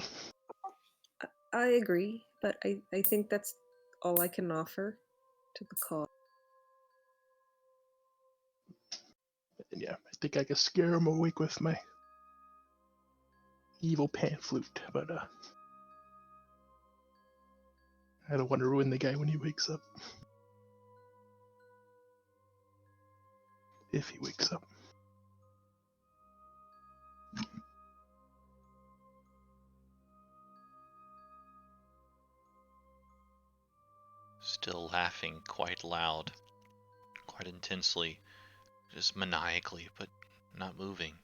I agree, but I think that's all I can offer to the cause. And yeah, I think I can scare him awake with my evil pan flute, but I don't want to ruin the guy when he wakes up. If he wakes up. Still laughing quite loud, quite intensely, just maniacally, but not moving.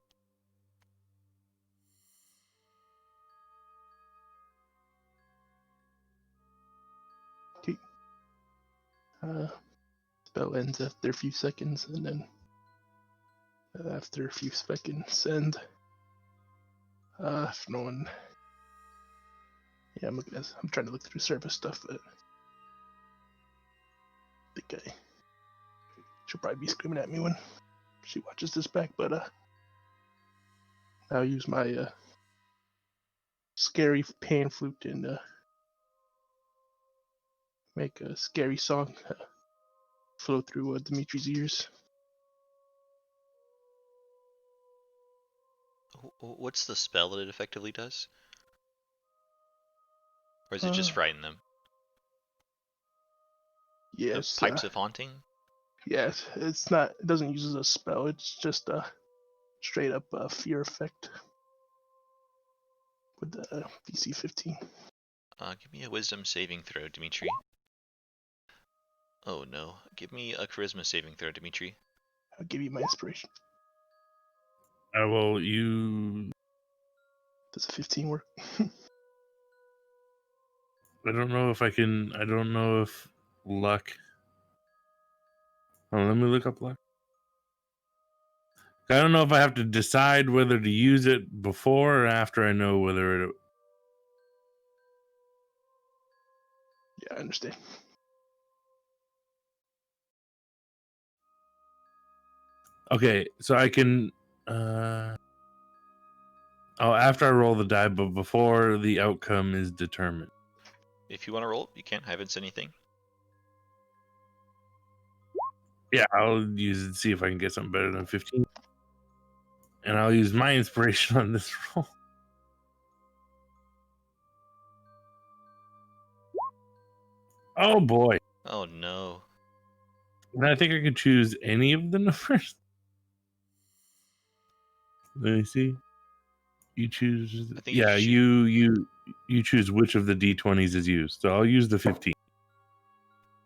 Okay. Spell ends after a few seconds, and then after a few seconds, and if no one, yeah, I'm trying to look through service stuff, but I think she'll probably be screaming at me when she watches this back. But I'll use my scary pan flute and make a scary song flow through Dimitri's ears. What's the spell that it effectively does? Or is it just frighten them? Yes. Pipes of Haunting? Yes, it's not. It doesn't use a spell. It's just a straight up fear effect with the DC 15. Give me a Wisdom saving throw, Dimitri. Oh no. Give me a Charisma saving throw, Dimitri. I'll give you my inspiration. Well, you. Does a 15 work? I don't know if I can. I don't know if luck. Oh, let me look up luck. I don't know if I have to decide whether to use it before or after I know whether it. Yeah, I understand. Okay, so I can. After I roll the die, but before the outcome is determined. If you want to roll, you can. I haven't said anything. Yeah, I'll use it to see if I can get something better than 15. And I'll use my inspiration on this roll. Oh boy. Oh no. And I think I could choose any of the numbers. Let me see. You choose. I think you you choose which of the d20s is used. So I'll use the 15.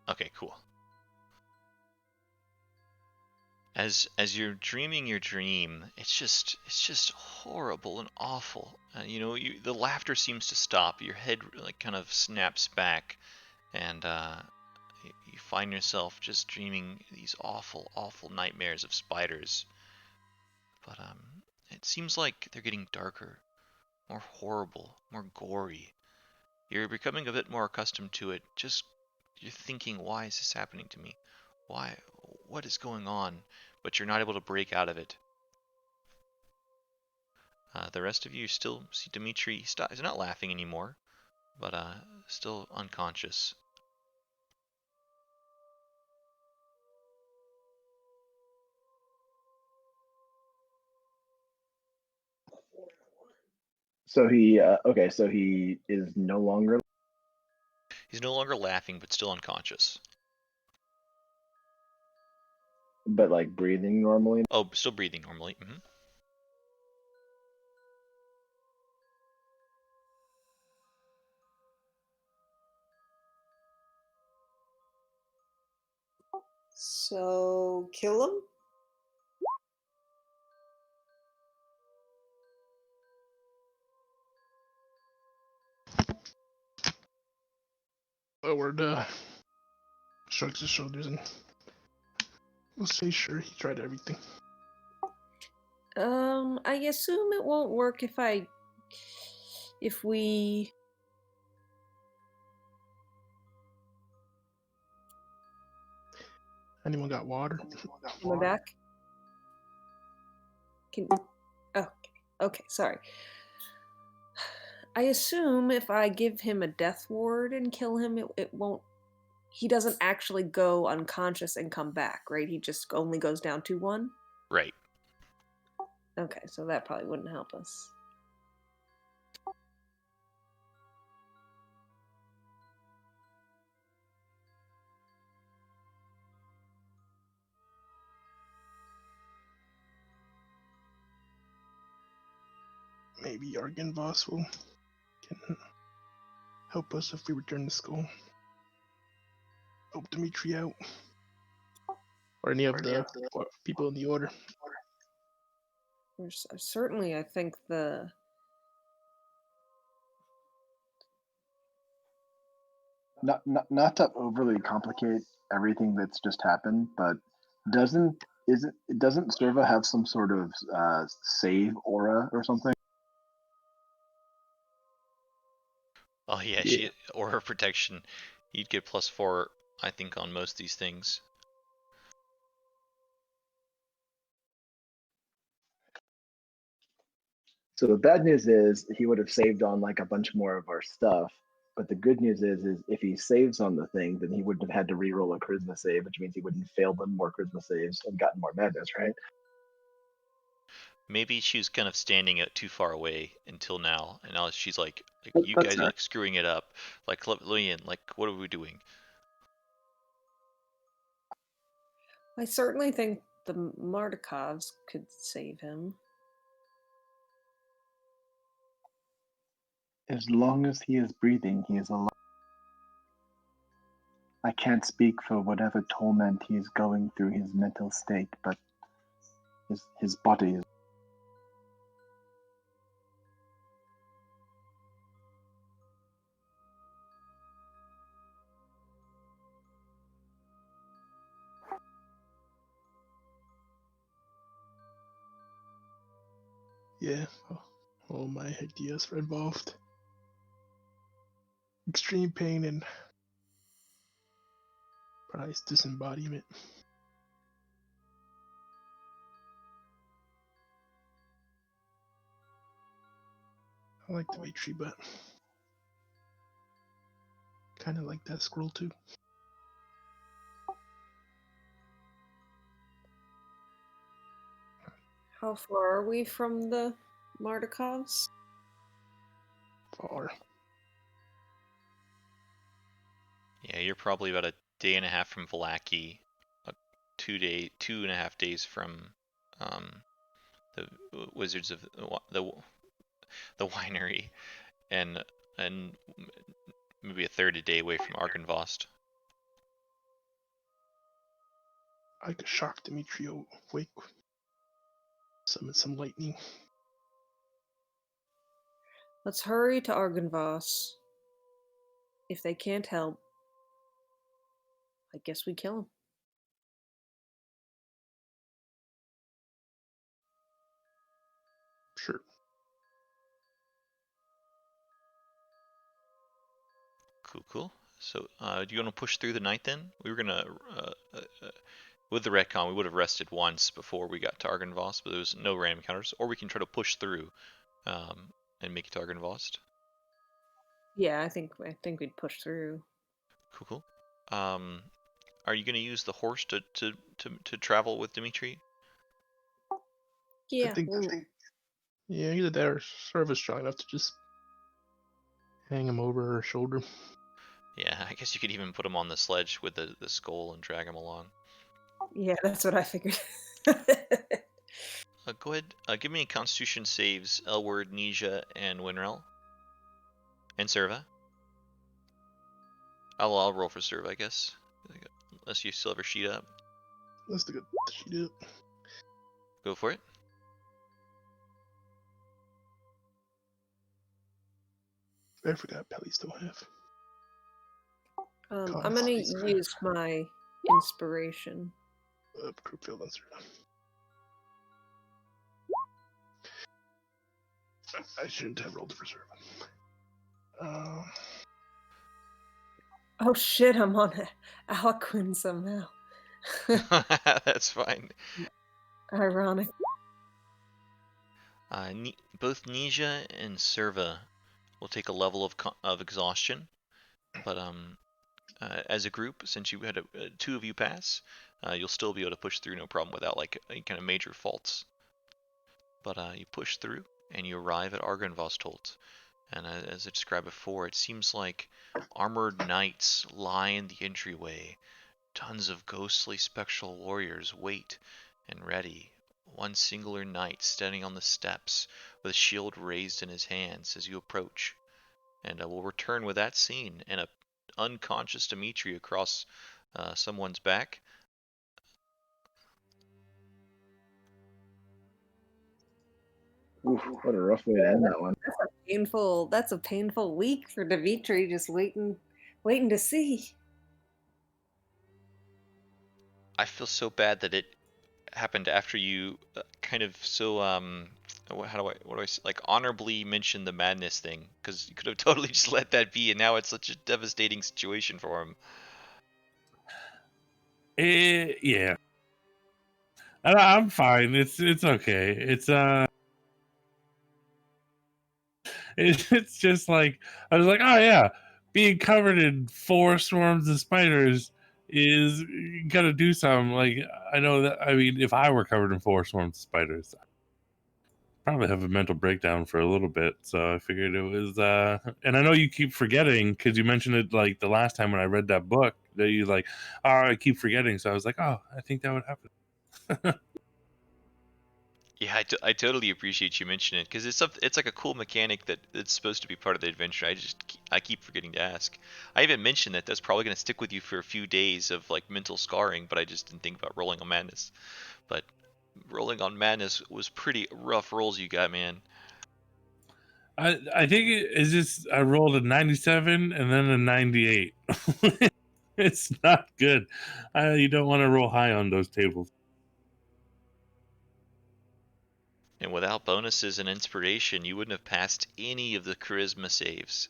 Okay, cool. As you're dreaming your dream, it's just horrible and awful. You know, the laughter seems to stop. Your head like kind of snaps back, and you find yourself just dreaming these awful, awful nightmares of spiders. But it seems like they're getting darker, more horrible, more gory. You're becoming a bit more accustomed to it. Just you're thinking, why is this happening to me? Why? What is going on? But you're not able to break out of it. The rest of you still see Dimitri. He's not laughing anymore, but still unconscious. So he okay. So he is no longer. He's no longer laughing, but still unconscious. But like breathing normally. Oh, still breathing normally. Mm-hmm. So kill him? Howard shrugs his shoulders and will say, "Sure, he tried everything." I assume it won't work if we Anyone got water? Am I back? Oh, okay, sorry. I assume if I give him a death ward and kill him, it won't. He doesn't actually go unconscious and come back, right? He just only goes down to 1? Right. Okay, so that probably wouldn't help us. Maybe Argon Voss can help us if we return to school. Help Dimitri out. Or any of the people in the order. Certainly, I think the... Not to overly complicate everything that's just happened, but doesn't Serva have some sort of save aura or something? Oh yeah, she or her protection. You'd get +4, I think, on most of these things. So the bad news is he would have saved on like a bunch more of our stuff. But the good news is if he saves on the thing, then he wouldn't have had to re-roll a charisma save, which means he wouldn't have failed them more charisma saves and gotten more madness, right? Maybe she was kind of standing too far away until now, and now she's like you That's guys are fair. like screwing it up. Like, let me in. Like, what are we doing? I certainly think the Mardikovs could save him. As long as he is breathing, he is alive. I can't speak for whatever torment he is going through his mental state, but his body is. Yeah, all my ideas are involved. Extreme pain and prize disembodiment. I like Dimitri, but kind of like that scroll too. How far are we from the Mardikovs? Far. Yeah, you're probably about a day and a half from Vallaki, 2.5 days from the Wizards of the the winery, and maybe a third a day away from Argynvost. I could shock Dimitri awake. Summon some lightning. Let's hurry to Argynvost. If they can't help, I guess we kill him. Sure. Cool. So, do you want to push through the night then? We were gonna, with the retcon, we would have rested once before we got to Argynvost, but there was no random encounters. Or we can try to push through, and make it to Argynvost. Yeah, I think we'd push through. Cool. Are you gonna use the horse to travel with Dimitri? Yeah. I think, yeah, either that or Service strong enough to just hang him over her shoulder. Yeah, I guess you could even put him on the sledge with the skull and drag him along. Yeah, that's what I figured. Go ahead. Give me Constitution saves, Elward, Nisha, and Winrel. And Serva. I'll roll for Serva, I guess. Unless you still have her sheet up. That's the good sheet up. Go for it. I forgot Pelly still have. I'm gonna use my inspiration. Crookfield and Serva. I shouldn't have rolled for Serva. Oh shit, I'm on Alquin somehow. That's fine. Ironic. Both Nisha and Serva will take a level of exhaustion, but as a group, since you had two of you pass, you'll still be able to push through no problem without like any kind of major faults. But you push through and you arrive at Argynvost. And as I described before, it seems like armored knights line the entryway. Tons of ghostly spectral warriors wait and ready. One singular knight standing on the steps with a shield raised in his hands as you approach. And we'll return with that scene and a unconscious Dimitri across someone's back. Oof, what a rough way to end that one. That's a painful week for Dimitri, just waiting to see. I feel so bad that it happened after you kind of so what do I say, like honorably mention the madness thing, because you could have totally just let that be, and now it's such a devastating situation for him. Yeah, I'm fine. It's okay. It's just like I was like, oh yeah, being covered in 4 swarms of spiders is gonna do something. Like I know that. I mean, if I were covered in 4 swarms of spiders, I'd probably have a mental breakdown for a little bit. So I figured it was. And I know you keep forgetting because you mentioned it like the last time when I read that book that you like, oh, I keep forgetting. So I was like, oh, I think that would happen. Yeah, I totally appreciate you mentioning it, because it's like a cool mechanic that it's supposed to be part of the adventure. I keep forgetting to ask. I even mentioned that that's probably going to stick with you for a few days of like mental scarring, but I just didn't think about rolling on madness. But rolling on madness was pretty rough rolls you got, man. I think it's just I rolled a 97 and then a 98. It's not good. You don't want to roll high on those tables. And without bonuses and inspiration, you wouldn't have passed any of the charisma saves.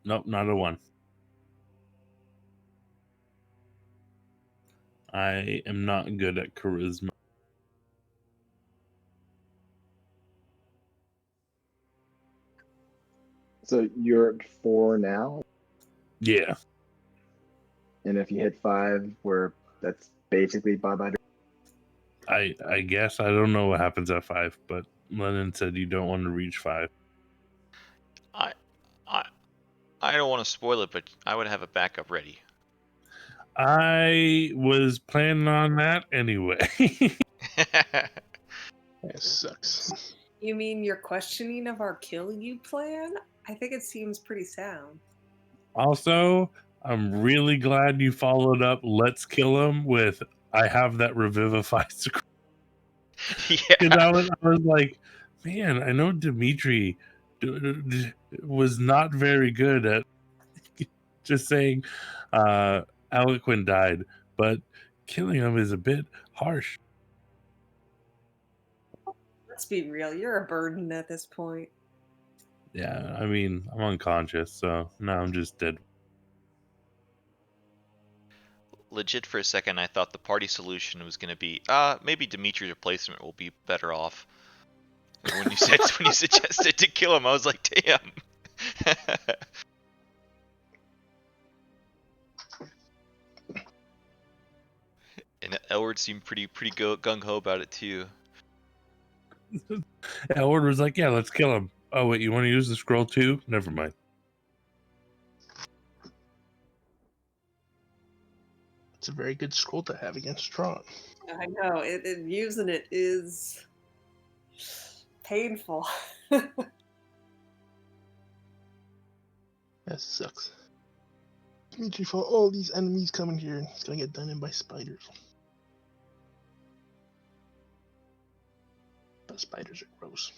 Nope, not a 1. I am not good at charisma. So you're at 4 now, Yeah. and if you hit 5, that's basically bye-bye. I guess I don't know what happens at 5, but Lennon said you don't want to reach 5. I don't want to spoil it, but I would have a backup ready. I was planning on that anyway. That sucks. You mean your questioning of our kill you plan? I think it seems pretty sound. Also, I'm really glad you followed up "Let's kill him" with "I have that revivify scroll." Because Yeah. I was like, man, I know Dimitri was not very good at just saying Eloquent died, but killing him is a bit harsh. Let's be real, you're a burden at this point. Yeah, I mean, I'm unconscious, so now I'm just dead. Legit for a second, I thought the party solution was going to be, maybe Dimitri's replacement will be better off. When you suggested to kill him, I was like, damn. And Elward seemed pretty gung ho about it too. Elward was like, yeah, let's kill him. Oh, wait, you want to use the scroll too? Never mind. It's a very good scroll to have against Strong. I know, using it is painful. That sucks. Dimitri fought all these enemies coming here, and he's gonna get done in by spiders. But spiders are gross.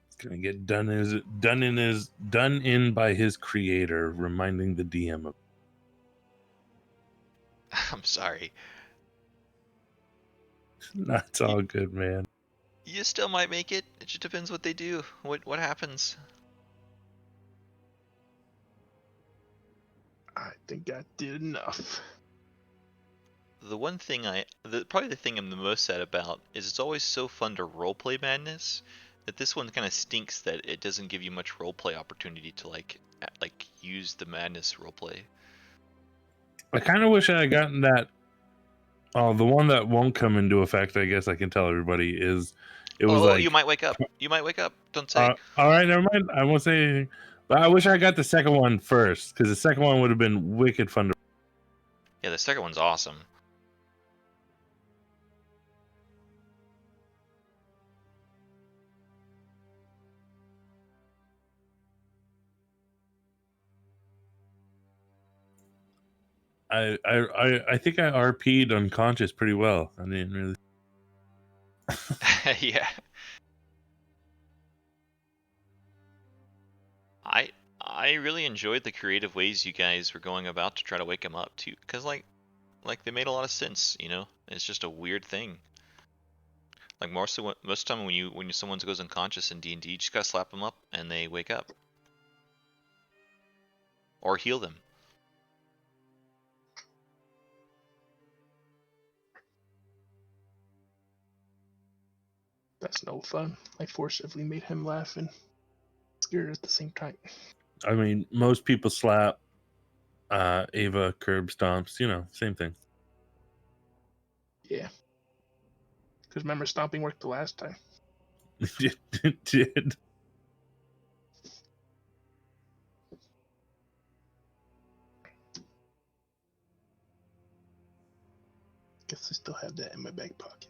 It's gonna get done in by his creator, reminding the DM of. I'm sorry. That's all good, man. You still might make it. It just depends what they do. What happens. I think I did enough. The one thing probably the thing I'm the most sad about is it's always so fun to roleplay madness that this one kind of stinks that it doesn't give you much roleplay opportunity to like use the madness roleplay. I kind of wish I had gotten that. Oh, the one that won't come into effect, I guess I can tell everybody, is it was like... You might wake up. You might wake up. Don't say. All right, never mind. I won't say anything. But I wish I got the second one first, because the second one would have been wicked fun to... Yeah, the second one's awesome. I think I RP'd unconscious pretty well. I didn't really... Yeah. I really enjoyed the creative ways you guys were going about to try to wake him up too, because like they made a lot of sense. You know, it's just a weird thing. Like most of the time when someone goes unconscious in D&D, you just gotta slap them up and they wake up, or heal them. That's no fun. I forcibly made him laugh and scared at the same time. I mean, most people slap Ava curb stomps, same thing. Yeah. Because remember, stomping worked the last time. It did. Guess I still have that in my back pocket.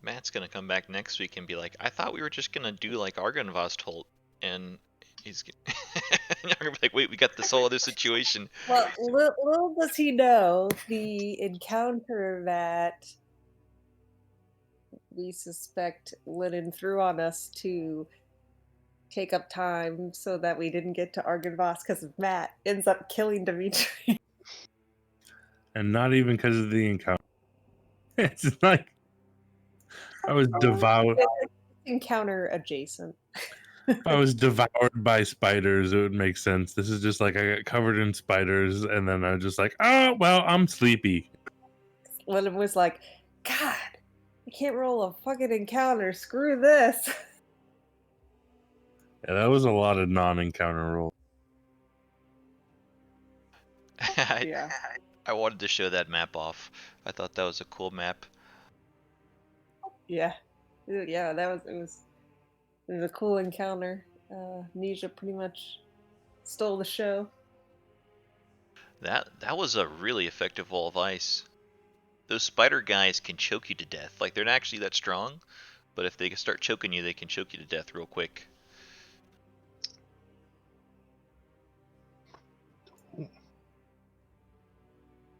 Matt's gonna come back next week and be like, I thought we were just gonna do like Argynvost, and he's you're gonna be like, wait, we got this whole other situation. Well, little does he know the encounter that we suspect Lennon threw on us to take up time so that we didn't get to Argynvost because of Matt ends up killing Dimitri. And not even because of the encounter. It's like I was devoured. Encounter adjacent. If I was devoured by spiders, it would make sense. This is just like I got covered in spiders, and then I was just like, oh, well, I'm sleepy. Lennon was like, God, I can't roll a fucking encounter. Screw this. Yeah, that was a lot of non-encounter rolls. Yeah. I wanted to show that map off. I thought that was a cool map. Yeah, it was a cool encounter. Nisha pretty much stole the show. That was a really effective wall of ice. those spider guys can choke you to death. Like they're not actually that strong, but if they start choking you, they can choke you to death real quick.